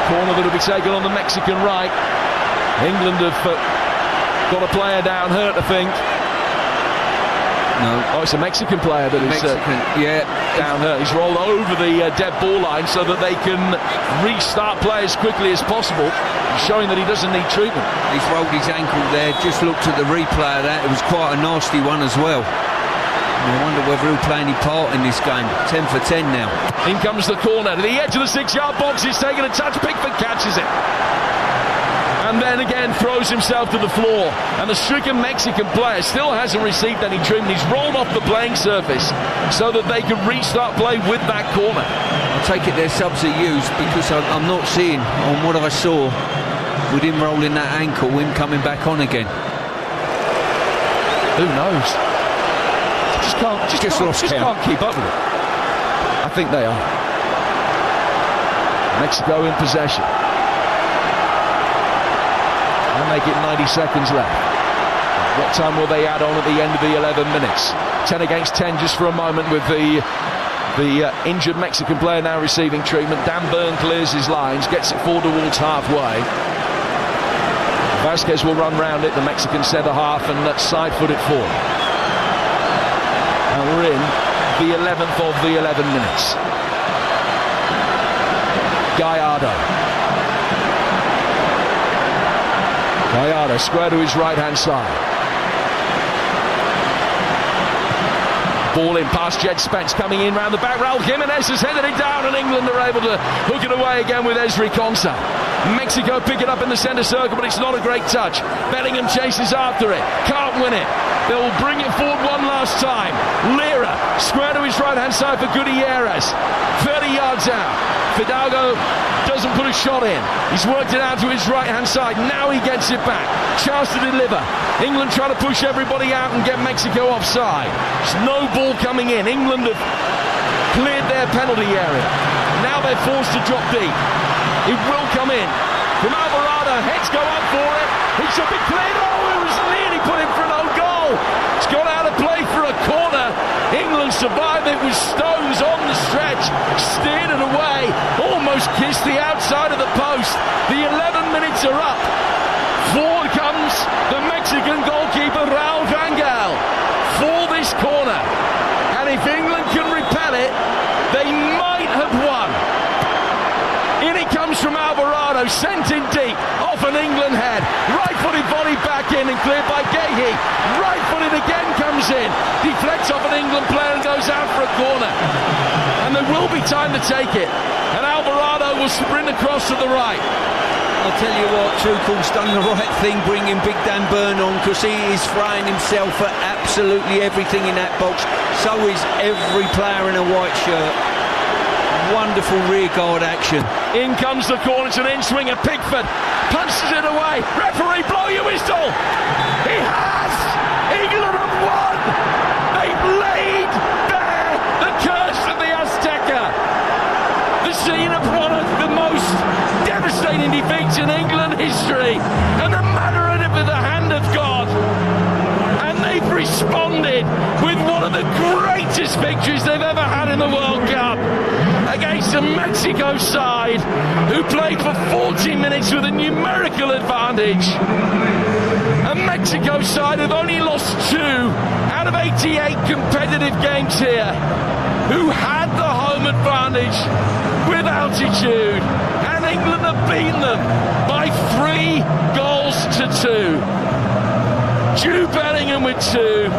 Corner that will be taken on the Mexican right. England have got a player down hurt, I think. No. Oh, it's a Mexican player that is down hurt. He's rolled over the dead ball line so that they can restart play as quickly as possible, showing that he doesn't need treatment. He's rolled his ankle there. Just looked at the replay of that. It was quite a nasty one as well. I wonder whether he'll play any part in this game. 10 for 10 now. In comes the corner to the edge of the 6-yard box. He's taking a touch. Pickford catches it. And then again throws himself to the floor. And the stricken Mexican player still hasn't received any treatment. He's rolled off the playing surface so that they can restart play with that corner. I take it their subs are used because I'm not seeing on what I saw with him rolling that ankle, him coming back on again. Who knows? Just can't keep up with it. I think they are. Mexico in possession. They'll make it 90 seconds left. What time will they add on at the end of the 11 minutes? 10 against 10 just for a moment with the injured Mexican player now receiving treatment. Dan Byrne clears his lines, gets it forward towards halfway. Vasquez will run round it, the Mexican centre half, and side-foot it forward. And we're in the 11th of the 11 minutes. Gallardo square to his right-hand side. Ball in past Jed Spence, coming in round the back. Raul Jimenez has headed it down, and England are able to hook it away again with Ezri Konsa. Mexico pick it up in the centre circle, but it's not a great touch. Bellingham chases after it, can't win it. They'll bring it forward one last time. Lira, square to his right-hand side for Gutierrez. 30 yards out. Fidalgo doesn't put a shot in. He's worked it out to his right-hand side. Now he gets it back. Chance to deliver. England trying to push everybody out and get Mexico offside. There's no ball coming in. England have cleared their penalty area. Now they're forced to drop deep. It will come in. From Alvarado, heads go up for it. He should be cleared. Oh, it was nearly put in for an own goal. It's gone out of play for a corner. England survived it with Stones on the stretch. Steered it away. Almost kissed the outside of the post. The 11 minutes are up. Forward comes the Mexican goalkeeper, Raul Rangel, for this corner. And if England can repel it, they might have won. In it comes from Alvarado, sent in deep, off an England head. Right-footed volley back in and cleared by Gahey. Right-footed again comes in, deflects off an England player and goes out for a corner. And there will be time to take it. And Alvarado will sprint across to the right. I'll tell you what, Tuchel's done the right thing bringing Big Dan Burn on, because he is throwing himself at absolutely everything in that box. So is every player in a white shirt. Wonderful rear guard action. In comes the corner, it's an in-swinger. Pickford punches it away. Referee, blow your whistle. He has! England have won! They've laid bare the curse of the Azteca. The scene of one of the most devastating defeats in England history, and the manner of it with the hand of God. And they've responded with one of the greatest victories they've ever had in the World Cup against a Mexico side who played for 40 minutes with a numerical advantage. A Mexico side have only lost 2 out of 88 competitive games here, who had the home advantage with altitude, and England have beaten them by 3 goals to 2. Jude Bellingham with 2,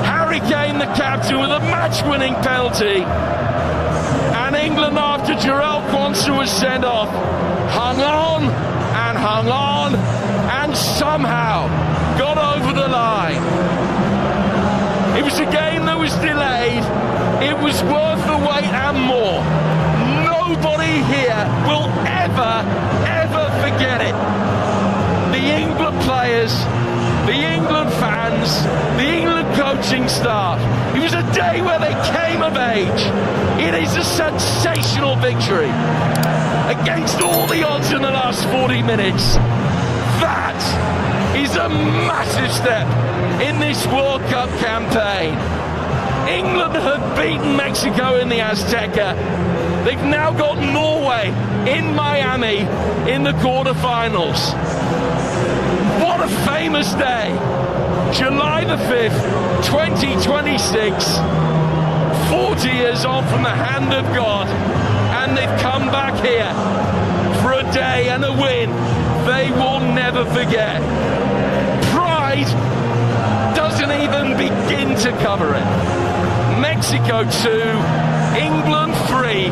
Harry Kane the captain with a match-winning penalty, and England, after Jarell Quansah was sent off, hung on and somehow got over the line. It was a game that was delayed. It was worth the wait and more. Nobody here will ever forget it. The England players, the England fans, the England coaching staff. It was a day where they came of age. It is a sensational victory against all the odds in the last 40 minutes. That is a massive step in this World Cup campaign. England have beaten Mexico in the Azteca. They've now got Norway in Miami in the quarterfinals. What a famous day. July the 5th, 2026. 40 years on from the hand of God. And they've come back here for a day and a win they will never forget. Pride doesn't even begin to cover it. Mexico 2, England 3,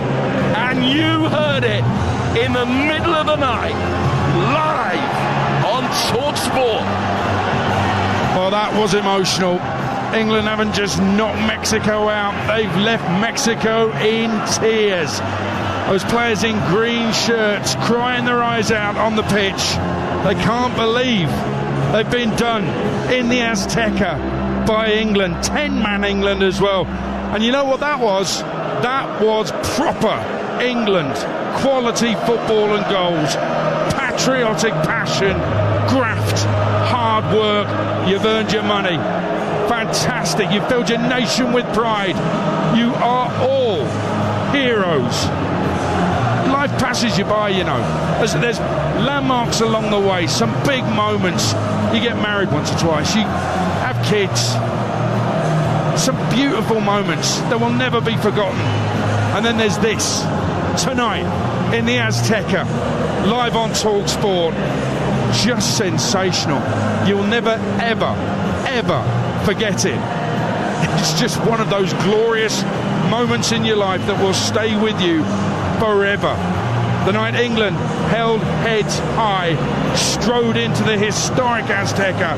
and you heard it in the middle of the night, live on TalkSport. Well, that was emotional. England haven't just knocked Mexico out, they've left Mexico in tears. Those players in green shirts crying their eyes out on the pitch. They can't believe they've been done in the Azteca by England. 10-man England as well. And you know what that was? That was proper England. Quality football and goals. Patriotic passion. Graft. Hard work. You've earned your money. Fantastic. You've filled your nation with pride. You are all heroes. Life passes you by, you know. There's landmarks along the way, some big moments. You get married once or twice, you have kids. Some beautiful moments that will never be forgotten. And then there's this, tonight, in the Azteca, live on TalkSport. Just sensational. You'll never, ever forget it. It's just one of those glorious moments in your life that will stay with you forever. The night England held heads high, strode into the historic Azteca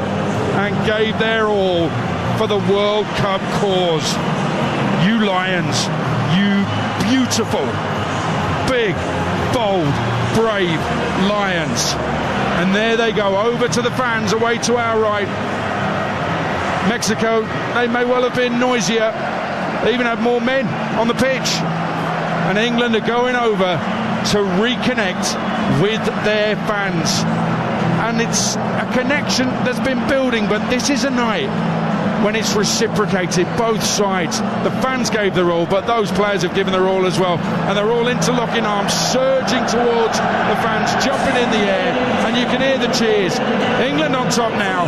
and gave their all for the World Cup cause. You Lions, you beautiful, big, bold, brave Lions. And there they go, over to the fans, away to our right. Mexico, they may well have been noisier. They even had more men on the pitch. And England are going over to reconnect with their fans. And it's a connection that's been building, but this is a night when it's reciprocated, both sides. The fans gave their all, but those players have given their all as well. And they're all interlocking arms, surging towards the fans, jumping in the air, and you can hear the cheers. England on top now.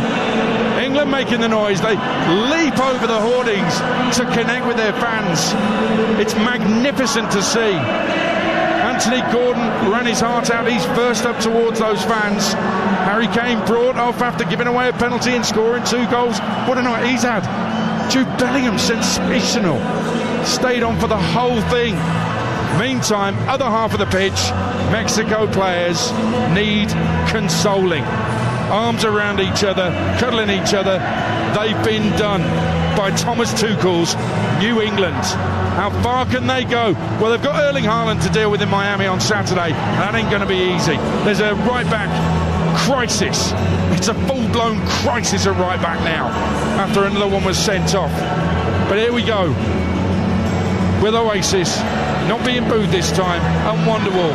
England making the noise. They leap over the hoardings to connect with their fans. It's magnificent to see. Anthony Gordon ran his heart out. He's first up towards those fans. Harry Kane brought off after giving away a penalty and scoring 2 goals. What a night he's had. Jude Bellingham, sensational. stayed on for the whole thing. Meantime, other half of the pitch, Mexico players need consoling. Arms around each other, cuddling each other. They've been done by Thomas Tuchel's New England. How far can they go? Well, they've got Erling Haaland to deal with in Miami on Saturday, and that ain't going to be easy. There's a right-back crisis. It's a full-blown crisis at right-back now, after another one was sent off. But here we go, with Oasis not being booed this time, and Wonderwall